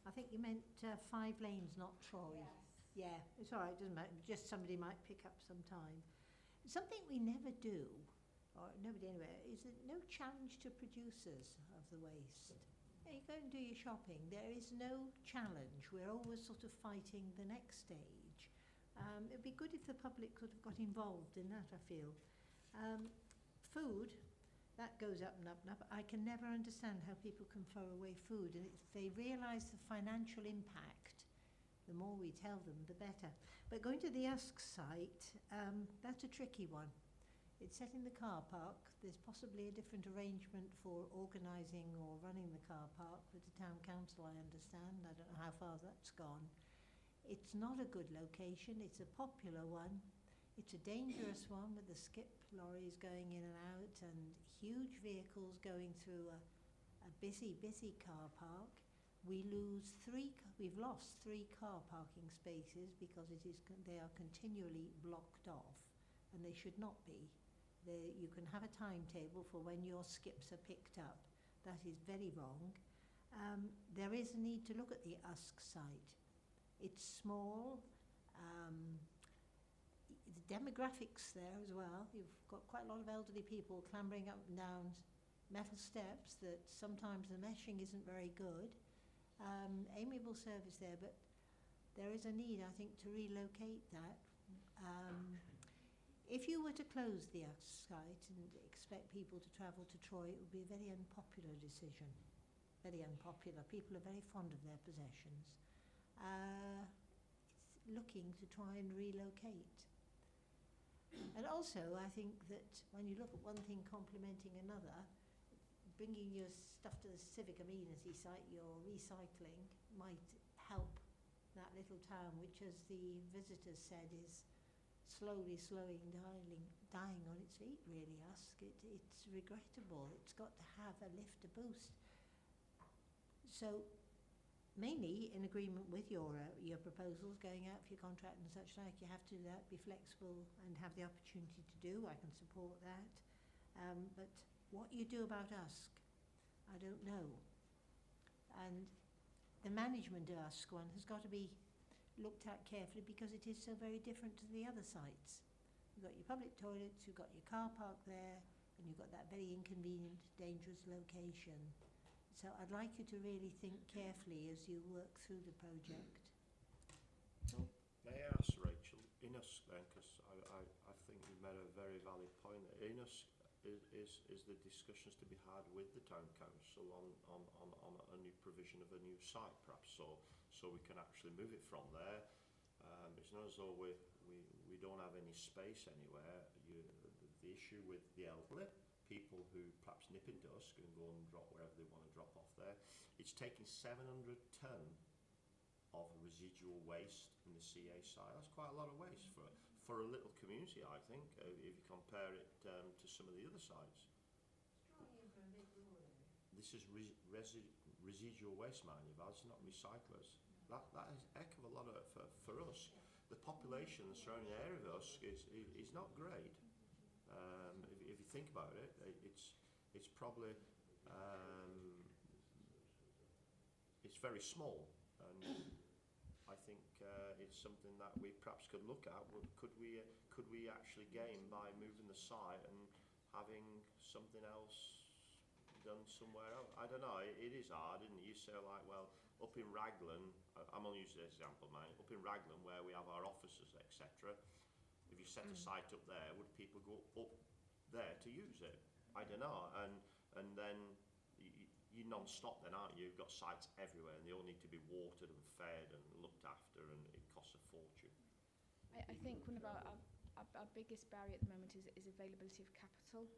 I think you meant 5 lanes, not Troy.
Yes.
Yeah, it's all right, it doesn't matter. Just somebody might pick up some time. Something we never do, or nobody anywhere, is that no challenge to producers of the waste. You go and do your shopping. There is no challenge. We're always sort of fighting the next stage. It'd be good if the public sort of got involved in that, I feel. Food, that goes up and up and up. I can never understand how people can throw away food. And if they realise the financial impact, the more we tell them, the better. But going to the Usk site, that's a tricky one. It's set in the car park. There's possibly a different arrangement for organising or running the car park with the town council, I understand. I don't know how far that's gone. It's not a good location. It's a popular one. It's a dangerous one with the skip lorries going in and out and huge vehicles going through a busy car park. We've lost 3 car parking spaces because they are continually blocked off, and they should not be. You can have a timetable for when your skips are picked up. That is very wrong. There is a need to look at the Usk site. It's small. The demographics there as well. You've got quite a lot of elderly people clambering up and down metal steps that sometimes the meshing isn't very good. Amiable service there, but there is a need, I think, to relocate that. If you were to close the Usk site and expect people to travel to Troy, it would be a very unpopular decision. Very unpopular. People are very fond of their possessions. It's looking to try and relocate. And also, I think that when you look at one thing complementing another, bringing your stuff to the civic amenity site, your recycling, might help that little town, which, as the visitors said, is slowly dying on its feet, really, Usk. It's regrettable. It's got to have a lift, a boost. So, mainly in agreement with your proposals, going out for your contract and such like, you have to do that, be flexible and have the opportunity to do. I can support that. But what you do about Usk, I don't know. And the management of Usk one has got to be looked at carefully because it is so very different to the other sites. You've got your public toilets, you've got your car park there, and you've got that very inconvenient, dangerous location. So I'd like you to really think carefully as you work through the project.
May I ask, Rachel, in Usk then, because I think you made a very valid point. In Usk, is the discussions to be had with the town council on a new provision of a new site, perhaps, so we can actually move it from there. It's not as though we don't have any space anywhere. The issue with the elderly, people who perhaps nip into Usk and go and drop wherever they want to drop off there. It's taking 700 tonne of residual waste in the CA side. That's quite a lot of waste for a little community, I think, if you compare it to some of the other sites. This is residual waste, mind you, it's not recyclers. That is a heck of a lot of for us. The population, the surrounding area of Usk is not great. If you think about it, it's probably it's very small, and I think it's something that we perhaps could look at. Could we actually gain by moving the site and having something else done somewhere else? I don't know. It is hard, isn't it? You say like, well, up in Raglan, I'm only using this example, mate. Up in Raglan, where we have our offices, etc. If you set a site up there, would people go up there to use it? I don't know. And then you're non-stop then, aren't you? You've got sites everywhere, and they all need to be watered and fed and looked after, and it costs a fortune.
I think one of our biggest barrier at the moment is availability of capital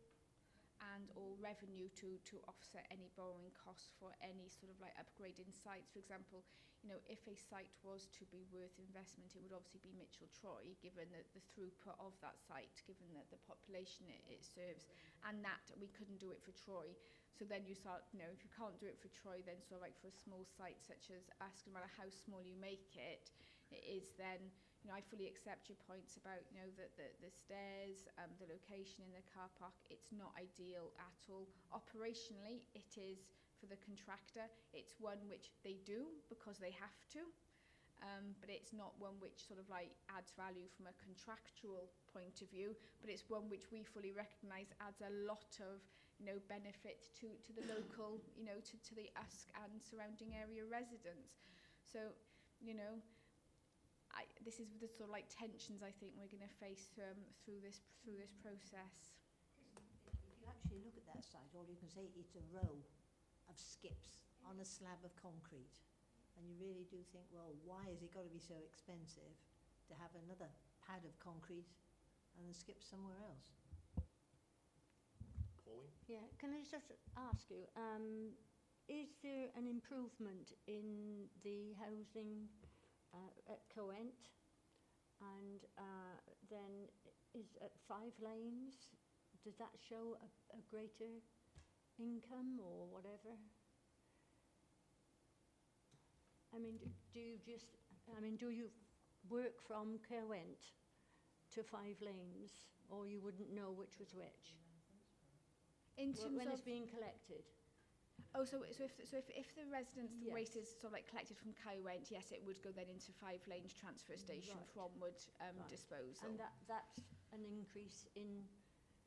and or revenue to offset any borrowing costs for any sort of like upgrading sites. For example, you know, if a site was to be worth investment, it would obviously be Mitchell Troy, given the throughput of that site, given the population it serves, and that we couldn't do it for Troy. So then you start, you know, if you can't do it for Troy, then sort of like for a small site such as Usk, no matter how small you make it, it is then, you know, I fully accept your points about, you know, the stairs, the location in the car park. It's not ideal at all. Operationally, it is for the contractor. It's one which they do because they have to, but it's not one which sort of like adds value from a contractual point of view, but it's one which we fully recognise adds a lot of, you know, benefit to the local, you know, to the Usk and surrounding area residents. So, you know, this is the sort of like tensions I think we're going to face through this process.
If you actually look at that site, all you can say it's a row of skips on a slab of concrete, and you really do think, well, why has it got to be so expensive to have another pad of concrete and then skip somewhere else?
Pauline?
Yeah, can I just ask you, is there an improvement in the housing at Coent, and then is at 5 Lanes, does that show a greater income or whatever? I mean, do you work from Coent to 5 Lanes, or you wouldn't know which was which?
In terms
when
of
it's being collected?
Oh, so if the residents, the
Yes.
waste is sort of like collected from Kywent, yes, it would go then into 5 Lanes transfer station
Right.
for onward
Right.
disposal.
And that's an increase in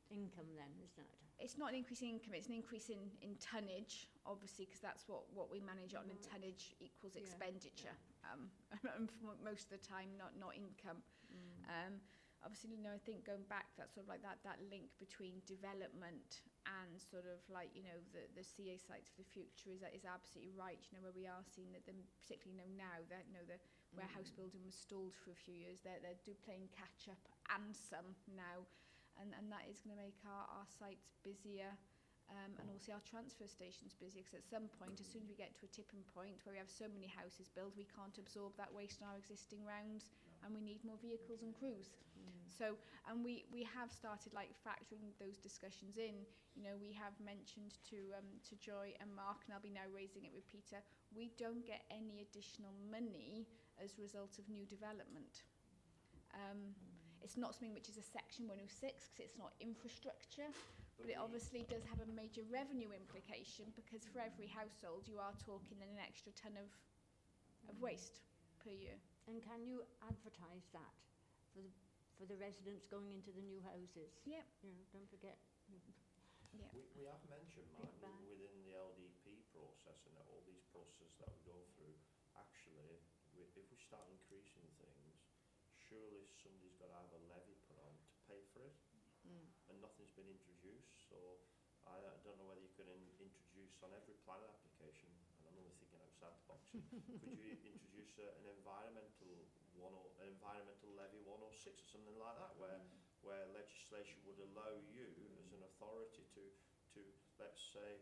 income then, isn't it?
It's not an increase in income, it's an increase in tonnage, obviously, because that's what we manage on, and
Right.
tonnage equals
Yeah,
expenditure, and for most of the time, not income. Obviously, you know, I think going back, that's sort of like that link between development and sort of like, you know, the CA sites for the future is absolutely right. You know, where we are seeing that them, particularly, you know, now that, you know, the warehouse building was stalled for a few years, they're playing catch up and some now, and that is going to make our sites busier. And also our transfer stations busy, because at some point, as soon as we get to a tipping point where we have so many houses built, we can't absorb that waste in our existing rounds, and we need more vehicles and crews. So, and we have started like factoring those discussions in. You know, we have mentioned to Joy and Mark, and I'll be now raising it with Peter, we don't get any additional money as a result of new development. It's not something which is a section 106, because it's not infrastructure, but it obviously does have a major revenue implication, because for every household you are talking an extra tonne of waste per year.
And can you advertise that for the residents going into the new houses?
Yep.
You know, don't forget.
Yeah.
We have mentioned,
Big
man,
bang.
within the LDP process and all these processes that we go through, actually, if we start increasing things, surely somebody's got to have a levy put on to pay for it, and nothing's been introduced. So I don't know whether you can introduce on every planning application, and I'm only thinking outside the box, could you introduce an environmental levy 106 or something like that, where legislation would allow you as an authority authority to let's say,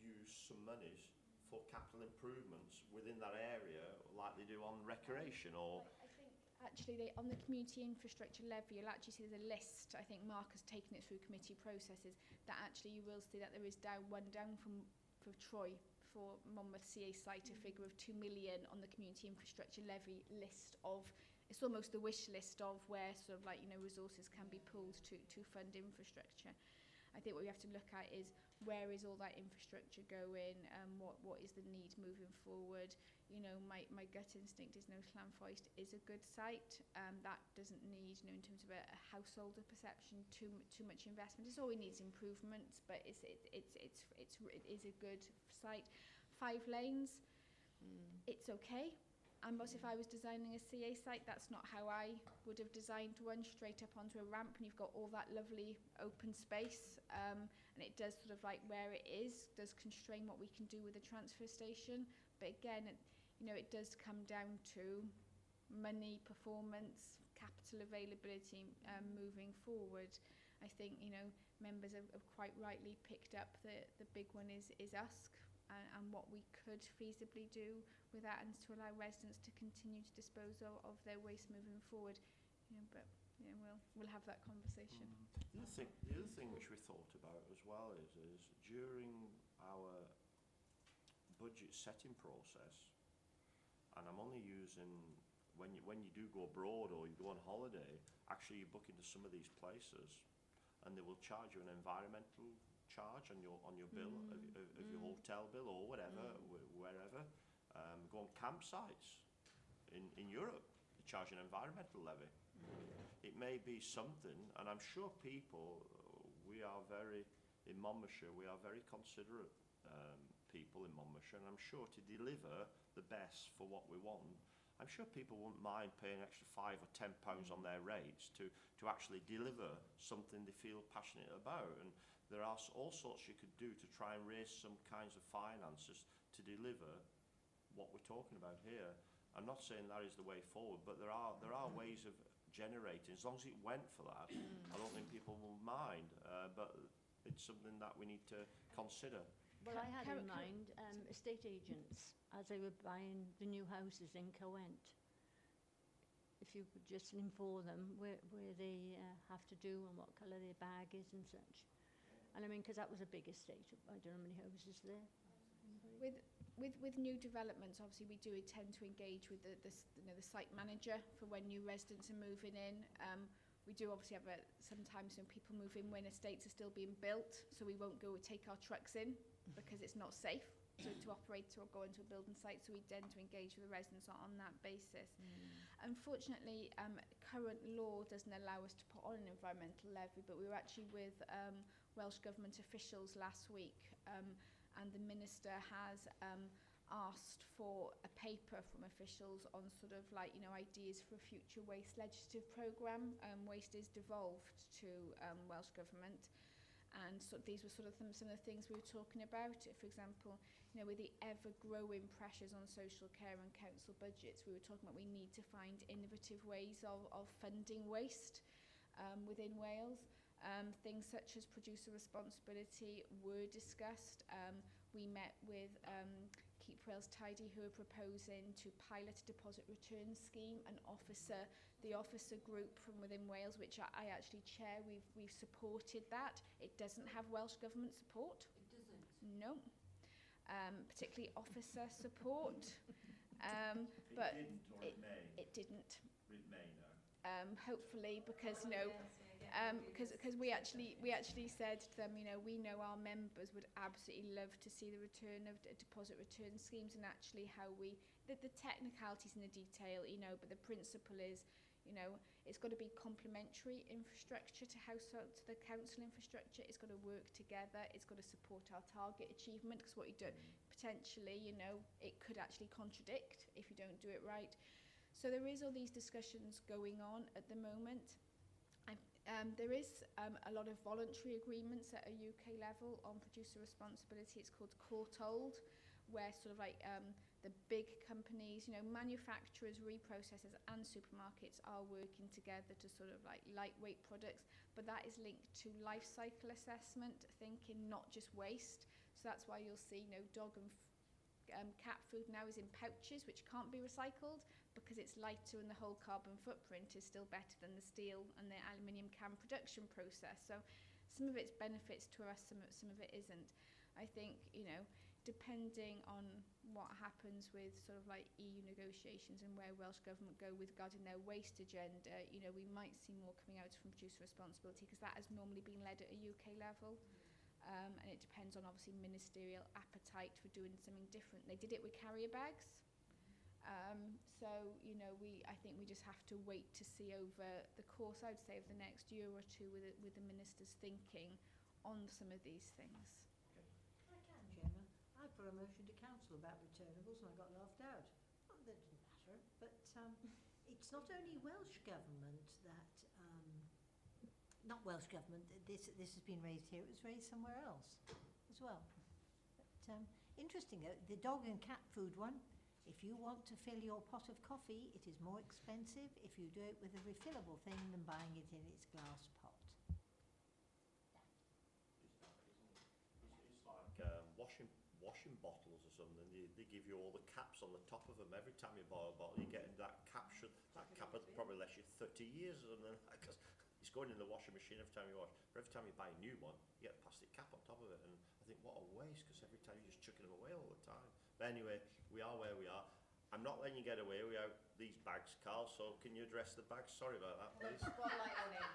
use some monies for capital improvements within that area, like they do on recreation or.
I think actually on the community infrastructure levy, you'll actually see there's a list. I think Mark has taken it through committee processes. That actually you will see that there is one down from for Troy for Monmouth CA site, a figure of 2 million on the community infrastructure levy list of. It's almost the wish list of where sort of like, you know, resources can be pulled to fund infrastructure. I think what we have to look at is where is all that infrastructure going, what is the need moving forward. You know, my gut instinct is Llanfoist is a good site. That doesn't need, you know, in terms of a householder perception, too much investment. It's always needs improvements, but it is a good site. 5 lanes, it's okay. But if I was designing a CA site, that's not how I would have designed one, straight up onto a ramp, and you've got all that lovely open space, and it does sort of like where it is, does constrain what we can do with the transfer station. But again, you know, it does come down to money, performance, capital availability moving forward. I think, you know, members have quite rightly picked up the big one is Usk. And what we could feasibly do with that, and to allow residents to continue to dispose of their waste moving forward. You know, but you know, we'll have that conversation.
The other thing which we thought about as well is during our budget setting process, and I'm only using when you do go abroad or you go on holiday, actually you book into some of these places, and they will charge you an environmental charge on your bill of your hotel bill or whatever, wherever. Go on campsites in Europe, they charge an environmental levy. It may be something, and I'm sure people, in Monmouthshire, we are very considerate people in Monmouthshire, and I'm sure to deliver the best for what we want, I'm sure people wouldn't mind paying an extra £5 or £10 on their rates to actually deliver something they feel passionate about. And there are all sorts you could do to try and raise some kinds of finances to deliver what we're talking about here. I'm not saying that is the way forward, but there are ways of generating. As long as it went for that, I don't think people will mind. But it's something that we need to consider.
Well, I had in mind estate agents as they were buying the new houses in Cowent. If you could just inform them where they have to do and what colour their bag is and such. And I mean, because that was a big estate. I don't know how many houses there.
With new developments, obviously we do tend to engage with the site manager for when new residents are moving in. We do obviously have sometimes when people move in when estates are still being built, so we won't go take our trucks in because it's not safe to operate or go into a building site, so we tend to engage with the residents on that basis. Unfortunately, current law doesn't allow us to put on an environmental levy, but we were actually with Welsh Government officials last week, and the Minister has asked for a paper from officials on sort of like, you know, ideas for a future waste legislative programme. Waste is devolved to Welsh Government, and so these were sort of some of the things we were talking about. For example, you know, with the ever-growing pressures on social care and council budgets, we were talking about we need to find innovative ways of funding waste within Wales. Things such as producer responsibility were discussed. We met with Keep Wales Tidy, who are proposing to pilot a deposit return scheme, the officer group from within Wales, which I actually chair. We've supported that. It doesn't have Welsh Government support.
It doesn't?
No. Particularly officer support. But it didn't.
It may now.
Hopefully, because you know, because we actually said to them, you know, we know our members would absolutely love to see the return of deposit return schemes, and actually how the technicalities in the detail, you know, but the principle is, you know, it's got to be complementary infrastructure to the council infrastructure. It's got to work together. It's got to support our target achievement, because what you do potentially, you know, it could actually contradict if you don't do it right. So there is all these discussions going on at the moment. There is a lot of voluntary agreements at a UK level on producer responsibility. It's called Courtauld, where sort of like The big companies, you know, manufacturers, reprocessors and supermarkets are working together to sort of like lightweight products, but that is linked to life cycle assessment thinking, not just waste. So that's why you'll see, you know, dog and cat food now is in pouches which can't be recycled because it's lighter and the whole carbon footprint is still better than the steel and the aluminium can production process. So some of it's benefits to us, some of it isn't. I think, you know, depending on what happens with sort of like EU negotiations and where Welsh Government go with regarding their waste agenda, you know, we might see more coming out from producer responsibility because that has normally been led at a UK level. And it depends on obviously ministerial appetite for doing something different. They did it with carrier bags. So, you know, I think we just have to wait to see over the course, I'd say, of the next year or two with the ministers thinking on some of these things.
I can, Chairman. I put a motion to council about returnables and I got laughed out. Well, that didn't matter. But it's not only Welsh Government that, not Welsh Government, this has been raised here, it was raised somewhere else as well. But interesting, the dog and cat food one, if you want to fill your pot of coffee, it is more expensive if you do it with a refillable thing than buying it in its glass pot.
It's like washing bottles or something. They give you all the caps on the top of them. Every time you buy a bottle, you're getting that caption. That cap will probably last you 30 years or something. Because it's going in the washing machine every time you wash. But every time you buy a new one, you get a plastic cap on top of it. And I think, what a waste, because every time you're just chucking them away all the time. But anyway, we are where we are. I'm not letting you get away without these bags, Carl, so can you address the bags? Sorry about that, please.
Spotlight on him.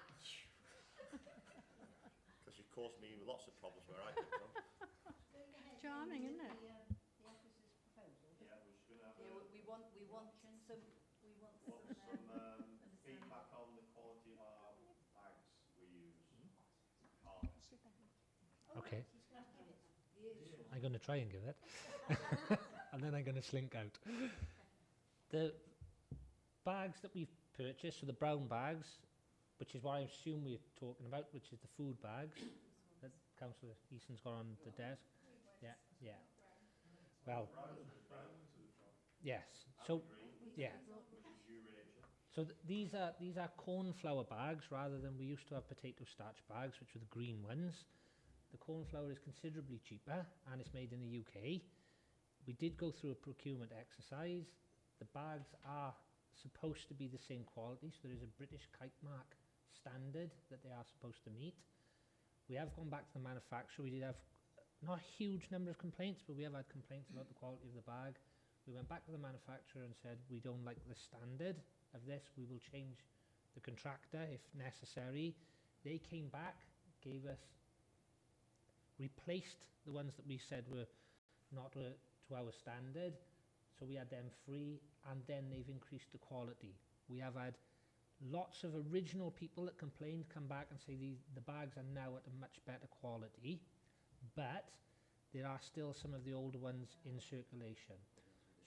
Because you've caused me lots of problems where I come from.
Charming, isn't it?
The officer's proposal.
Yeah, we're just going to have
Yeah, we want some
feedback on the quality of our bags we use.
Okay. I'm going to try and give it. And then I'm going to slink out. The bags that we've purchased, so the brown bags, which is what I assume we're talking about, which is the food bags that Councillor Easton's got on the desk. Yeah. Well, yes. So, yeah. So these are cornflour bags rather than we used to have potato starch bags, which were the green ones. The cornflour is considerably cheaper and it's made in the UK. We did go through a procurement exercise. The bags are supposed to be the same quality, so there is a British kite mark standard that they are supposed to meet. We have gone back to the manufacturer. We did have not a huge number of complaints, but we have had complaints about the quality of the bag. We went back to the manufacturer and said, we don't like the standard of this. We will change the contractor if necessary. They came back, replaced the ones that we said were not to our standard, so we had them free, and then they've increased the quality. We have had lots of original people that complained come back and say the bags are now at a much better quality, but there are still some of the older ones in circulation.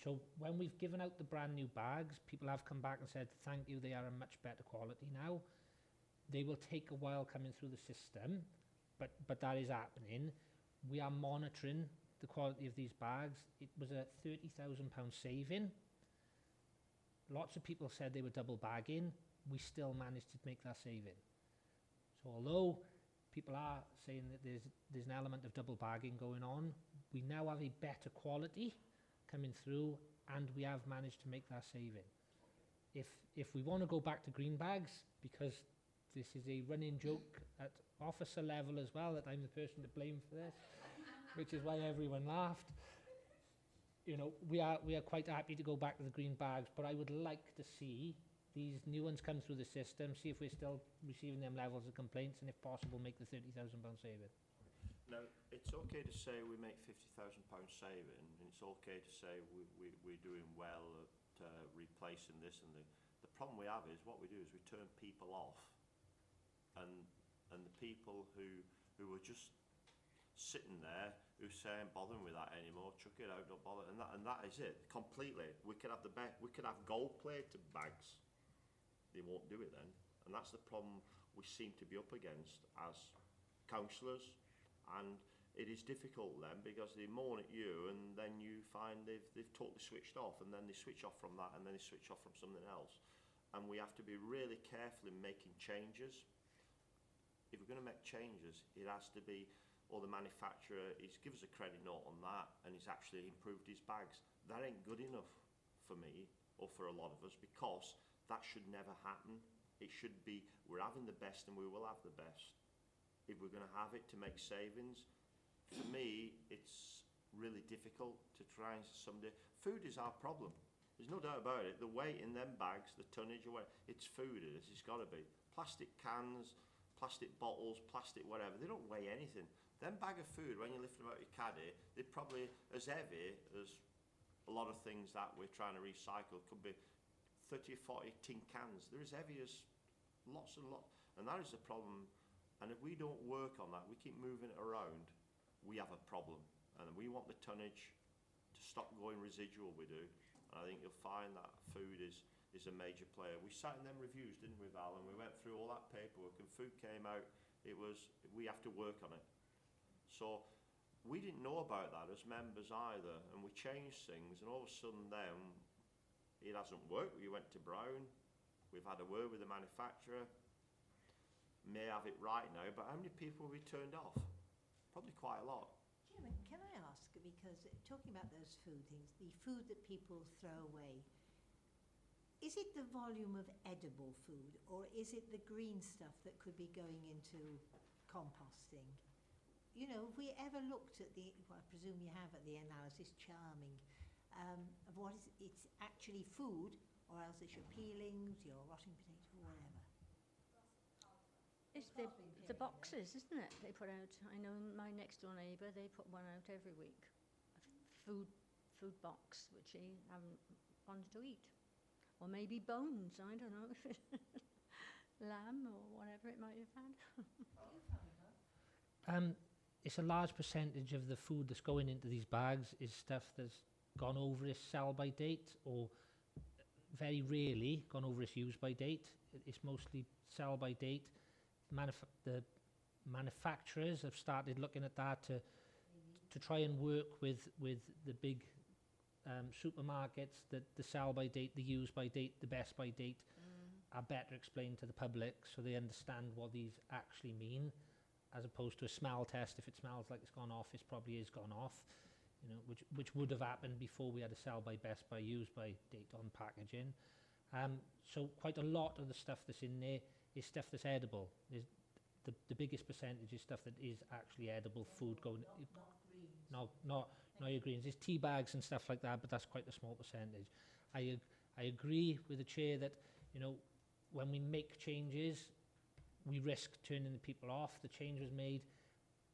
So when we've given out the brand new bags, people have come back and said, thank you, they are a much better quality now. They will take a while coming through the system, but that is happening. We are monitoring the quality of these bags. It was a £30,000 saving. Lots of people said they were double bagging. We still managed to make that saving. So although people are saying that there's an element of double bagging going on, we now have a better quality coming through, and we have managed to make that saving. If we want to go back to green bags, because this is a running joke at officer level as well, that I'm the person to blame for this, which is why everyone laughed. You know, we are quite happy to go back to the green bags, but I would like to see these new ones come through the system, see if we're still receiving them levels of complaints, and if possible, make the £30,000 saving.
Now, it's okay to say we make £50,000 saving, and it's okay to say we're doing well at replacing this, and the problem we have is what we do is we turn people off, and the people who are just sitting there who say ain't bothering with that anymore, chuck it out, don't bother, and that is it completely. We could have gold-plated bags. They won't do it then, and that's the problem we seem to be up against as councillors and it is difficult then, because they moan at you and then you find they've totally switched off, and then they switch off from that, and then they switch off from something else. And we have to be really careful in making changes. If we're going to make changes, it has to be, or the manufacturer is give us a credit note on that, and he's actually improved his bags. That ain't good enough for me, or for a lot of us, because that should never happen. It should be, we're having the best and we will have the best. If we're going to have it to make savings, for me, it's really difficult to try and someday. Food is our problem. There's no doubt about it. The weight in them bags, the tonnage or whatever, it's food, it is. It's got to be. Plastic cans, plastic bottles, plastic whatever, they don't weigh anything. Them bag of food, when you lift them out your caddy, they're probably as heavy as a lot of things that we're trying to recycle. Could be 30 or 40 tin cans. They're as heavy as lots and lots. And that is the problem. And if we don't work on that, we keep moving it around, we have a problem. And we want the tonnage to stop going residual, we do. And I think you'll find that food is a major player. We sat in them reviews, didn't we, Val? And we went through all that paperwork, and food came out. It was, we have to work on it. So we didn't know about that as members either, and we changed things, and all of a sudden then it hasn't worked. We went to Brown, we've had a word with the manufacturer, may have it right now, but how many people have we turned off? Probably quite a lot.
Chairman, can I ask, because talking about those food things, the food that people throw away, is it the volume of edible food, or is it the green stuff that could be going into composting? You know, have we ever looked at the, well, I presume you have at the analysis, charming, of what is it's actually food, or else it's your peelings, your rotting potato, whatever?
It's the boxes, isn't it, they put out? I know my next door neighbour, they put one out every week. A food box, which they haven't wanted to eat. Or maybe bones, I don't know. Lamb or whatever it might have had.
It's a large percentage of the food that's going into these bags is stuff that's gone over its sell-by date, or very rarely gone over its use-by date. It's mostly sell-by date. The manufacturers have started looking at that to try and work with the big supermarkets that the sell-by date, the use-by date, the best-by date are better explained to the public, so they understand what these actually mean, as opposed to a smell test. If it smells like it's gone off, it probably is gone off, you know, which would have happened before we had a sell-by, best-by, use-by date on packaging. So quite a lot of the stuff that's in there is stuff that's edible. The biggest percentage is stuff that is actually edible food going. Not your greens. There's tea bags and stuff like that, but that's quite a small percentage. I agree with the chair that, you know, when we make changes, we risk turning the people off. The change was made,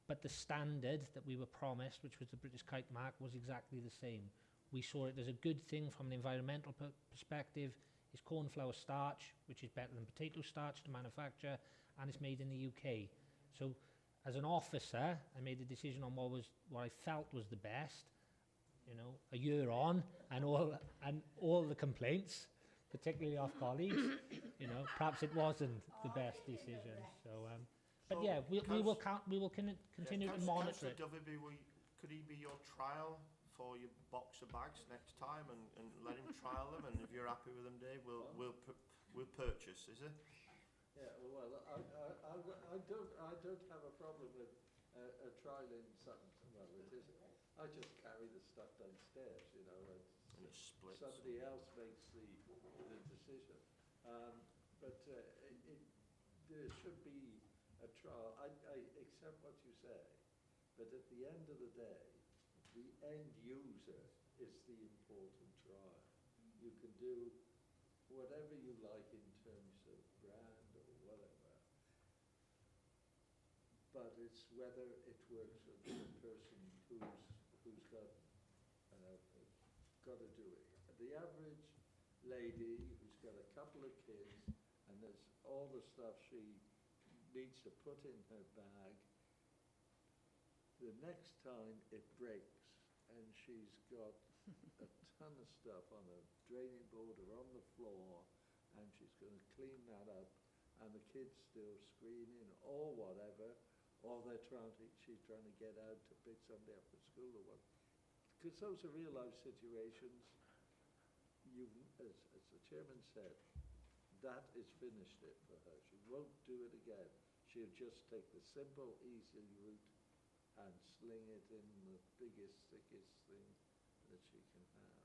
but the standard that we were promised, which was the British Kite Mark, was exactly the same. We saw it as a good thing from an environmental perspective. It's cornflour starch, which is better than potato starch to manufacture, and it's made in the UK. So as an officer, I made a decision on what I felt was the best. You know, a year on, and all the complaints, particularly off colleagues, you know, perhaps it wasn't the best decision. So, but yeah, we will continue to monitor it.
Councillor Dovey, could he be your trial for your box of bags next time, and let him trial them, and if you're happy with them, Dave, we'll purchase, is it?
Yeah, well, I don't have a problem with a trialing something. Well, it is. I just carry the stuff downstairs, you know.
And it splits.
Somebody else makes the decision. But there should be a trial. I accept what you say, but at the end of the day, the end user is the important trial. You can do whatever you like in terms of brand or whatever, but it's whether it works with the person who's got to do it. The average lady who's got a couple of kids and there's all the stuff she needs to put in her bag, the next time it breaks and she's got a ton of stuff on a draining board or on the floor, and she's going to clean that up, and the kids still screaming or whatever, or they she's trying to get out to pick somebody up at school or what. Because those are real life situations. As the chairman said, that is finished it for her. She won't do it again. She'll just take the simple, easy route and sling it in the biggest, thickest thing that she can have.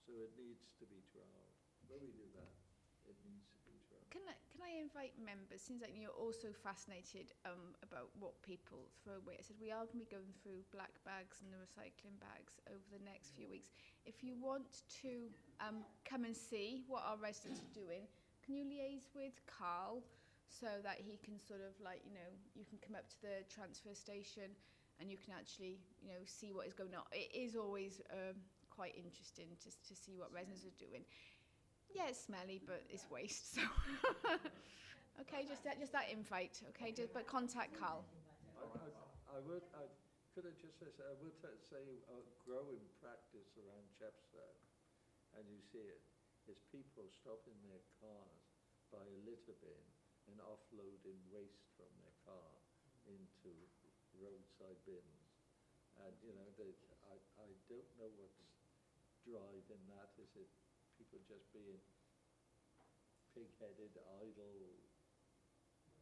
So it needs to be trialled. When we do that, it needs to be trialled.
Can I invite members, seems like you're also fascinated about what people throw away. I said we are going to be going through black bags and the recycling bags over the next few weeks. If you want to come and see what our residents are doing, can you liaise with Carl so that he can sort of like, you can come up to the transfer station and you can actually, see what is going on. It is always quite interesting to see what residents are doing. Yeah, it's smelly, but it's waste. So, okay, just that invite. Okay, but contact Carl.
Could I just say, I would say growing practice around Chepstow, and you see it, is people stopping their cars by a litter bin and offloading waste from their car into roadside bins. And, I don't know what's driving that. Is it people just being pig-headed, idle,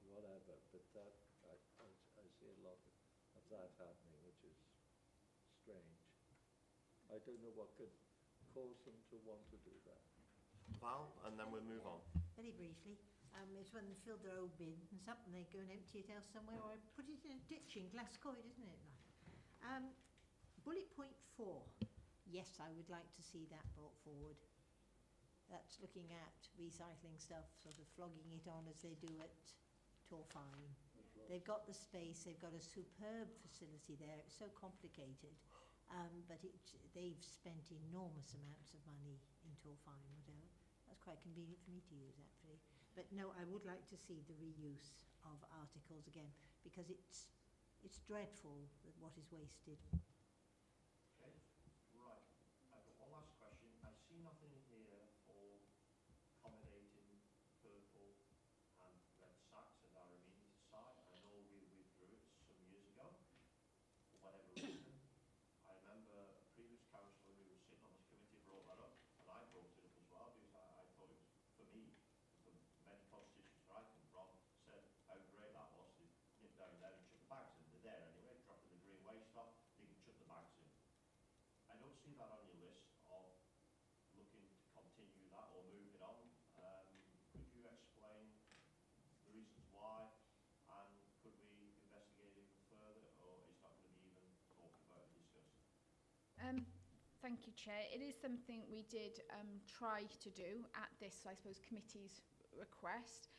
whatever? But that, I see a lot of that happening, which is strange. I don't know what could cause them to want to do that.
Val, and then we'll move on.
Very briefly, it's when they fill their old bins up and they go and empty it else somewhere, or put it in a ditch in Glascoed, isn't it? Bullet point 4. Yes, I would like to see that brought forward. That's looking at recycling stuff, sort of flogging it on as they do at Torfine. They've got the space, they've got a superb facility there. It's so complicated, but they've spent enormous amounts of money in Torfine, whatever. That's quite convenient for me to use, actually. But no, I would like to see the reuse of articles again, because it's dreadful that what is wasted.
Okay, right. I've got one last question. I see nothing here for accommodating purple and red sacks at our amenity site. I know we withdrew it some years ago, for whatever reason. I remember a previous councillor who was sitting on this committee brought that up, and I brought it up as well, because I thought it was, for me, for many constituents where I come from, said how great that was to nip down there and chuck the bags in. They're there anyway, dropping the green waste off, they can chuck the bags in. I don't see that on your list of looking to continue that or move it on. Could you explain the reasons why, and could we investigate it even further, or is that going to be even talked about and discussed?
Thank you, Chair. It is something we did try to do at this, I suppose, committee's request,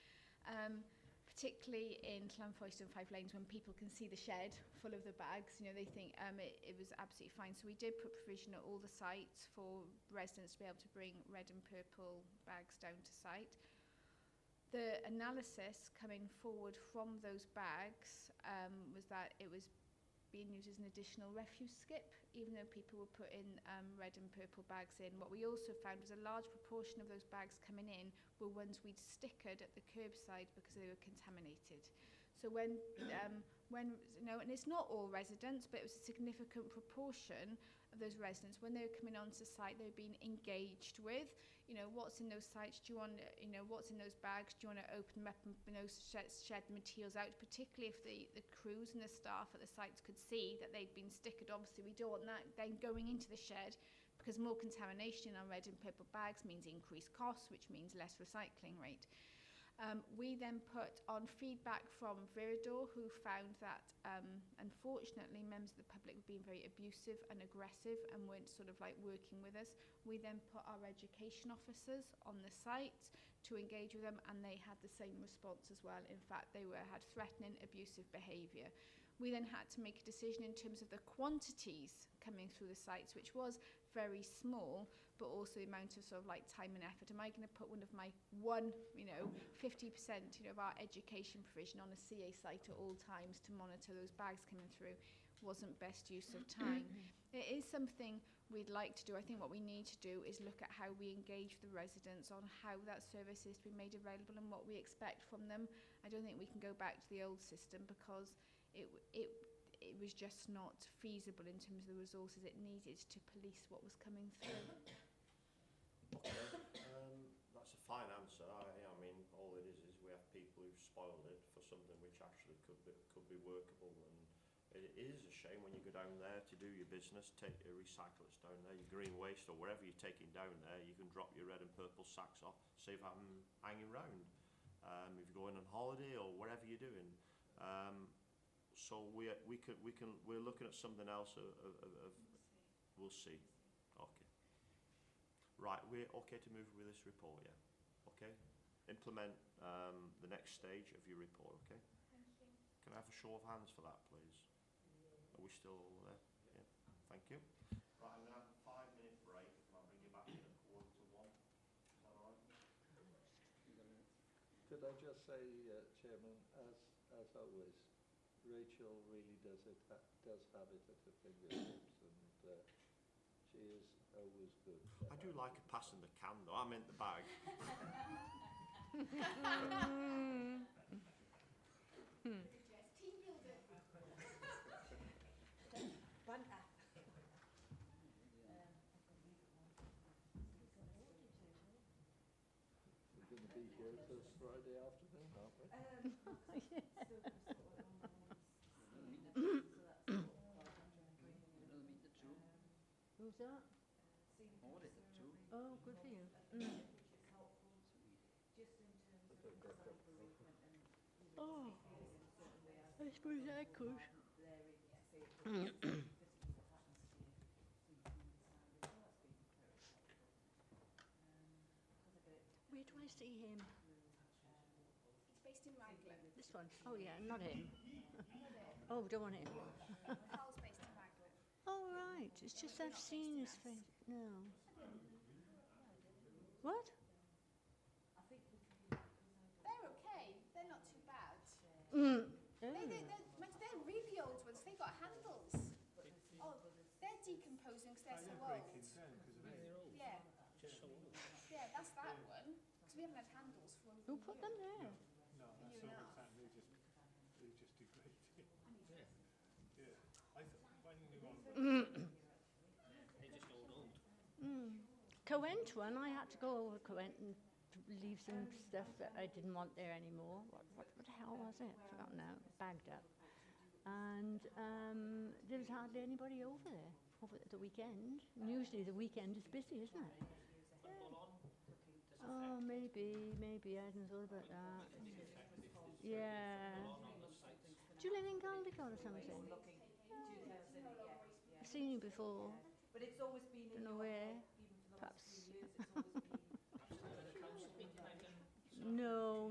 particularly in Llanfoist and Five Lanes, when people can see the shed full of the bags. They think it was absolutely fine. So we did put provision at all the sites for residents to be able to bring red and purple bags down to site. The analysis coming forward from those bags was that it was being used as an additional refuse skip, even though people were putting red and purple bags in. What we also found was a large proportion of those bags coming in were ones we'd stickered at the curbside because they were contaminated. So when and it's not all residents, but it was a significant proportion of those residents, when they were coming onto site, they were being engaged with, what's in those sites, do you want, what's in those bags, do you want to open them up and shed the materials out, particularly if the crews and the staff at the sites could see that they'd been stickered. Obviously, we don't want that then going into the shed, because more contamination on red and purple bags means increased costs, which means less recycling rate. We then put on feedback from Viridor, who found that, unfortunately, members of the public were being very abusive and aggressive and weren't sort of like working with us. We then put our education officers on the site to engage with them, and they had the same response as well. In fact, they had threatening, abusive behaviour. We then had to make a decision in terms of the quantities coming through the sites, which was very small, but also the amount of sort of like time and effort. Am I going to put one of my 50% of our education provision on a CA site at all times to monitor those bags coming through? Wasn't best use of time. It is something we'd like to do. I think what we need to do is look at how we engage the residents on how that service is to be made available and what we expect from them. I don't think we can go back to the old system, because it was just not feasible in terms of the resources it needed to police what was coming through.
That's a fine answer. I mean, all it is we have people who've spoiled it for something which actually could be workable, and it is a shame when you go down there to do your business, take your recyclables down there, your green waste or wherever you're taking down there, you can drop your red and purple sacks off, save them hanging round. If you're going on holiday or whatever you're doing. So we're looking at something else we'll see. Okay. Right, we're okay to move with this report, yeah? Okay. Implement the next stage of your report, okay?
Thank you.
Can I have a show of hands for that, please? Are we still there? Yeah. Thank you. Right, I'm going to have a 5-minute break and I'll bring you back in at 1:45. Is that all right?
Could I just say, Chairman, as always, Rachel really does have it at her fingertips, and she is always good.
I do like her passing the can though. I meant the bag.
We're going to be here till Friday afternoon, aren't we?
Who's that? Oh, good for you. Oh, I suppose I could. Where do I see him?
It's based in Raglan.
This one? Oh yeah, not him. Oh, don't want him.
Carl's based in Raglan.
Oh right, it's just I've seen his face. No. What?
They're okay. They're not too bad.
Mm.
They're really old ones. They got handles. Oh, they're decomposing because they're so old. Yeah. Yeah, that's that one. Because we haven't had handles for.
Who put them there?
No,
that's
so
enough.
they just degrade. Yeah. When you want.
They're just old.
Coent one, I had to go over Coent and leave some stuff that I didn't want there anymore. What the hell was it? Forgotten now. Bagged up. And there was hardly anybody over there over the weekend. And usually the weekend is busy, isn't it? Oh, maybe. I hadn't thought about that. Yeah. Do you live in Caldecott or something? I've seen you before.
But it's always been in
Don't know
your
where.
head, even for the last
Perhaps.
few years, it's always been.
No.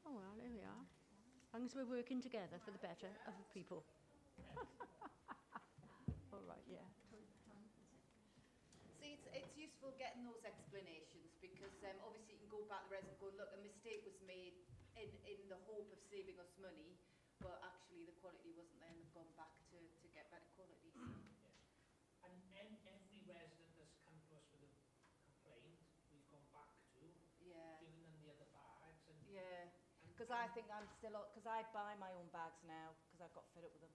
Oh well, there we are. As long as we're working together for the better of the people. All right, yeah.
See, it's useful getting those explanations because obviously you can go back to the resident and go, look, a mistake was made in the hope of saving us money, but actually the quality wasn't there and they've gone back to get better quality. So.
And every resident that's come to us with a complaint, we've gone back to, giving them the other bags. And
Yeah, because I think I'm still, because I buy my own bags now because I've got fed up with them.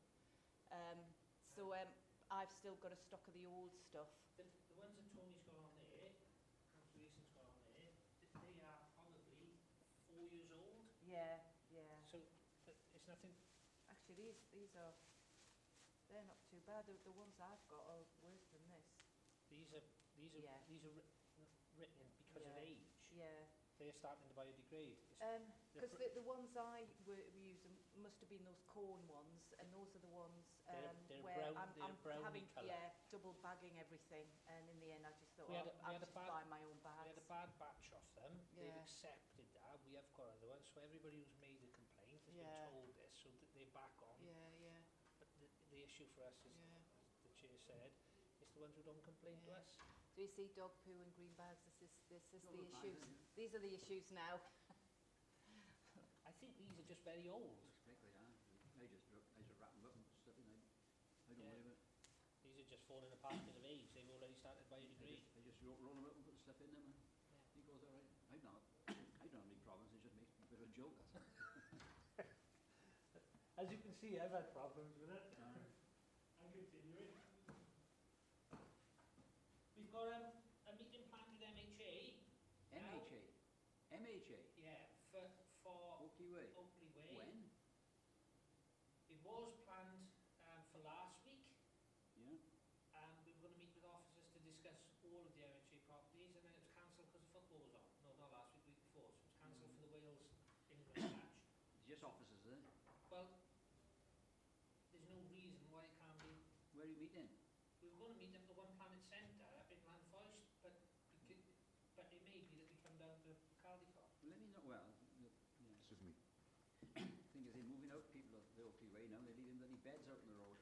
So I've still got a stock of the old stuff.
the ones that Tony's got on there, Councillor Eason's got on there, they are probably 4 years old.
Yeah.
So it's nothing.
Actually, these are, they're not too bad. The ones I've got are worse than this.
These are written because of age.
Yeah.
They're starting to biodegrade.
Because the ones I were using must have been those corn ones, and those are the ones
They're
where
brown-
I'm
browny
having
colour.
double bagging everything, and in the end I just thought,
We had
I'll
a
just
bad-
buy my own
We
bags.
had a bad batch of them. They've
Yeah.
accepted that. We have got other ones. So everybody who's made a complaint has been told this, so that they're back on.
Yeah.
But the issue for us is, as the chair said, is the ones who don't complain to us.
So you see dog poo and green bags, this is the issues. These are the issues now.
I think these are just very old. These are just falling apart because of age. They've already started biodegrade.
They just roll them up and put stuff in them. He goes, all right. I don't have any problem joke, that's all.
As you can see, I've had problems with it. I'm continuing.
We've got a meeting planned with MHA.
MHA? MHA?
Yeah, for
Oakley Way?
Oakley Way.
When?
It was planned for last week.
Yeah.
We were going to meet with officers to discuss all of the MHA properties, and then it was cancelled because football was on. No, not last week, week before. So it was cancelled for the Wales-England match.
Just officers, is it?
Well, there's no reason why it can't be.
Where are you meeting?
We were going to meet at the One Planet Centre in Landforest, but it may be that we come down to Caldicot.
Let me know. Well, yeah.
Excuse me.
Thing is, they're moving out people of the Oakley Way now. They're leaving bloody beds out on the road.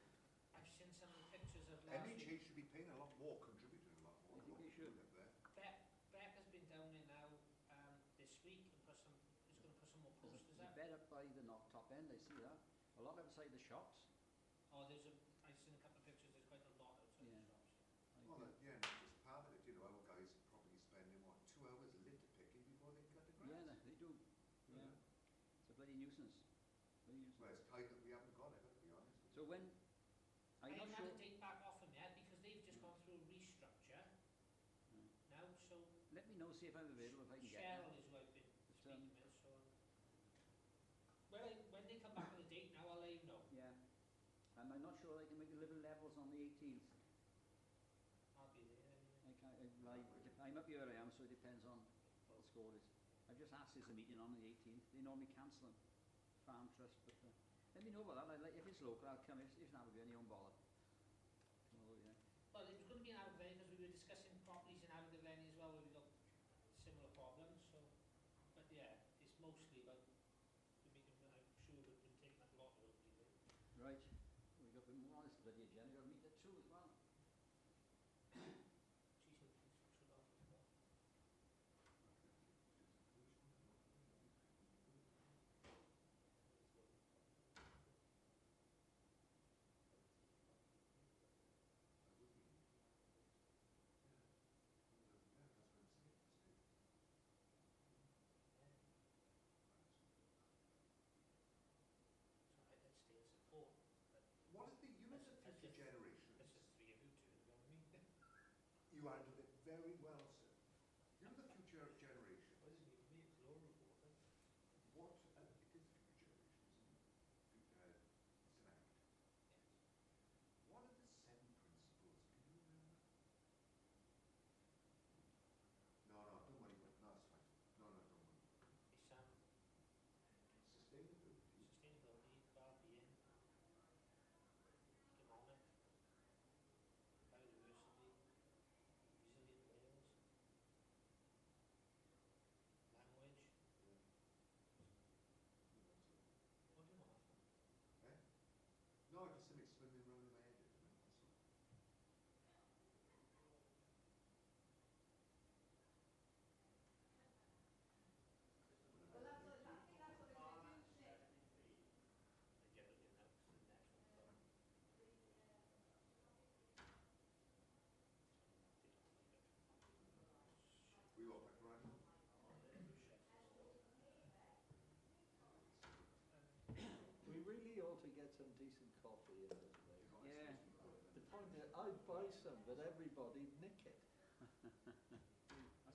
I've seen some of the pictures of last week.
MHA should be paying a lot more, contributing a lot more.
I think they should.
Beck has been down there now this week and is going to put some more posters
There's
up.
a bed up by the top end, I see that. A lot outside the shops.
Oh, I've seen a couple of pictures, there's quite a lot outside the shops.
Well, yeah, and it's part of it, you know, our guys are probably spending, what, 2 hours litter picking before they cut the grass?
Yeah, they do. Yeah. It's a bloody nuisance.
Well, it's tight that we haven't got it, to be honest.
So when...
I
I'm
haven't
not
had
sure...
a date back off them yet because they've just gone through a restructure now, so...
Let me know, see if I'm available, if I can get
Cheryl
there.
is who I've been speaking with, so... When they come back with a date now, I'll let you know.
Yeah. And I'm not sure I can make the living levels on the 18th.
I'll be there anyway.
I can't, I'm up here, I am, so it depends on what the score is. I've just asked there's a meeting on the 18th. They normally cancel them. Farm Trust, but let me know about that. If it's local, I'll come. If not, we'll be any own bother. Oh, yeah.
Well, it was going to be in Abergavenny because we were discussing properties in Abergavenny as well where we got similar problems, so... But yeah, it's mostly about the meeting, I'm sure we've been taking up a lot of it.
Right. We've got a bit more on this bloody agenda. We've got a meeting at 2 as well.
What is the unit of future generations?
That's just 3 of you two, you know what I mean?
You handled it very well, sir. You're the future generation.
What does it mean to me? It's law reporter.
What? It is the future generation, isn't it? It's an act. What are the 7 principles? Can you remember? No, don't worry about it. No, it's fine. No, don't worry.
It's
Sustainability.
well-being, economic, biodiversity, resilient Wales, language. What do you want?
Eh? No, just something swimming around in my head at the minute, that's all.
Well, that's what they're doing, Nick.
We all back right now?
We really ought to get some decent coffee in this place.
Yeah.
The point is, I'd buy some, but everybody'd nick it.
That's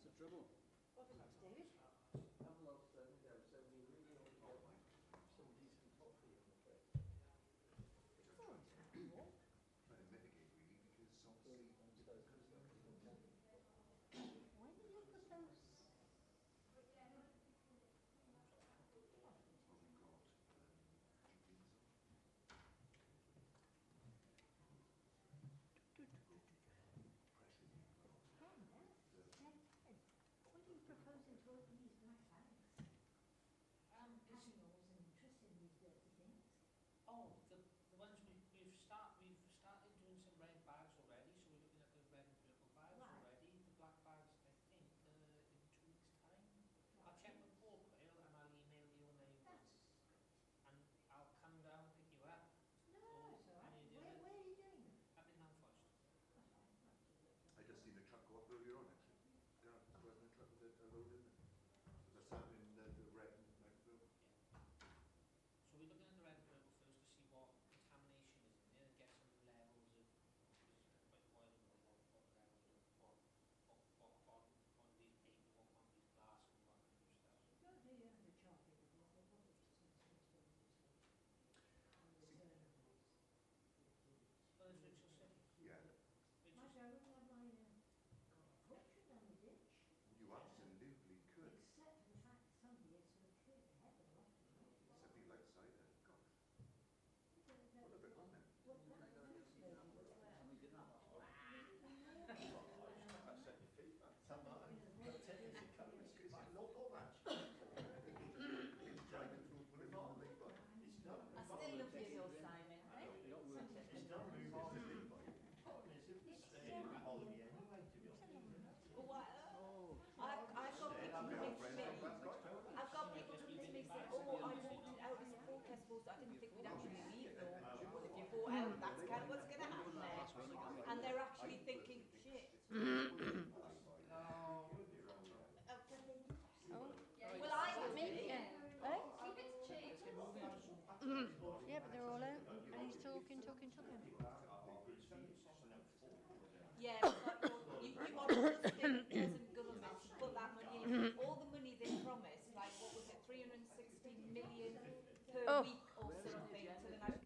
the trouble.
What was that, David?
I'm not saying that, so we really ought to get some decent coffee in the place.
Trying to mitigate really because obviously
When you look at those... What are you proposing to open
a week or something to the National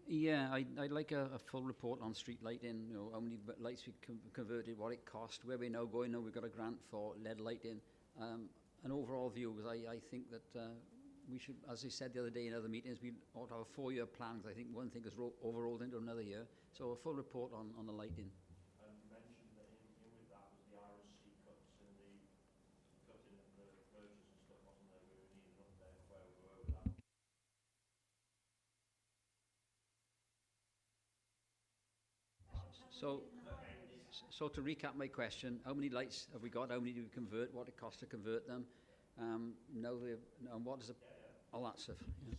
Yeah, I'd like a full report on street lighting, you know, how many lights we converted, what it cost, where we're now going. Now we've got a grant for LED lighting. An overall view, because I think that we should, as I said the other day in other meetings, we ought to have a 4-year plan, 'cause I think one thing has overrolled into another year. So a full report on the lighting.
And you mentioned that in with that was the RSC cuts and the cutting of the verges and stuff, wasn't there? We were needing an update of where we were with that.
So to recap my question, how many lights have we got? How many do we convert? What it costs to convert them? Now and what is it? All that stuff. Yeah.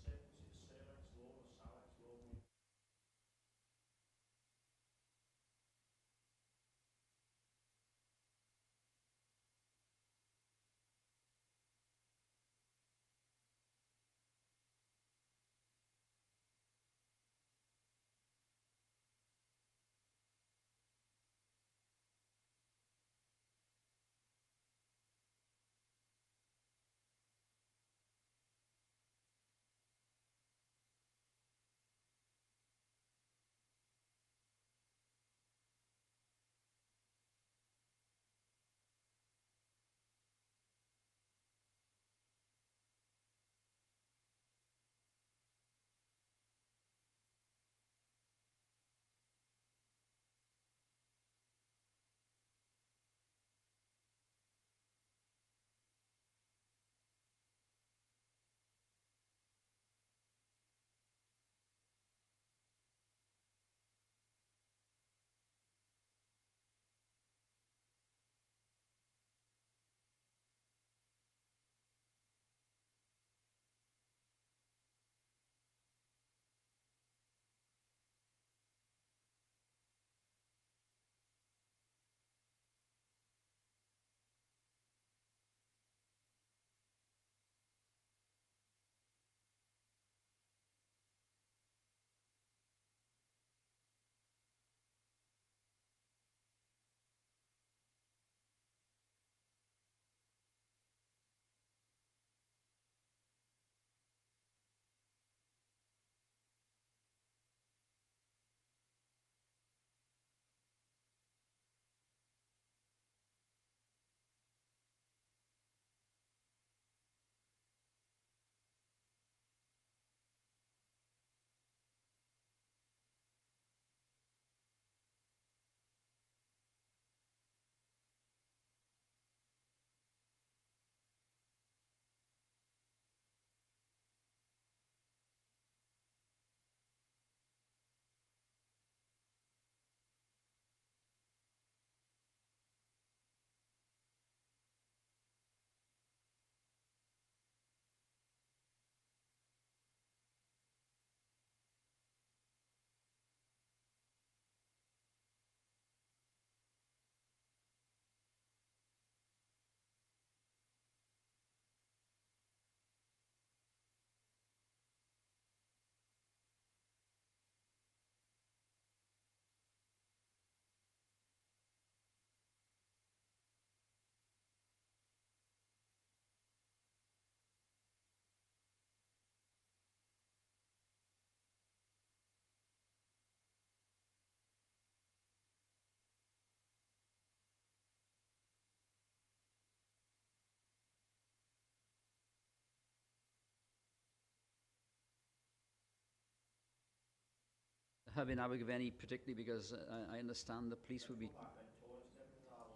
hub in Abergavenny, particularly because I understand the police will be...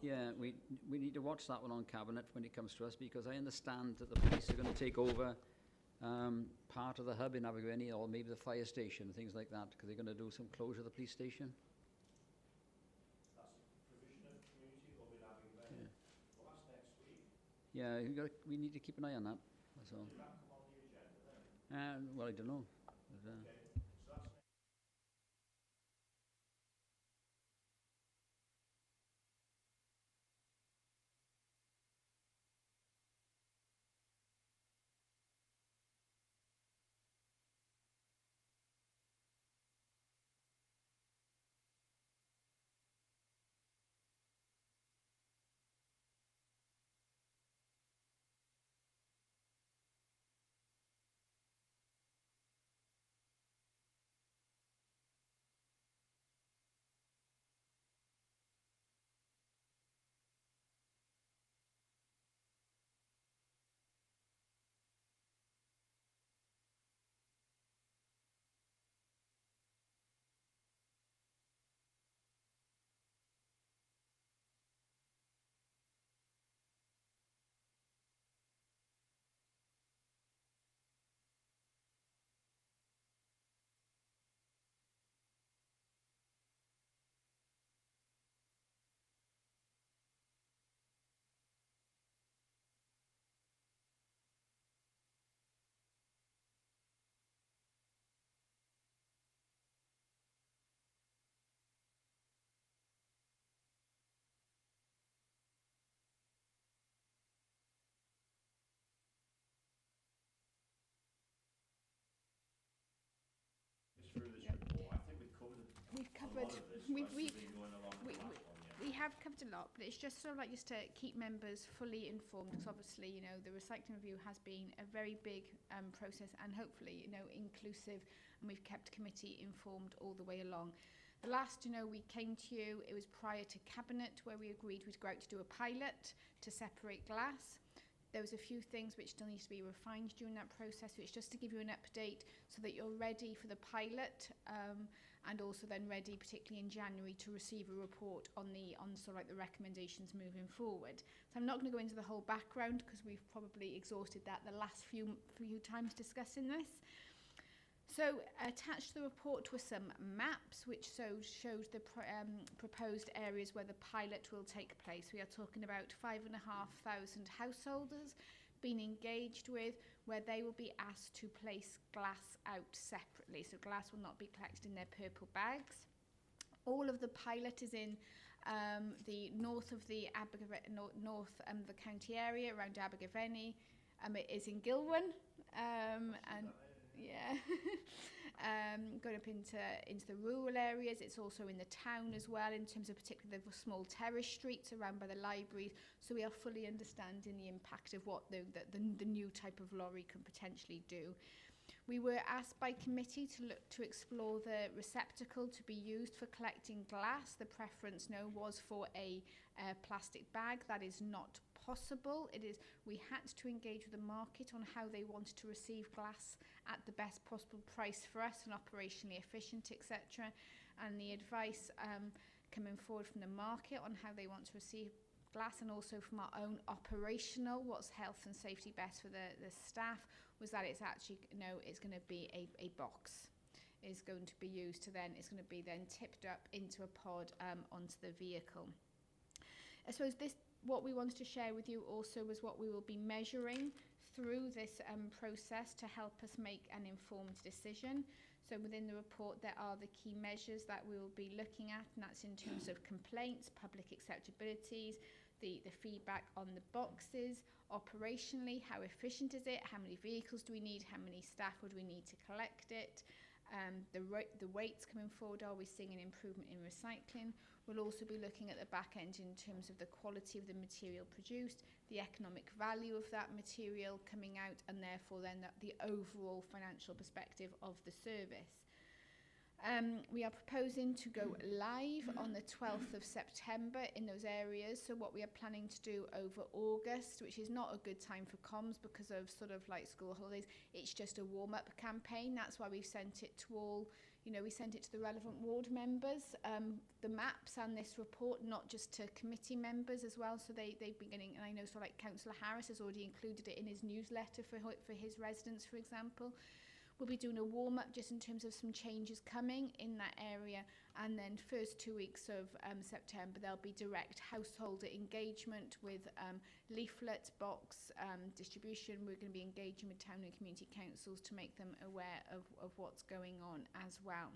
Yeah, we need to watch that one on Cabinet when it comes to us, because I understand that the police are going to take over part of the hub in Abergavenny, or maybe the fire station, things like that, because they're going to do some closure of the police station.
That's provision of community hub in Abergavenny. Well, that's next week.
Yeah, we need to keep an eye on that. That's all.
Did that come on the agenda then?
Well, I don't know. But,
Okay, so that's through this report. I think we've covered
We've
a
covered,
lot of this.
we've,
Let's
we've,
been going along
we,
the last
we,
one, yeah.
we have covered a lot, but it's just sort of like just to keep members fully informed, because obviously, you know, the recycling review has been a very big process, and hopefully, you know, inclusive, and we've kept committee informed all the way along. The last, you know, we came to you, it was prior to Cabinet, where we agreed we'd go out to do a pilot to separate glass. There was a few things which still need to be refined during that process, so it's just to give you an update so that you're ready for the pilot, and also then ready, particularly in January, to receive a report on sort of like the recommendations moving forward. So I'm not going to go into the whole background, because we've probably exhausted that the last few times discussing this. So attached to the report were some maps which shows the proposed areas where the pilot will take place. We are talking about 5,500 householders being engaged with, where they will be asked to place glass out separately. So glass will not be collected in their purple bags. All of the pilot is in the north of the the county area around Abergavenny. It is in Gilwan, and yeah, going up into the rural areas. It's also in the town as well, in terms of particularly the small terrace streets around by the libraries. So we are fully understanding the impact of what the new type of lorry can potentially do. We were asked by committee to look to explore the receptacle to be used for collecting glass. The preference was for a plastic bag. That is not possible. We had to engage with the market on how they wanted to receive glass at the best possible price for us and operationally efficient, etc. And the advice coming forward from the market on how they want to receive glass, and also from our own operational, what's health and safety best for the staff, was that it's actually, it's going to be a box is going to be used to then, it's going to be then tipped up into a pod onto the vehicle. I suppose what we wanted to share with you also was what we will be measuring through this process to help us make an informed decision. So within the report, there are the key measures that we will be looking at, and that's in terms of complaints, public acceptabilities, the feedback on the boxes, operationally, how efficient is it, how many vehicles do we need, how many staff would we need to collect it, the weights coming forward, are we seeing an improvement in recycling? We'll also be looking at the back end in terms of the quality of the material produced, the economic value of that material coming out, and therefore then the overall financial perspective of the service. We are proposing to go live on the 12th of September in those areas. So what we are planning to do over August, which is not a good time for comms because of sort of like school holidays, it's just a warm-up campaign. That's why we've sent it to all, You know, we sent it to the relevant ward members, the maps and this report, not just to committee members as well. So they've been getting, and I know so like Councillor Harris has already included it in his newsletter for his residents, for example. We'll be doing a warm-up just in terms of some changes coming in that area, and then first 2 weeks of September there'll be direct householder engagement with leaflet box distribution. We're going to be engaging with town and community councils to make them aware of what's going on as well.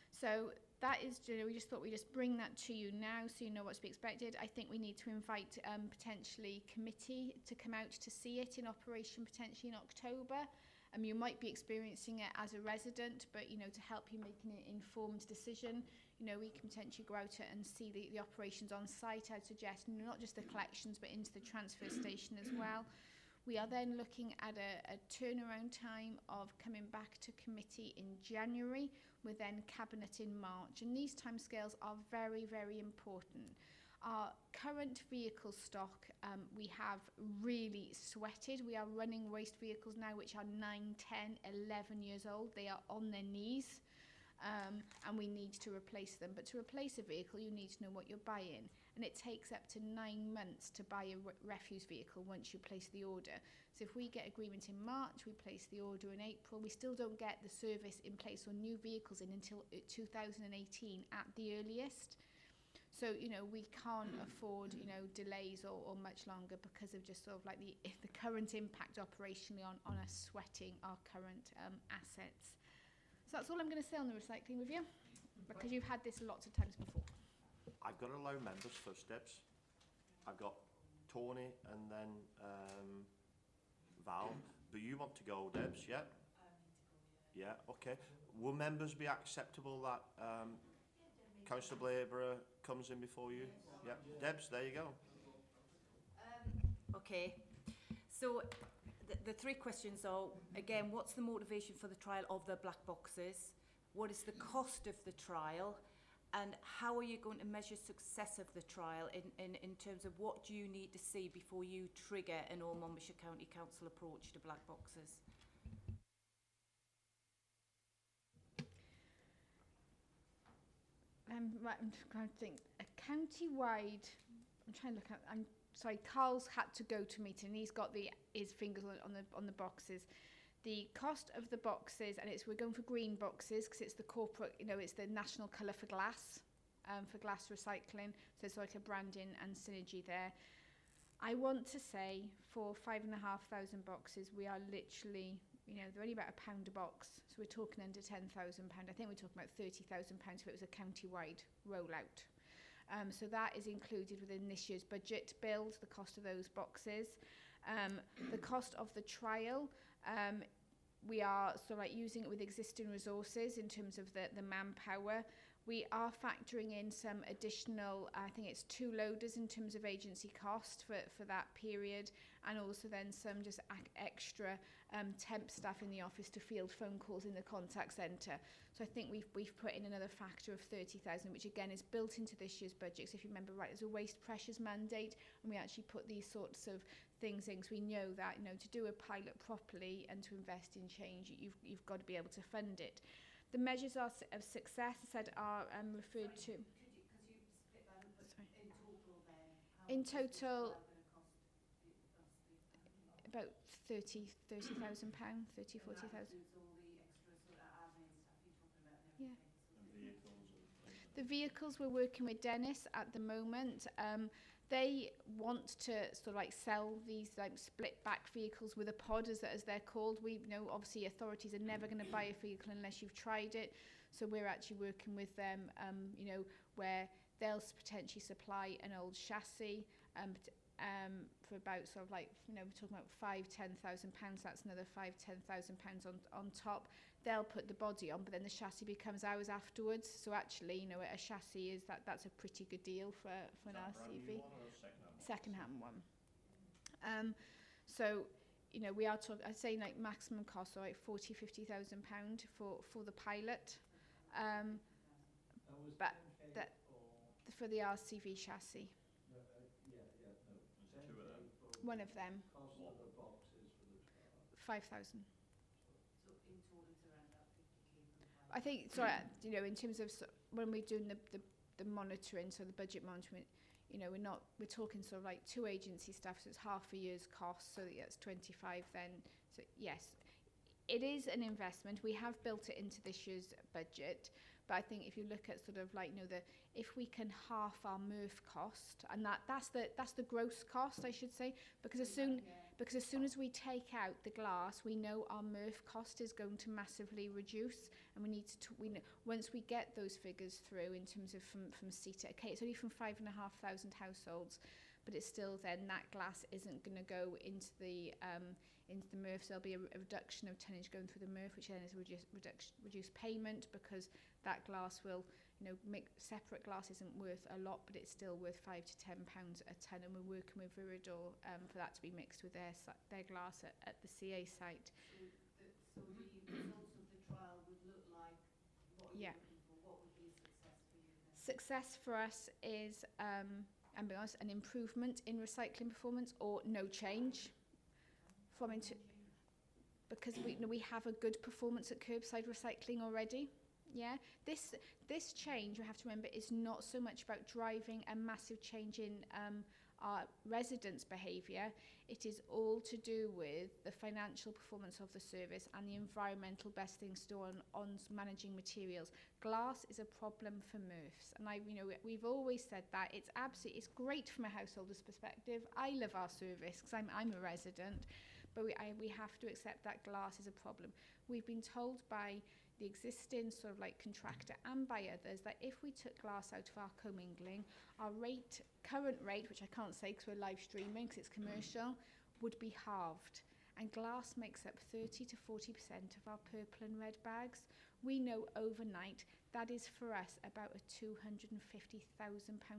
So that is, you know, we just thought we'd just bring that to you now so you know what's to be expected. I think we need to invite potentially committee to come out to see it in operation potentially in October. You might be experiencing it as a resident, but, you know, to help you make an informed decision, you know, we can potentially go out and see the operations on site. I'd suggest not just the collections, but into the transfer station as well. We are then looking at a turnaround time of coming back to committee in January, with then cabinet in March. And these timescales are very, very important. Our current vehicle stock, we have really sweated. We are running waste vehicles now which are 9, 10, 11 years old. They are on their knees, and we need to replace them. But to replace a vehicle, you need to know what you're buying. And it takes up to 9 months to buy a refuse vehicle once you place the order. So if we get agreement in March, we place the order in April, we still don't get the service in place or new vehicles in until 2018 at the earliest. So, you know, we can't afford, you know, delays or much longer because of just sort of like the current impact operationally on us sweating our current assets. So that's all I'm going to say on the recycling review, because you've had this lots of times before.
I've got to allow members first, Debs. I've got Tony and then Val. But you want to go, Debs, yeah? Yeah, okay. Will members be acceptable that Councillor Blaiborough comes in before you? Yeah. Debs, there you go.
Okay. So the three questions are, again, what's the motivation for the trial of the black boxes? What is the cost of the trial? And how are you going to measure success of the trial in terms of what do you need to see before you trigger an all Monmouthshire County Council approach to black boxes?
Right, I'm trying to think. A county-wide, I'm trying to look at, I'm sorry, Carl's had to go to a meeting and he's got his fingers on the boxes. The cost of the boxes, and we're going for green boxes because it's the corporate, you know, it's the national colour for glass recycling. So it's like a branding and synergy there. I want to say for 5,500 boxes, we are literally, you know, they're only about £1 a box. So we're talking under £10,000. I think we're talking about £30,000 if it was a county-wide rollout. So that is included within this year's budget build, the cost of those boxes. The cost of the trial, we are sort of like using it with existing resources in terms of the manpower. We are factoring in some additional, I think it's 2 loaders in terms of agency cost for that period, and also then some just extra temp staff in the office to field phone calls in the contact centre. So I think we've put in another factor of 30,000, which again is built into this year's budget. So if you remember right, there's a waste pressures mandate, and we actually put these sorts of things in because we know that, you know, to do a pilot properly and to invest in change, you've got to be able to fund it. The measures of success, I said, are referred to.
Could you split that up in total then?
In total, about £30,000, £40,000.
All the extra sort of admin stuff you're talking about and everything.
Yeah. The vehicles, we're working with Dennis at the moment. They want to sort of like sell these like split back vehicles with a pod, as they're called. We know obviously authorities are never going to buy a vehicle unless you've tried it. So we're actually working with them, you know, where they'll potentially supply an old chassis for about sort of like, you know, we're talking about £5,000–10,000. That's another £5,000–10,000 on top. They'll put the body on, but then the chassis becomes ours afterwards. So actually, you know, a chassis is that's a pretty good deal for an RCV. Second-hand one. So, you know, we are talking, I'd say like maximum cost, so like £40–50,000 for the pilot. But that for the RCV chassis. One of them.
Cost of the boxes for the trial.
5,000.
So in total it's around about 50k for the
I think, sorry, you know, in terms of when we're doing the monitoring, so the budget monitoring, you know, we're talking sort of like 2 agency staff, so it's half a year's cost, so that's 25 then. So yes, it is an investment. We have built it into this year's budget, but I think if you look at sort of like, you know, if we can half our MRF cost, and that's the gross cost, I should say, because as soon as we take out the glass, we know our MRF cost is going to massively reduce, and we need to once we get those figures through in terms of from CETA, okay, it's only from 5,500 households, but it's still then that glass isn't going to go into the MRF. So there'll be a reduction of tonnage going through the MRF, which then is a reduced payment, because that glass will, you know, separate glass isn't worth a lot, but it's still worth £5 to £10 a tonne, and we're working with Viridor for that to be mixed with their glass at the CA site.
So the results of the trial would look like what you're looking for. What would be a success for you then?
Success for us is, and be honest, an improvement in recycling performance or no change. Because we have a good performance at curbside recycling already. Yeah, this change, we have to remember, is not so much about driving a massive change in our residents' behaviour. It is all to do with the financial performance of the service and the environmental best things to do on managing materials. Glass is a problem for MRFs, and we've always said that it's great from a householder's perspective. I love our service because I'm a resident, but we have to accept that glass is a problem. We've been told by the existing sort of like contractor and by others that if we took glass out of our commingling, our current rate, which I can't say because we're live streaming because it's commercial, would be halved. And glass makes up 30 to 40% of our purple and red bags. We know overnight that is for us about a £250,000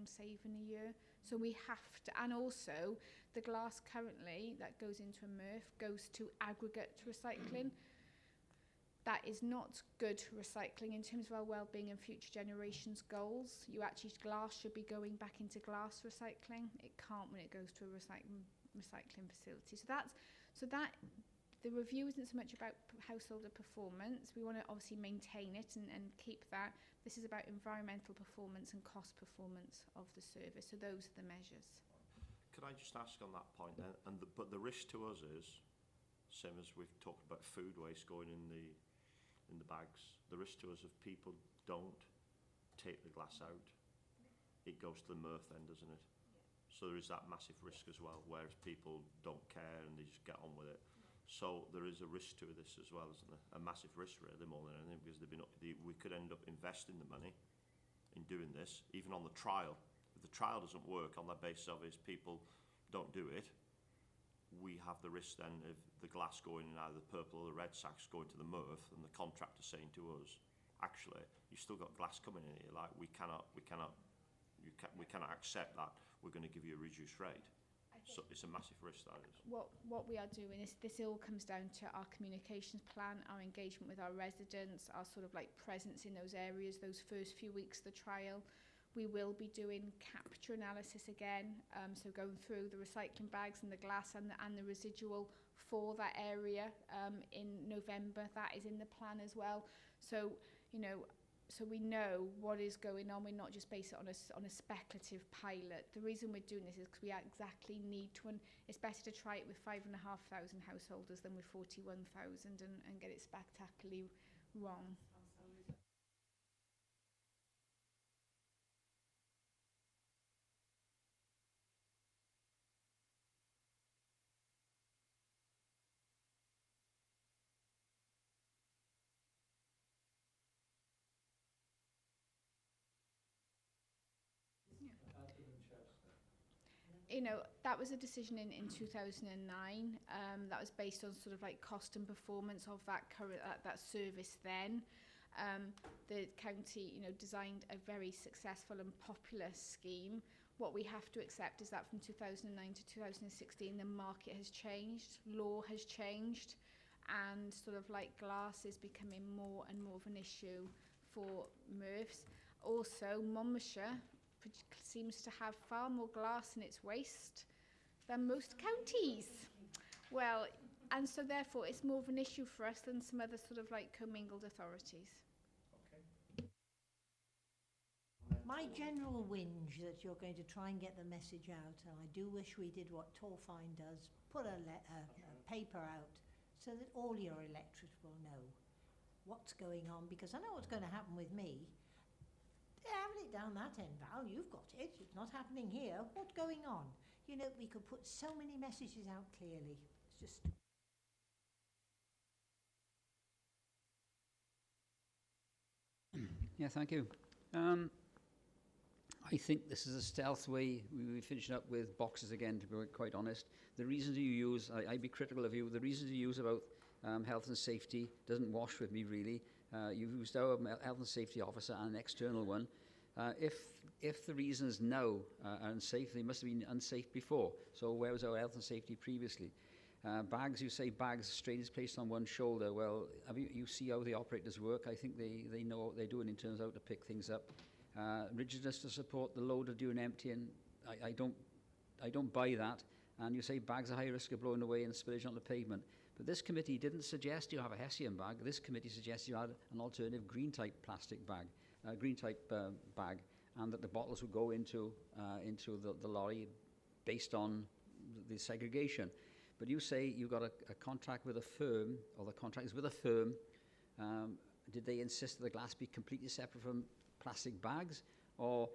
saving a year. So we have to, and also the glass currently that goes into a MRF goes to aggregate recycling. That is not good recycling in terms of our well-being and future generations' goals. Glass should be going back into glass recycling. It can't when it goes to a recycling facility. So that the review isn't so much about householder performance. We want to obviously maintain it and keep that. This is about environmental performance and cost performance of the service. So those are the measures.
Could I just ask on that point then? But the risk to us is, same as we've talked about food waste going in the bags, the risk to us if people don't take the glass out, it goes to the MRF then, doesn't it? Yeah. So there is that massive risk as well, whereas people don't care and they just get on with it. Yeah. So there is a risk to this as well, isn't there? A massive risk really, more than anything, because we could end up investing the money in doing this, even on the trial. If the trial doesn't work on the basis of is people don't do it, we have the risk then of the glass going in either the purple or the red sacks going to the MRF, and the contractor saying to us, actually, you've still got glass coming in here, like we cannot accept that, we're going to give you a reduced rate. So it's a massive risk, that is.
What we are doing is, this all comes down to our communications plan, our engagement with our residents, our sort of like presence in those areas, those first few weeks of the trial. We will be doing capture analysis again, so going through the recycling bags and the glass and the residual for that area in November. That is in the plan as well. So, so we know what is going on. We're not just based it on a speculative pilot. The reason we're doing this is because we exactly need to, and it's better to try it with 5,500 householders than with 41,000 and get it spectacularly wrong. That was a decision in 2009. That was based on sort of like cost and performance of that that service then. The county, designed a very successful and popular scheme. What we have to accept is that from 2009 to 2016, the market has changed, law has changed, and sort of like glass is becoming more and more of an issue for MRFs. Also, Monmouthshire seems to have far more glass in its waste than most counties. Well, and so therefore it's more of an issue for us than some other sort of like commingled authorities.
My general whinge that you're going to try and get the message out, and I do wish we did what Torfine does, put a paper out so that all your electorate will know what's going on, because I know what's going to happen with me. They're having it down that end, Val, you've got it, it's not happening here, what's going on? You know, we could put so many messages out clearly. It's just...
Yeah, thank you. I think this is a stealth way. We're finishing up with boxes again, to be quite honest. The reasons you use, I'd be critical of you, the reasons you use about health and safety doesn't wash with me really. You've used our health and safety officer and an external one. If the reasons now are unsafe, they must have been unsafe before. So where was our health and safety previously? Bags, you say bags, strain is placed on one shoulder. Well, you see how the operators work. I think they know what they're doing in terms of how to pick things up. Rigidness to support the loader during emptying, I don't buy that. And you say bags are high risk of blowing away and spillage on the pavement. But this committee didn't suggest you have a Hessian bag. This committee suggested you had an alternative green type plastic bag, bag, and that the bottles would go into the lorry based on the segregation. But you say you've got a contract with a firm, or the contract is with a firm. Did they insist that the glass be completely separate from plastic bags, or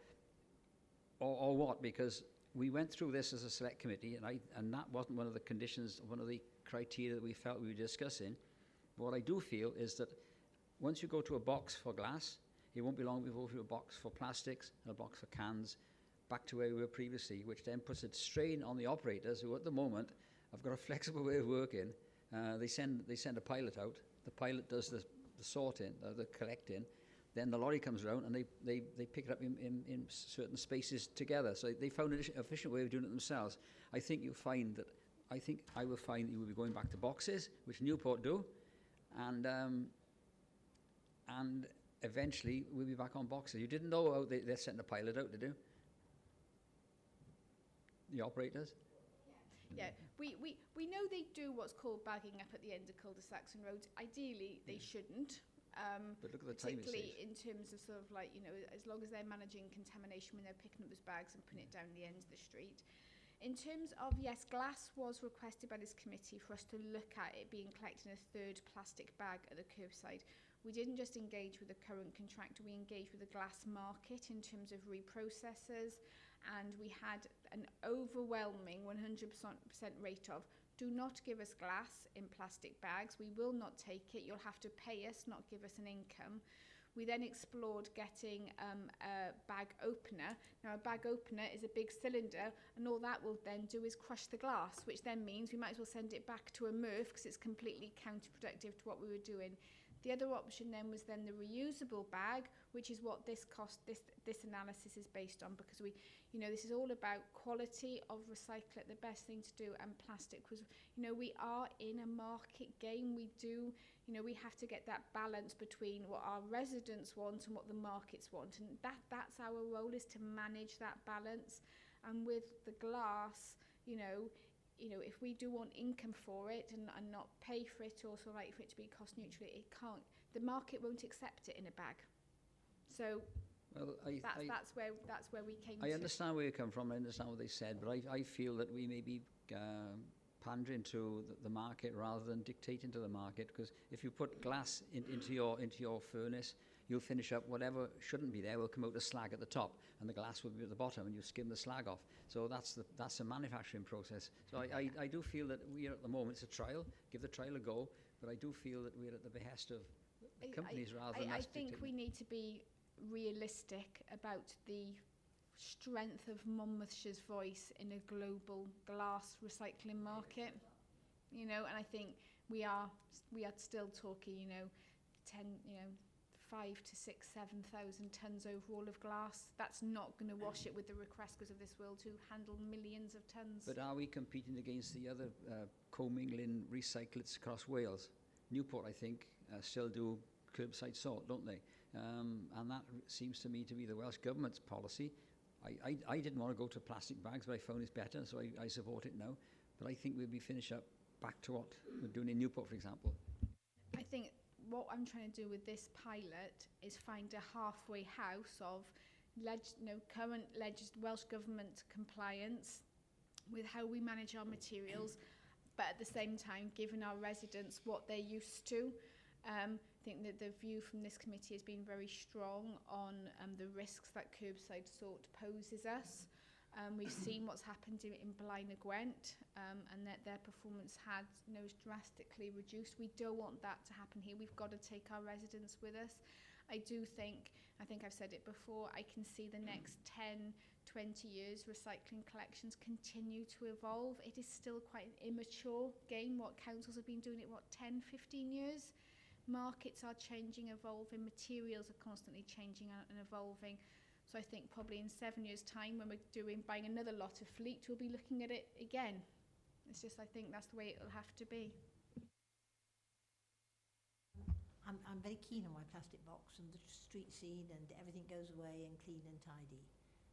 what? Because we went through this as a select committee, and that wasn't one of the conditions, one of the criteria that we felt we were discussing. But what I do feel is that once you go to a box for glass, it won't be long before we go to a box for plastics and a box for cans, back to where we were previously, which then puts a strain on the operators who at the moment have got a flexible way of working. They send a pilot out. The pilot does the sorting, the collecting. Then the lorry comes around and they pick it up in certain spaces together. So they found an efficient way of doing it themselves. I think I will find that you will be going back to boxes, which Newport do, and eventually we'll be back on boxes. You didn't know how they're sending a pilot out, did you? The operators?
Yeah, we know they do what's called bagging up at the end of cul-de-sacs and roads. Ideally, they shouldn't.
But look at the time it
particularly
saves.
in terms of sort of like, you know, as long as they're managing contamination when they're picking up those bags and putting it down the end of the street. In terms of, yes, glass was requested by this committee for us to look at it being collected in a third plastic bag at the curbside. We didn't just engage with the current contractor, we engaged with the glass market in terms of reprocessors, and we had an overwhelming 100% rate of, do not give us glass in plastic bags, we will not take it, you'll have to pay us, not give us an income. We then explored getting a bag opener. Now a bag opener is a big cylinder, and all that will then do is crush the glass, which then means we might as well send it back to a MRF because it's completely counterproductive to what we were doing. The other option then was then the reusable bag, which is what this analysis is based on, because we, you know, this is all about quality of recyclate, the best thing to do, and plastic was, you know, we are in a market game. We do, you know, we have to get that balance between what our residents want and what the markets want, and that's our role, is to manage that balance. And with the glass, you know, if we do want income for it and not pay for it, or sort of like for it to be cost neutral, it can't. The market won't accept it in a bag. So
well,
that's where we came.
I understand where you come from. I understand what they said, but I feel that we may be pandering to the market rather than dictating to the market. Because if you put glass into your furnace, you'll finish up whatever shouldn't be there will come out as slag at the top, and the glass will be at the bottom, and you skim the slag off. So that's a manufacturing process. So I do feel that we are at the moment, it's a trial, give the trial a go, but I do feel that we're at the behest of companies rather than us
I think we need to be realistic about the strength of Monmouthshire's voice in a global glass recycling market, you know, and I think we are still talking, 5 to 6, 7,000 tonnes overall of glass. That's not going to wash it with the Requescas of this world who handle millions of tonnes.
But are we competing against the other commingling recyclates across Wales? Newport, I think, still do curbside sort, don't they? And that seems to me to be the Welsh Government's policy. I didn't want to go to plastic bags, but I found it's better, so I support it now. But I think we'll be finished up back to what we're doing in Newport, for example.
I think what I'm trying to do with this pilot is find a halfway house of current Welsh Government compliance with how we manage our materials, but at the same time giving our residents what they're used to. I think that the view from this committee has been very strong on the risks that curbside sort poses us. We've seen what's happened in Blaen y Gwent, and that their performance is drastically reduced. We don't want that to happen here. We've got to take our residents with us. I think I've said it before, I can see the next 10, 20 years recycling collections continue to evolve. It is still quite an immature game. What councils have been doing it, 10, 15 years? Markets are changing, evolving, materials are constantly changing and evolving. So I think probably in 7 years' time, when we're buying another lot of fleet, we'll be looking at it again. It's just, I think that's the way it'll have to be.
I'm very keen on my plastic box and the street scene and everything goes away and clean and tidy.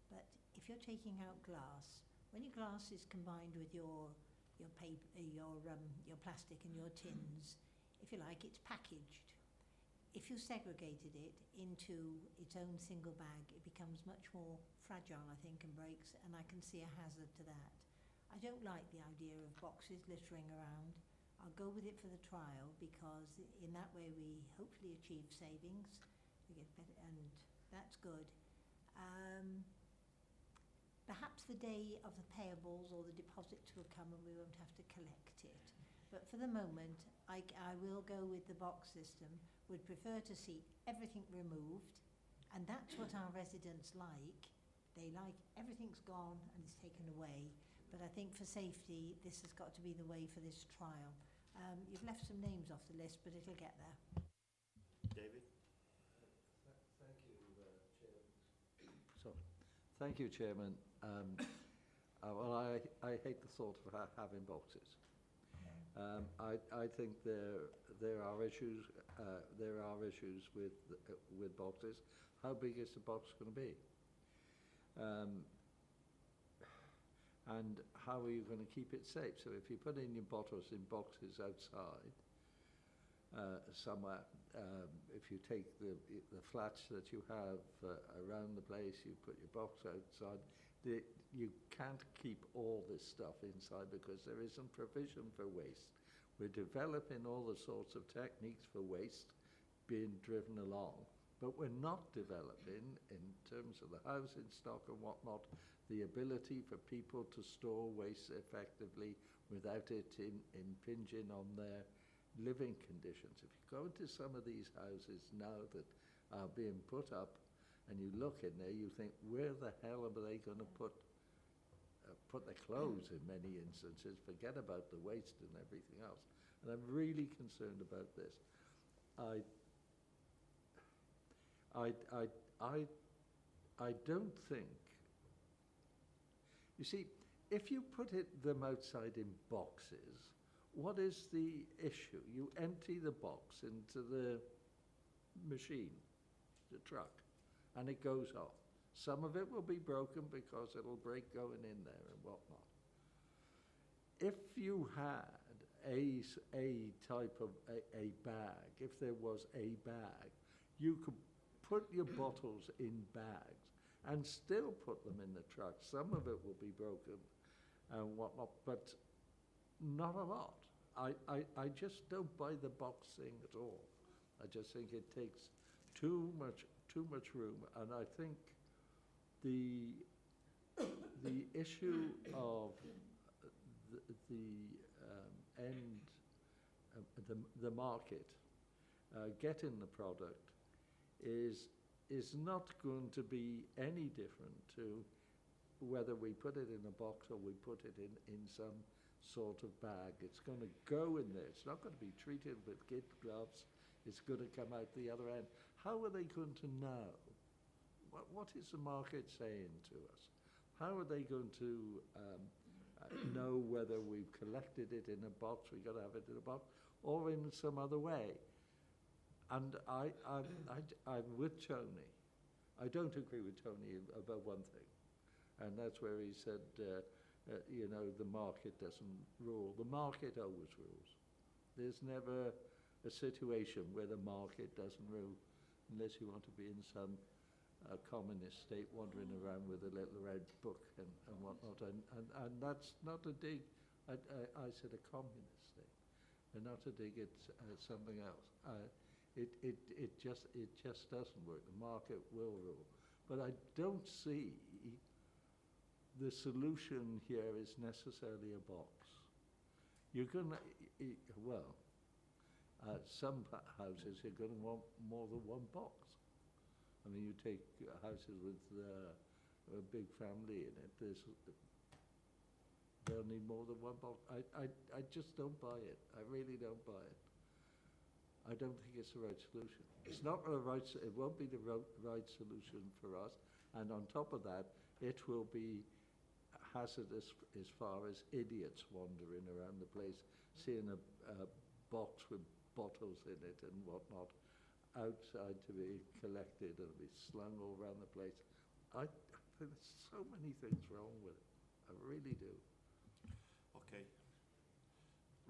But if you're taking out glass, when your glass is combined with your paper, your plastic and your tins, if you like, it's packaged. If you segregated it into its own single bag, it becomes much more fragile, I think, and breaks, and I can see a hazard to that. I don't like the idea of boxes littering around. I'll go with it for the trial because in that way we hopefully achieve savings. We get better, and that's good. Perhaps the day of the payables or the deposits will come and we won't have to collect it. But for the moment, I will go with the box system. Would prefer to see everything removed, and that's what our residents like. They like everything's gone and it's taken away. But I think for safety, this has got to be the way for this trial. You've left some names off the list, but it'll get there.
David?
Thank you, Chairman. Sorry. Thank you, Chairman. Well, I hate the thought of having boxes. I think there are issues with boxes. How big is the box going to be? And how are you going to keep it safe? So if you put in your bottles in boxes outside somewhere, if you take the flats that you have around the place, you put your box outside, you can't keep all this stuff inside because there isn't provision for waste. We're developing all the sorts of techniques for waste being driven along, but we're not developing, in terms of the housing stock and whatnot, the ability for people to store waste effectively without it impinging on their living conditions. If you go into some of these houses now that are being put up and you look in there, you think, where the hell are they going to put their clothes in many instances, forget about the waste and everything else. And I'm really concerned about this. I don't think, you see, if you put them outside in boxes, what is the issue? You empty the box into the machine, the truck, and it goes off. Some of it will be broken because it'll break going in there and whatnot. If you had a type of a bag, if there was a bag, you could put your bottles in bags and still put them in the truck. Some of it will be broken and whatnot, but not a lot. I just don't buy the box thing at all. I just think it takes too much room, and I think the issue of the market getting the product is not going to be any different to whether we put it in a box or we put it in some sort of bag. It's going to go in there. It's not going to be treated with kid gloves. It's going to come out the other end. How are they going to know? What is the market saying to us? How are they going to know whether we've collected it in a box, we've got to have it in a box, or in some other way? And I'm with Tony. I don't agree with Tony about one thing, and that's where he said, you know, the market doesn't rule. The market always rules. There's never a situation where the market doesn't rule, unless you want to be in some a communist state wandering around with a little red book and whatnot. And that's not a dig. I said a communist state, and not a dig at something else. It just doesn't work. The market will rule. But I don't see the solution here is necessarily a box. You're going to, some houses are going to want more than one box. I mean, you take houses with a big family in it, they'll need more than one box. I just don't buy it. I really don't buy it. I don't think it's the right solution. It's not the right, it won't be the right solution for us. And on top of that, it will be hazardous as far as idiots wandering around the place, seeing a box with bottles in it and whatnot outside to be collected and be slung all around the place. I think there's so many things wrong with it. I really do.
Okay.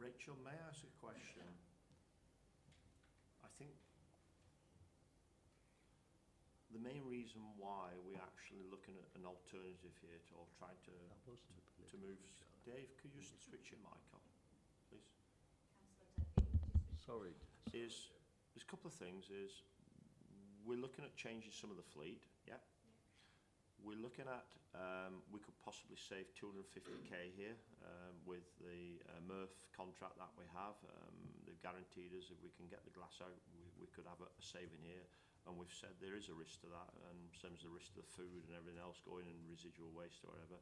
Rachel, may I ask a question? I think the main reason why we're actually looking at an alternative here to, or trying to move... Dave, could you switch your mic on, please?
Sorry.
There's a couple of things. We're looking at changing some of the fleet, yeah? We're looking at, we could possibly save 250k here with the Murph contract that we have. They've guaranteed us if we can get the glass out, we could have a saving here. And we've said there is a risk to that, and same as the risk to the food and everything else going in, residual waste or whatever.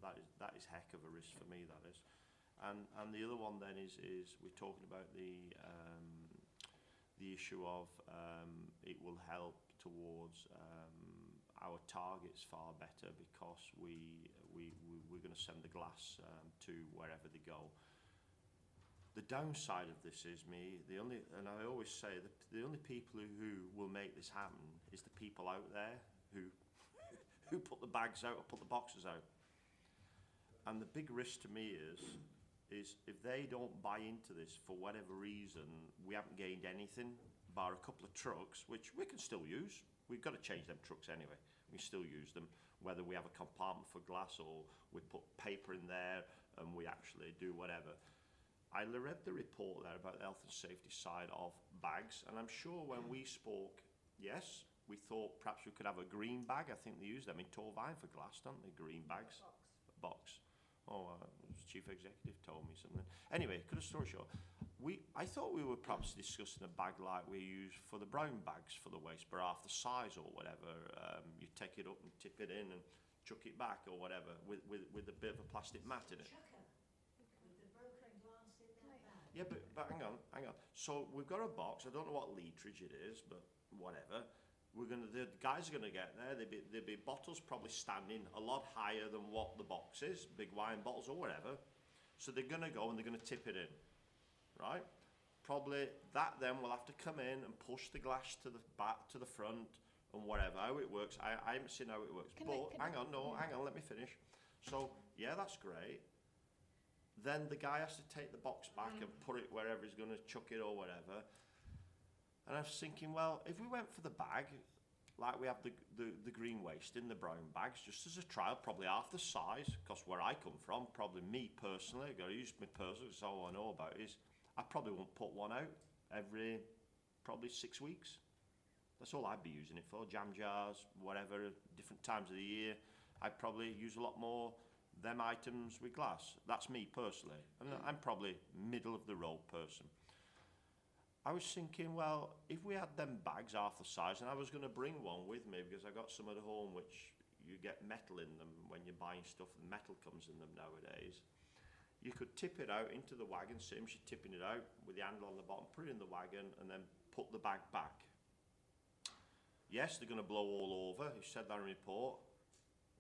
That is heck of a risk for me, that is. And the other one then is we're talking about the issue of it will help towards our targets far better because we're going to send the glass to wherever they go. The downside of this is and I always say the only people who will make this happen is the people out there who put the bags out or put the boxes out. And the big risk to me is if they don't buy into this for whatever reason, we haven't gained anything bar a couple of trucks, which we can still use. We've got to change them trucks anyway. We still use them, whether we have a compartment for glass or we put paper in there and we actually do whatever. I read the report there about the health and safety side of bags, and I'm sure when we spoke, yes, we thought perhaps we could have a green bag. I think they use them in Torvine for glass, don't they? Green bags. Box. Oh, the chief executive told me something. Anyway, cut a story short. I thought we were perhaps discussing a bag like we use for the brown bags for the waste, but half the size or whatever. You take it up and tip it in and chuck it back or whatever with a bit of a plastic mat in it. Yeah, but hang on. So we've got a box. I don't know what literage it is, but whatever. The guys are going to get there. There'll be bottles probably standing a lot higher than what the box is, big wine bottles or whatever. So they're going to go and they're going to tip it in, right? Probably that then will have to come in and push the glass to the back, to the front, and whatever. How it works, I haven't seen how it works. Hang on, let me finish. So yeah, that's great. Then the guy has to take the box back and put it wherever he's going to chuck it or whatever. And I was thinking, well, if we went for the bag, like we have the green waste in the brown bags, just as a trial, probably half the size, because where I come from, probably me personally, I've got to use my personal, that's all I know about is, I probably won't put one out every probably 6 weeks. That's all I'd be using it for, jam jars, whatever, different times of the year. I'd probably use a lot more them items with glass. That's me personally. I'm probably middle of the road person. I was thinking, well, if we had them bags half the size, and I was going to bring one with me because I got some at home which you get metal in them when you're buying stuff, and metal comes in them nowadays. You could tip it out into the wagon, same as you're tipping it out with the handle on the bottom, put it in the wagon, and then put the bag back. Yes, they're going to blow all over. You said that in the report.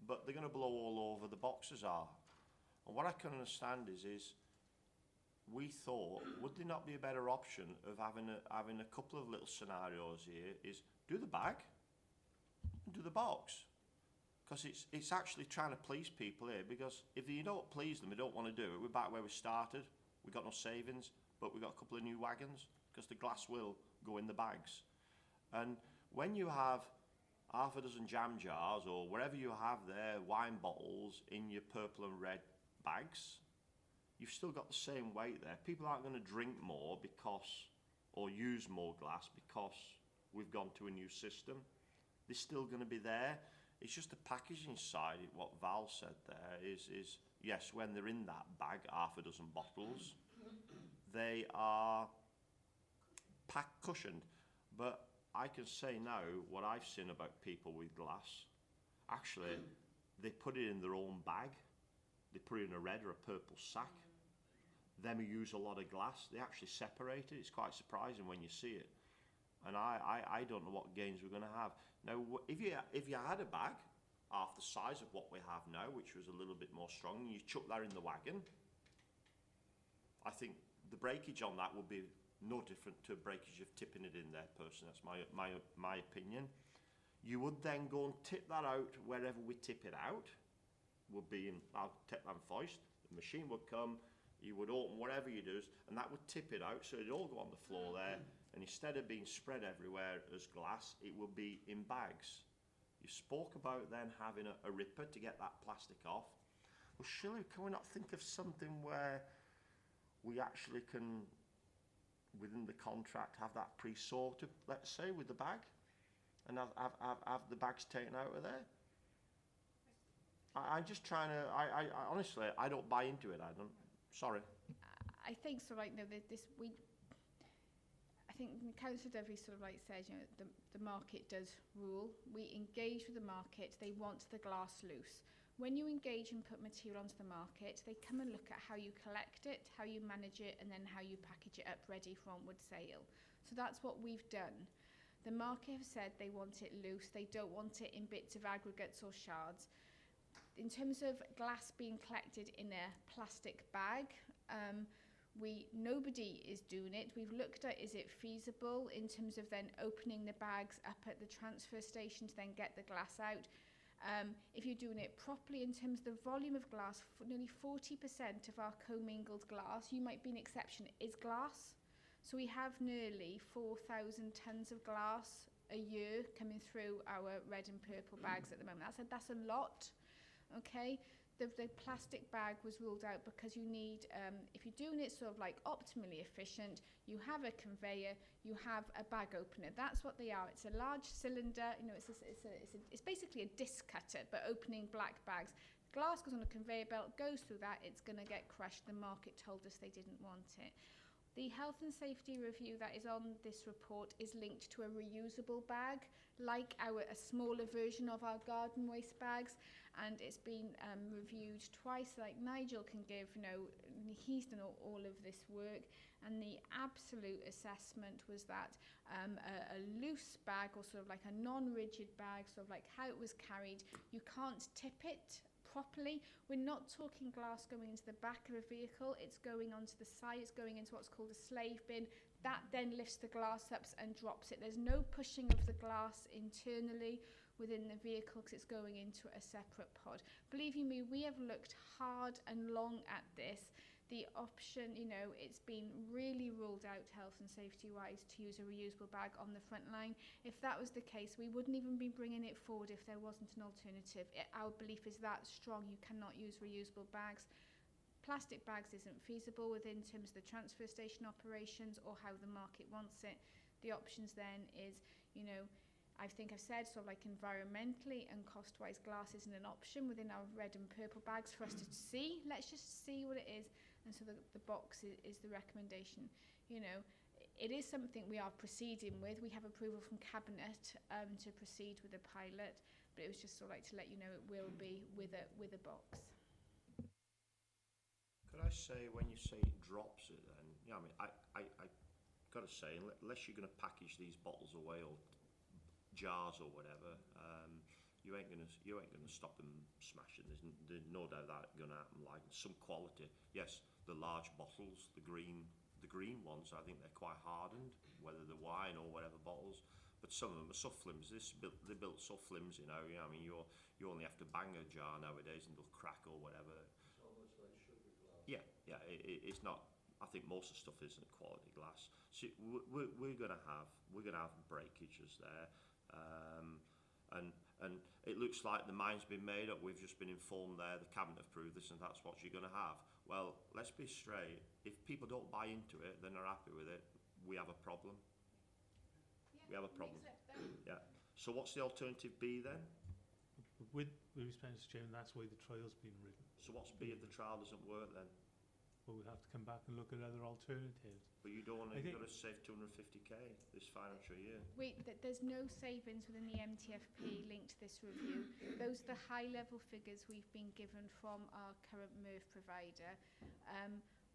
But they're going to blow all over, the boxes are. And what I can understand is we thought, would there not be a better option of having a couple of little scenarios here, is do the bag and do the box. Because it's actually trying to please people here, because if you don't please them, they don't want to do it. We're back where we started. We've got no savings, but we've got a couple of new wagons, because the glass will go in the bags. And when you have half a dozen jam jars or wherever you have there, wine bottles in your purple and red bags, you've still got the same weight there. People aren't going to drink more or use more glass because we've gone to a new system. They're still going to be there. It's just the packaging side, what Val said there, is yes, when they're in that bag, half a dozen bottles, they are cushioned. But I can say now, what I've seen about people with glass, actually, they put it in their own bag. They put it in a red or a purple sack. Them who use a lot of glass, they actually separate it. It's quite surprising when you see it. And I don't know what gains we're going to have. Now, if you had a bag half the size of what we have now, which was a little bit more strong, and you chuck that in the wagon, I think the breakage on that would be no different to a breakage of tipping it in there, personally. That's my opinion. You would then go and tip that out wherever we tip it out. Would be in, I'll tip and foist. The machine would come, you would open whatever you do, and that would tip it out, so it'd all go on the floor there. And instead of being spread everywhere as glass, it would be in bags. You spoke about then having a ripper to get that plastic off. Well, surely can we not think of something where we actually can, within the contract, have that pre-sorted, let's say, with the bag, and have the bags taken out of there? I'm just trying to. I honestly, I don't buy into it. I don't. Sorry.
I think so. Right now, I think Councillor Dovey sort of like says, you know, the market does rule. We engage with the market. They want the glass loose. When you engage and put material onto the market, they come and look at how you collect it, how you manage it, and then how you package it up ready for onward sale. So that's what we've done. The market have said they want it loose. They don't want it in bits of aggregates or shards. In terms of glass being collected in a plastic bag, nobody is doing it. We've looked at, is it feasible in terms of then opening the bags up at the transfer station to then get the glass out. If you're doing it properly in terms of the volume of glass, nearly 40% of our commingled glass, you might be an exception, is glass. So we have nearly 4,000 tonnes of glass a year coming through our red and purple bags at the moment. That's a lot. Okay, the plastic bag was ruled out because you need, if you're doing it sort of like optimally efficient, you have a conveyor, you have a bag opener. That's what they are. It's a large cylinder. You know, it's basically a disc cutter, but opening black bags. Glass goes on a conveyor belt, goes through that. It's going to get crushed. The market told us they didn't want it. The health and safety review that is on this report is linked to a reusable bag, like a smaller version of our garden waste bags, and it's been reviewed twice. Like Nigel can give, you know, he's done all of this work, and the absolute assessment was that a loose bag, or sort of like a non-rigid bag, sort of like how it was carried, you can't tip it properly. We're not talking glass going into the back of a vehicle, it's going onto the side, it's going into what's called a slave bin. That then lifts the glass up and drops it. There's no pushing of the glass internally within the vehicle because it's going into a separate pod. Believe you me, we have looked hard and long at this. The option, you know, it's been really ruled out health and safety wise to use a reusable bag on the front line. If that was the case, we wouldn't even be bringing it forward if there wasn't an alternative. Our belief is that strong. You cannot use reusable bags. Plastic bags isn't feasible within terms of the transfer station operations or how the market wants it. The options then is, you know, I think I've said sort of like environmentally and cost-wise, glass isn't an option within our red and purple bags for us to see. Let's just see what it is. And so the box is the recommendation. You know, it is something we are proceeding with. We have approval from Cabinet to proceed with a pilot, but it was just sort of like to let you know it will be with a box.
Could I say, when you say it drops it, then, yeah, I mean, I got to say, unless you're going to package these bottles away or jars or whatever, you ain't gonna stop them smashing. There's no doubt that's gonna happen. Like some quality, yes, the large bottles, the green ones, I think they're quite hardened, whether they're wine or whatever bottles. But some of them are so flimsy. They're built so flimsy now. You know, I mean, you only have to bang a jar nowadays and they'll crack or whatever.
It's almost like sugar glass.
Yeah, it's not. I think most of the stuff isn't quality glass. So we're gonna have breakages there. and it looks like the mind's been made up. We've just been informed there, the cabinet approved this, and that's what you're going to have. Well, let's be straight. If people don't buy into it, then they're happy with it, we have a problem. We have a problem. Yeah. So what's the alternative B then?
With respect to Chairman, that's why the trial's been written.
So what's B if the trial doesn't work then?
But we'll have to come back and look at other alternatives.
But you don't want
I
to,
think-
you've got to save 250k this financial year.
Wait, there's no savings within the MTFP linked to this review. Those are the high-level figures we've been given from our current MRF provider.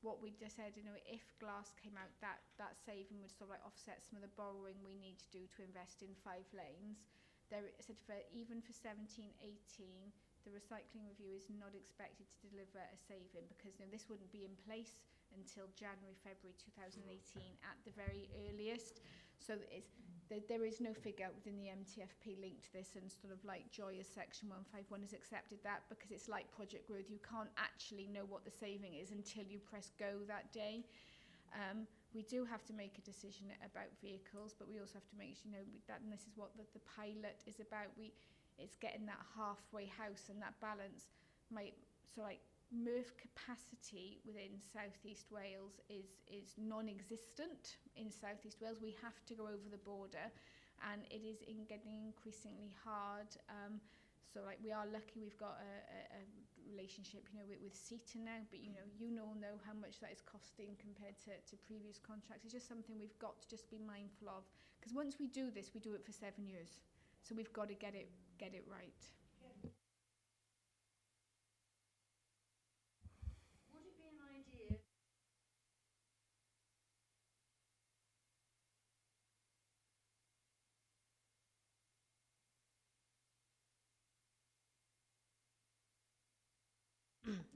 What we just said, if glass came out, that saving would sort of like offset some of the borrowing we need to do to invest in 5 lanes. There said even for 17-18, the recycling review is not expected to deliver a saving because this wouldn't be in place until January, February 2018 at the very earliest. So there is no figure within the MTFP linked to this, and sort of like Joy as Section 151 has accepted that because it's like Project Growth. You can't actually know what the saving is until you press go that day. We do have to make a decision about vehicles, but we also have to make sure, that, and this is what the pilot is about. It's getting that halfway house and that balance. MRF capacity within South East Wales is non-existent in South East Wales. We have to go over the border, and it is getting increasingly hard. We are lucky we've got a relationship, with CETA now, but you all know how much that is costing compared to previous contracts. It's just something we've got to just be mindful of, because once we do this, we do it for 7 years. So we've got to get it right.
Would it be an idea?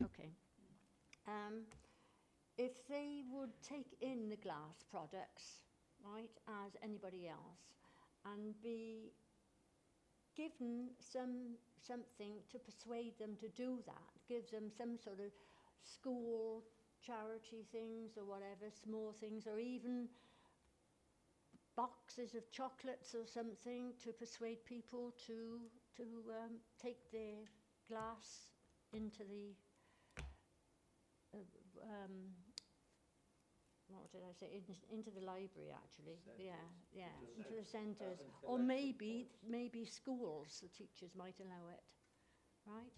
Okay. If they would take in the glass products, right, as anybody else, and be given something to persuade them to do that, gives them some sort of school charity things or whatever, small things, or even boxes of chocolates or something to persuade people to take their glass into the what did I say? Into the library, actually. Yeah, into the centres. Or maybe schools, the teachers might allow it, right?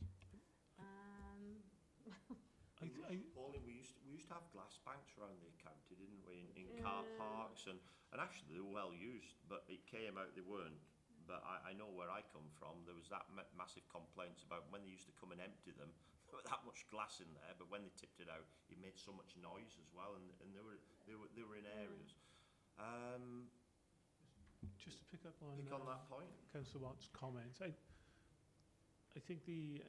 Pauline, we used to have glass banks around the county, didn't we? In car parks, and actually they were well used, but it came out they weren't. But I know where I come from, there was that massive complaints about when they used to come and empty them, there was that much glass in there, but when they tipped it out, it made so much noise as well, and they were in areas.
Just to pick up on
that point,
Councillor Watt's comments, I think the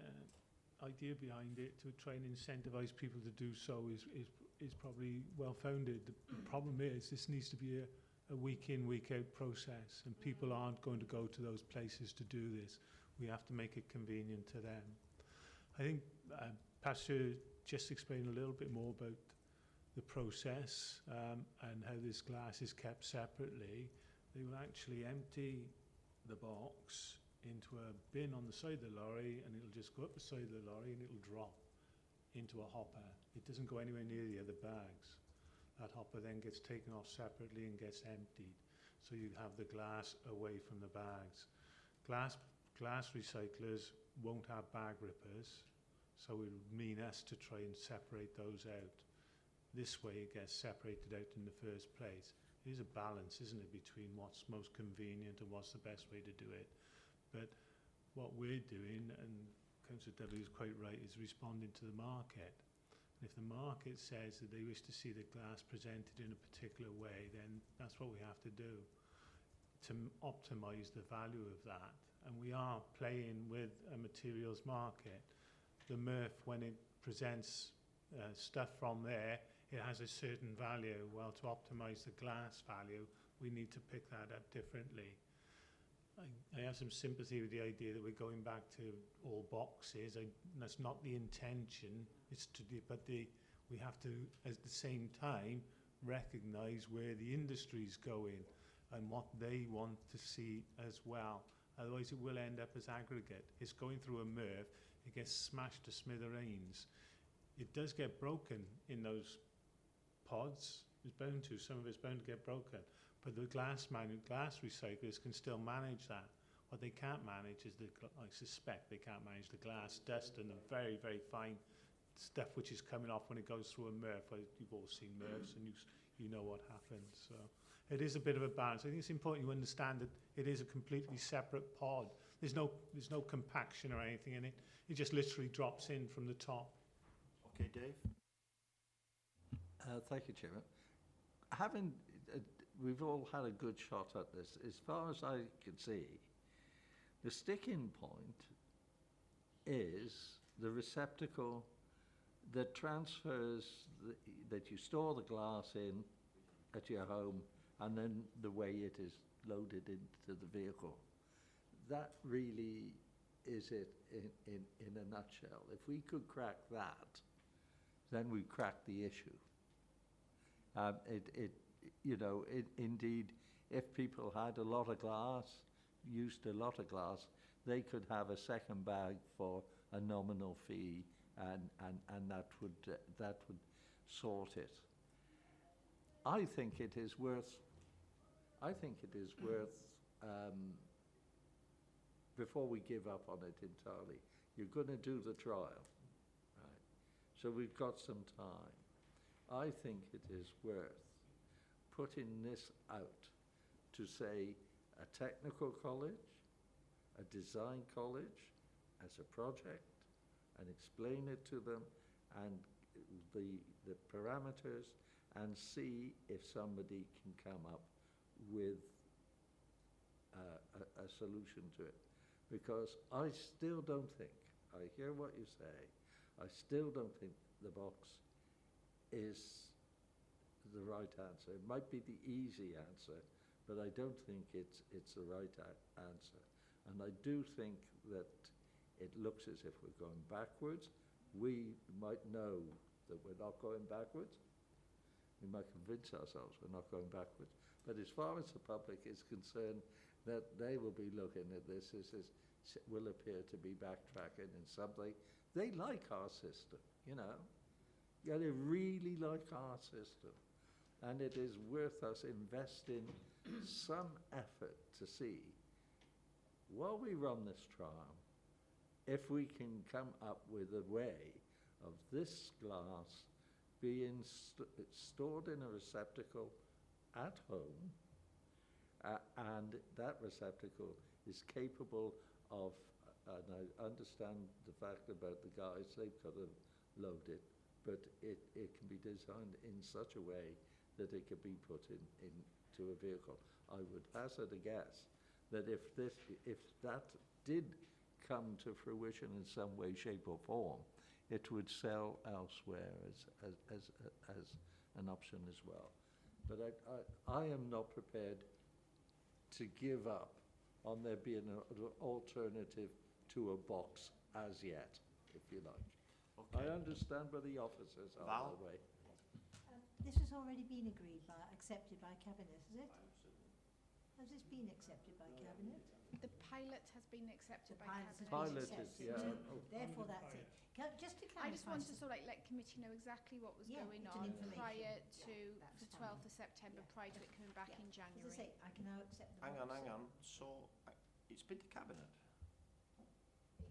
idea behind it to try and incentivise people to do so is probably well founded. The problem is this needs to be a week in, week out process, and people aren't going to go to those places to do this. We have to make it convenient to them. I think Pastor just explained a little bit more about the process and how this glass is kept separately. They will actually empty the box into a bin on the side of the lorry, and it'll just go up the side of the lorry and it'll drop into a hopper. It doesn't go anywhere near the other bags. That hopper then gets taken off separately and gets emptied. So you have the glass away from the bags. Glass recyclers won't have bag rippers, so it would mean us to try and separate those out. This way it gets separated out in the first place. It is a balance, isn't it, between what's most convenient and what's the best way to do it. But what we're doing, and Councillor Dudley is quite right, is responding to the market. And if the market says that they wish to see the glass presented in a particular way, then that's what we have to do to optimise the value of that. And we are playing with a materials market. The MRF, when it presents stuff from there, it has a certain value. Well, to optimise the glass value, we need to pick that up differently. I have some sympathy with the idea that we're going back to all boxes. That's not the intention. It's to do, but we have to, at the same time, recognise where the industry's going and what they want to see as well. Otherwise, it will end up as aggregate. It's going through a MRF, it gets smashed to smithereens. It does get broken in those pods. It's bound to. Some of it's bound to get broken. But the glass recyclers can still manage that. What they can't manage is I suspect they can't manage the glass, dust, and the very, very fine stuff which is coming off when it goes through a MRF. Well, you've all seen MRFs, and you know what happens. So it is a bit of a balance. I think it's important you understand that it is a completely separate pod. There's no compaction or anything in it. It just literally drops in from the top.
Okay, Dave?
Thank you, Chairman. We've all had a good shot at this. As far as I can see, the sticking point is the receptacle that transfers, that you store the glass in at your home, and then the way it is loaded into the vehicle. That really is it in a nutshell. If we could crack that, then we crack the issue. Indeed, if people had a lot of glass, used a lot of glass, they could have a second bag for a nominal fee, and that would sort it. I think it is worth. Before we give up on it entirely, you're going to do the trial, right? So we've got some time. I think it is worth putting this out to say a technical college, a design college as a project, and explain it to them, and the parameters, and see if somebody can come up with a solution to it. Because I still don't think, I hear what you say, I still don't think the box is the right answer. It might be the easy answer, but I don't think it's the right answer. And I do think that it looks as if we're going backwards. We might know that we're not going backwards. We might convince ourselves we're not going backwards. But as far as the public is concerned, that they will be looking at this as will appear to be backtracking in something. They like our system, you know. Yeah, they really like our system. And it is worth us investing some effort to see, while we run this trial, if we can come up with a way of this glass being stored in a receptacle at home, and that receptacle is capable of, and I understand the fact about the guys, they've got to load it, but it can be designed in such a way that it could be put into a vehicle. I would hazard a guess that if that did come to fruition in some way, shape or form, it would sell elsewhere as an option as well. But I am not prepared to give up on there being an alternative to a box as yet, if you like. Okay. I understand where the officers are that way.
This has already been accepted by Cabinet, has it? Has this been accepted by Cabinet?
The pilot has been accepted by Cabinet.
Pilot is, yeah.
Therefore, that's it. Just to clarify.
I just wanted to sort of let committee know exactly what was going on prior to the 12th of September, prior to it coming back in January.
As I say, I can now accept the
Hang on. So, it's been to Cabinet?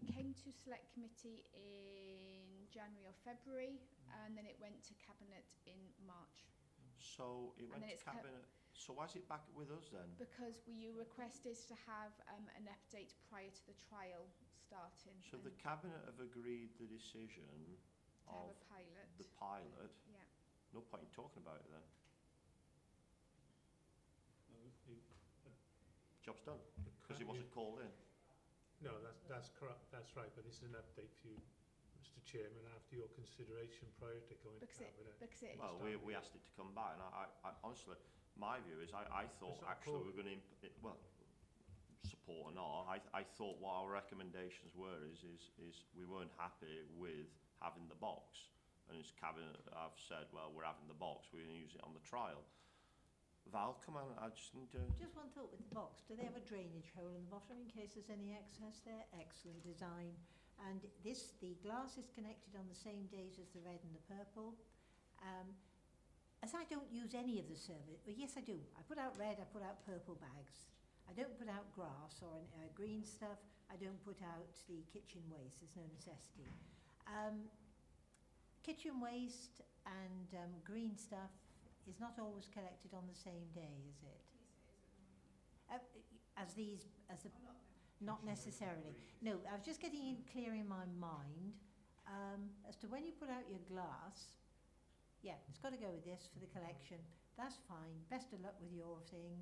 It came to Select Committee in January or February, and then it went to Cabinet in March.
So, it went to Cabinet. So why is it back with us then?
Because you requested to have an update prior to the trial starting.
So the Cabinet have agreed the decision
to have a pilot.
The pilot?
Yeah.
No point in talking about it then. Job's done, because he wasn't called in.
No, that's correct. That's right. But this is an update for you, Mr. Chairman, after your consideration prior to going to Cabinet.
Well, we asked it to come back, and I honestly, my view is I thought actually we were going to, support or not, I thought what our recommendations were is we weren't happy with having the box. And as Cabinet have said, well, we're having the box, we're going to use it on the trial. Val, come on, I just need to...
Just one thought with the box. Do they have a drainage hole in the bottom in case there's any excess there? Excellent design. And the glass is connected on the same days as the red and the purple. As I don't use any of the service, well, yes I do. I put out red, I put out purple bags. I don't put out grass or green stuff. I don't put out the kitchen waste. There's no necessity. Kitchen waste and green stuff is not always collected on the same day, is it? Not necessarily. No, I was just getting it clear in my mind as to when you put out your glass. Yeah, it's got to go with this for the collection. That's fine. Best of luck with your thing.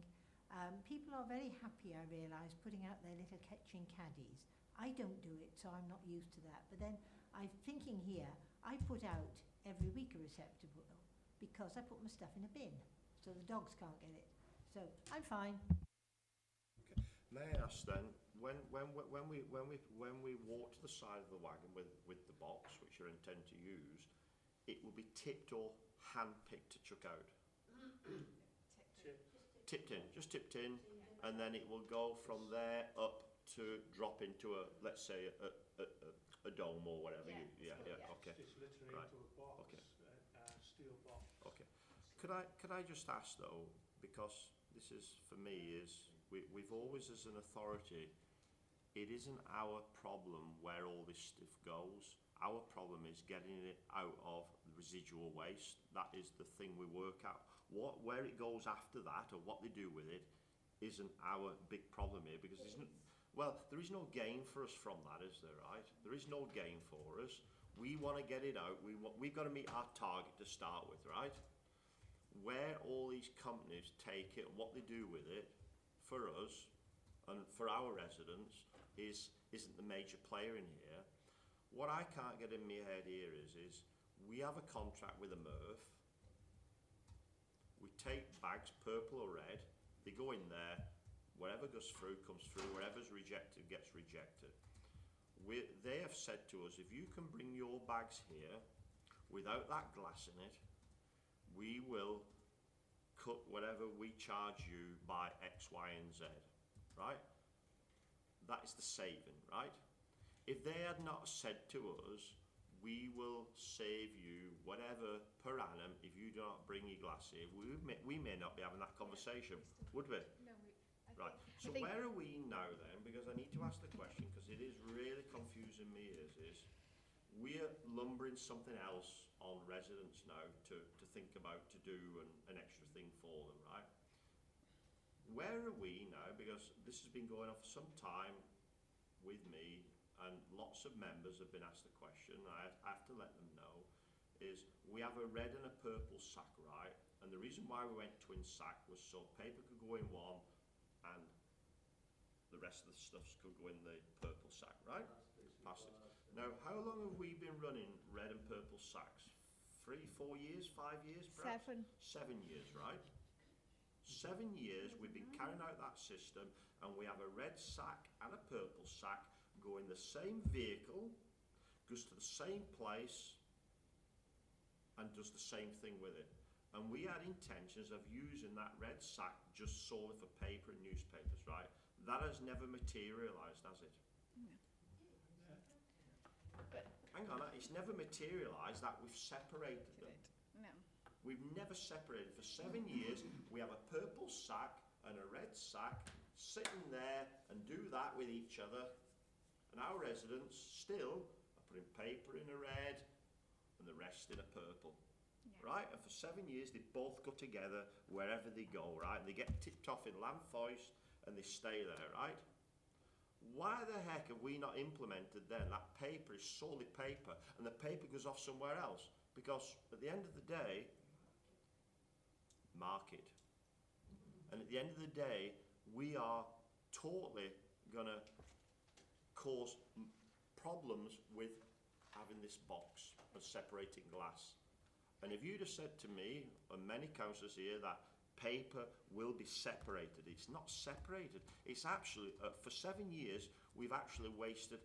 People are very happy, I realise, putting out their little kitchen caddies. I don't do it, so I'm not used to that. But then I'm thinking here, I put out every week a receptacle because I put my stuff in a bin, so the dogs can't get it. So I'm fine.
Okay. May I ask then, when we walk to the side of the wagon with the box, which you intend to use, it will be tipped or hand-picked to chuck out? Tipped in, just tipped in, and then it will go from there up to drop into a, let's say, a dome or whatever.
Yeah,
okay.
It's literally
Right.
into a box,
Okay.
steel box.
Okay. Could I just ask though, because this is for me is we've always as an authority, it isn't our problem where all this stuff goes. Our problem is getting it out of the residual waste. That is the thing we work out. Where it goes after that or what they do with it isn't our big problem here, because there is no gain for us from that, is there, right? There is no gain for us. We want to get it out. We've got to meet our target to start with, right? Where all these companies take it and what they do with it, for us and for our residents, isn't the major player in here. What I can't get in my head here is we have a contract with a MRF. We take bags, purple or red, they go in there, whatever goes through comes through, whatever's rejected gets rejected. They have said to us, if you can bring your bags here without that glass in it, we will cut whatever we charge you by X, Y and Z, right? That is the saving, right? If they had not said to us, we will save you whatever per annum if you do not bring your glass here, we may not be having that conversation, would we?
No,
Right, so where are we now then? Because I need to ask the question, because it is really confusing me, is we're lumbering something else on residents now to think about, to do an extra thing for them, right? Where are we now? Because this has been going on for some time with me, and lots of members have been asked the question, I have to let them know, is we have a red and a purple sack, right? And the reason why we went twin sack was so paper could go in one and the rest of the stuffs could go in the purple sack, right? Plastic. Now, how long have we been running red and purple sacks? 3, 4 years, 5 years perhaps?
7.
7 years, right? 7 years we've been carrying out that system, and we have a red sack and a purple sack go in the same vehicle, goes to the same place, and does the same thing with it. And we had intentions of using that red sack just solely for paper and newspapers, right? That has never materialised, has it?
But
Hang on, it's never materialised that we've separated them.
no.
We've never separated. For 7 years, we have a purple sack and a red sack sitting there and do that with each other. And our residents still are putting paper in a red and the rest in a purple. Right? And for 7 years, they both go together wherever they go, right? They get tipped off in Landfoist and they stay there, right? Why the heck have we not implemented then that paper is solely paper and the paper goes off somewhere else? Because at the end of the day, market. And at the end of the day, we are totally going to cause problems with having this box and separating glass. And if you'd have said to me, and many councillors here, that paper will be separated, it's not separated. It's actually, for 7 years, we've actually wasted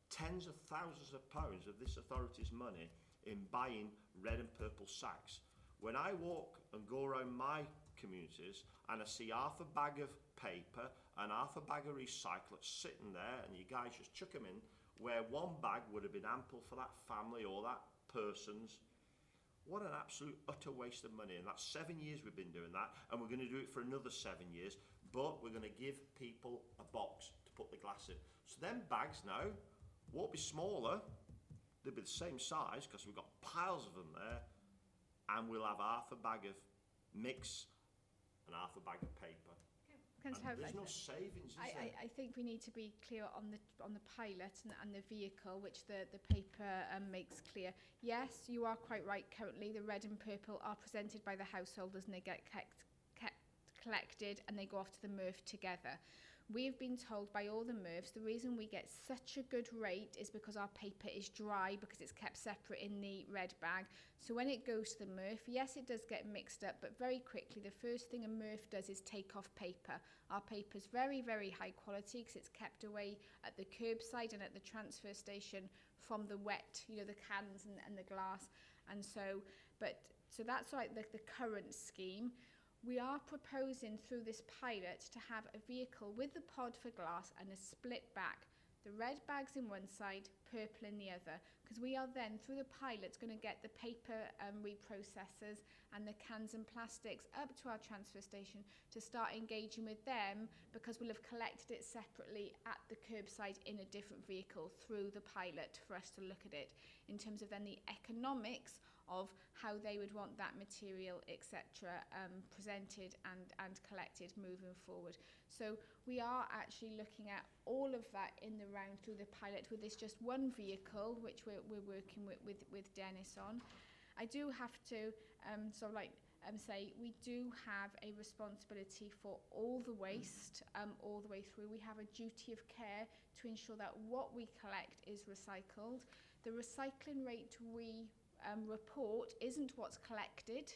tens of thousands of pounds of this authority's money in buying red and purple sacks. When I walk and go around my communities and I see half a bag of paper and half a bag of recyclates sitting there and you guys just chuck them in where one bag would have been ample for that family or that person's. What an absolute utter waste of money. And that's 7 years we've been doing that, and we're going to do it for another 7 years, but we're going to give people a box to put the glass in. So them bags now won't be smaller, they'll be the same size because we've got piles of them there, and we'll have half a bag of mix and half a bag of paper. There's no savings, is there?
I think we need to be clear on the pilot and the vehicle, which the paper makes clear. Yes, you are quite right. Currently, the red and purple are presented by the householders and they get collected and they go off to the MRF together. We've been told by all the MRFs the reason we get such a good rate is because our paper is dry, because it's kept separate in the red bag. So when it goes to the MRF, yes, it does get mixed up, but very quickly the first thing a MRF does is take off paper. Our paper is very, very high quality because it's kept away at the curbside and at the transfer station from the wet, you know, the cans and the glass. And so that's like the current scheme. We are proposing through this pilot to have a vehicle with the pod for glass and a split back. The red bags in one side, purple in the other, because we are then, through the pilot, going to get the paper reprocessors and the cans and plastics up to our transfer station to start engaging with them, because we'll have collected it separately at the curbside in a different vehicle through the pilot for us to look at it in terms of then the economics of how they would want that material, etc., presented and collected moving forward. So we are actually looking at all of that in the round through the pilot with this just one vehicle, which we're working with Dennis on. I do have to say we do have a responsibility for all the waste all the way through. We have a duty of care to ensure that what we collect is recycled. The recycling rate we report isn't what's collected,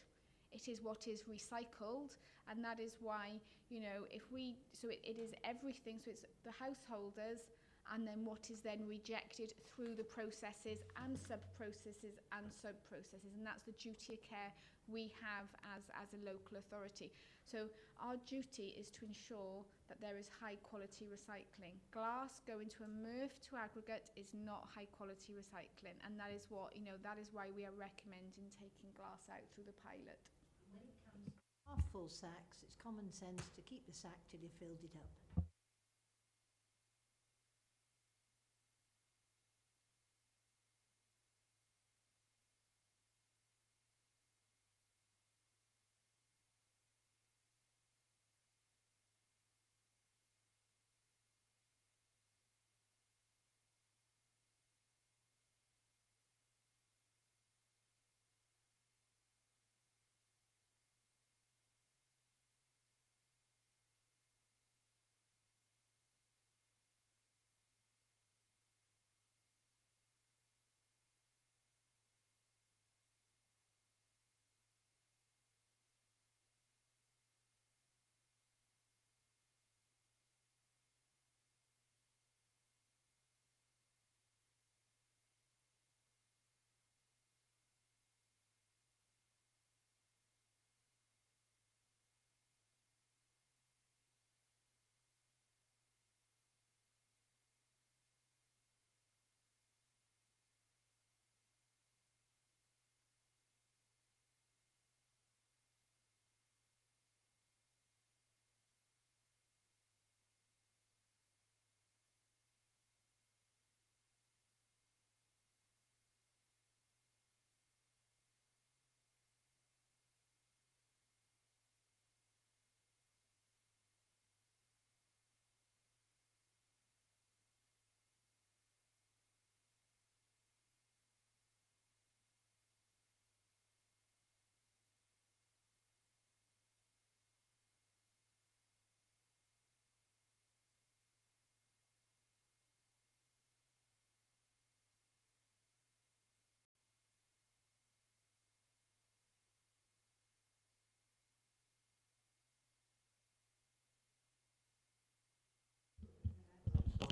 it is what is recycled, and that is why, you know, it is everything. So it's the householders and then what is then rejected through the processes and sub-processes, and that's the duty of care we have as a local authority. So our duty is to ensure that there is high quality recycling. Glass going to a MRF to aggregate is not high quality recycling, and that is what, you know, that is why we are recommending taking glass out through the pilot.
When it comes to half full sacks, it's common sense to keep the sack till you filled it up.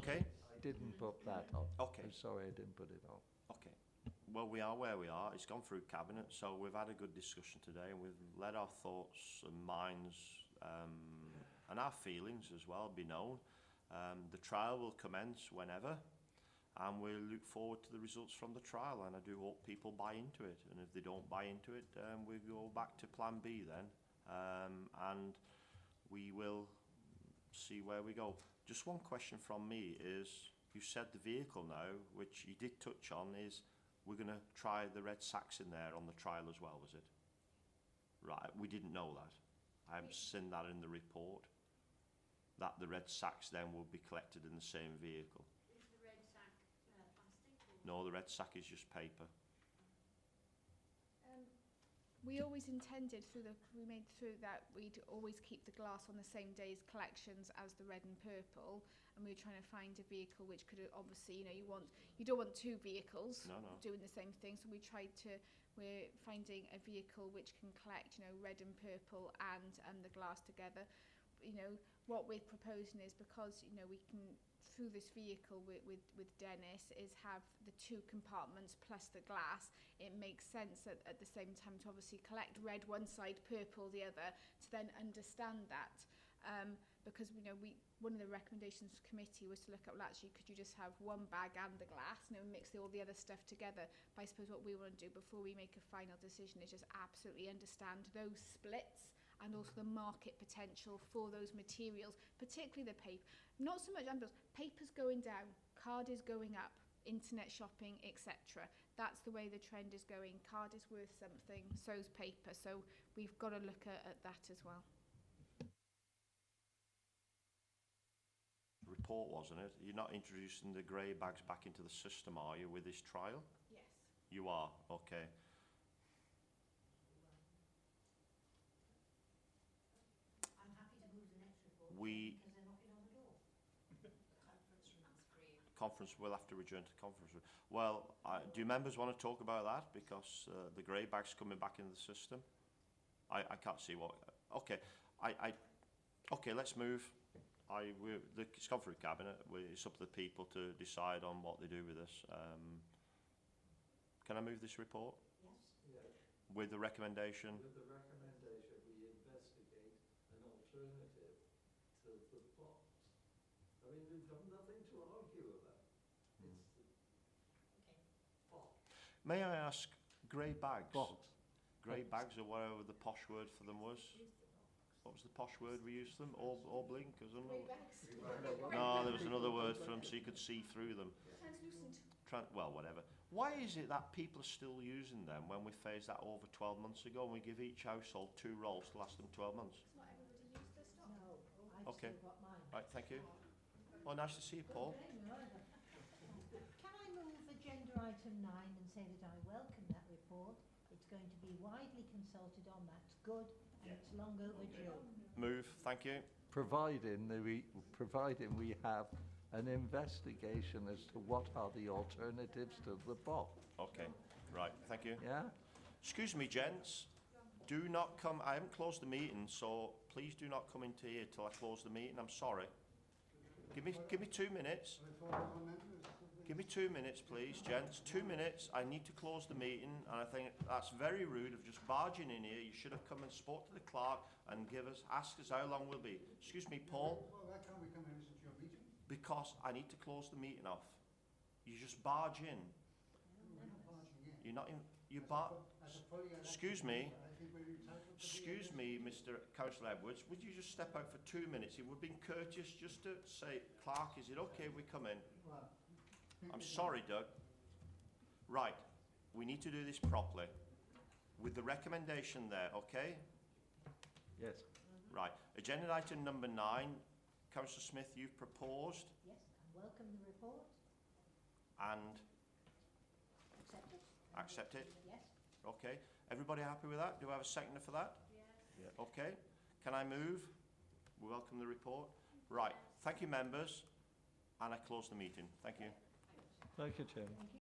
Okay.
I didn't put that on.
Okay.
I'm sorry I didn't put it on.
Okay. Well, we are where we are. It's gone through Cabinet, so we've had a good discussion today, and we've let our thoughts and minds and our feelings as well be known. The trial will commence whenever, and we'll look forward to the results from the trial, and I do hope people buy into it. And if they don't buy into it, we go back to Plan B then, and we will see where we go. Just one question from me is, you said the vehicle now, which you did touch on, is we're going to try the red sacks in there on the trial as well, was it? Right, we didn't know that. I haven't seen that in the report, that the red sacks then will be collected in the same vehicle.
Is the red sack plastic?
No, the red sack is just paper.
We always intended we made through that we'd always keep the glass on the same day's collections as the red and purple, and we were trying to find a vehicle which could obviously, you don't want two vehicles doing the same thing, so we're finding a vehicle which can collect, red and purple and the glass together. What we're proposing is, because we can, through this vehicle with Dennis, is have the two compartments plus the glass. It makes sense at the same time to obviously collect red one side, purple the other, to then understand that. Because one of the recommendations of the committee was to look at, well, actually, could you just have one bag and the glass, mix all the other stuff together? But I suppose what we want to do before we make a final decision is just absolutely understand those splits, and also the market potential for those materials, particularly the paper. Not so much envelopes. Paper's going down, card is going up, internet shopping, etc. That's the way the trend is going. Card is worth something, so's paper. So we've got to look at that as well.
Report, wasn't it? You're not introducing the grey bags back into the system, are you, with this trial?
Yes.
You are, okay.
I'm happy to move the next report
We-
because they're knocking on the door.
Conference, we'll have to adjourn to conference. Well, do members want to talk about that? Because the grey bag's coming back into the system. I can't see what... Okay, okay, let's move. It's gone through Cabinet. It's up to the people to decide on what they do with this. Can I move this report?
Yes.
With the recommendation?
With the recommendation, we investigate an alternative to the box. I mean, we've got nothing to argue about. It's the box.
May I ask, grey bags?
Box.
Grey bags, or whatever the posh word for them was? What was the posh word we used for them? Oblink, or something? No, there was another word for them, so you could see through them.
Translucent.
Well, whatever. Why is it that people are still using them when we phased that over 12 months ago, and we give each household 2 rolls to last them 12 months?
Not everybody used their stock.
No, I've
Okay.
still got mine.
Right, thank you. Well, nice to see you, Paul.
Can I move agenda item 9 and say that I welcome that report? It's going to be widely consulted on, that's good, and it's long overdue.
Move, thank you.
Providing we have an investigation as to what are the alternatives to the box.
Okay, right, thank you.
Yeah?
Excuse me, gents. Do not come... I haven't closed the meeting, so please do not come into here till I close the meeting. I'm sorry. Give me 2 minutes. Give me 2 minutes, please, gents. 2 minutes. I need to close the meeting, and I think that's very rude of just barging in here. You should have come and spoke to the clerk and asked us how long we'll be. Excuse me, Paul.
Well, why can't we come and listen to your meeting?
Because I need to close the meeting off. You just barge in.
We're not barging in.
You're not in... Excuse me. Excuse me, Mr. Councillor Edwards, would you just step out for 2 minutes? It would have been courteous just to say, Clark, is it okay if we come in? I'm sorry, Doug. Right, we need to do this properly. With the recommendation there, okay?
Yes.
Right, agenda item number 9. Councillor Smith, you've proposed.
Yes, I welcome the report.
And
Accept it.
accept it?
Yes.
Okay. Everybody happy with that? Do I have a seconder for that? Yes. Yeah. Okay. Can I move? We welcome the report. Right. Thank you, members. And I close the meeting. Thank you.
Thank you, Chairman.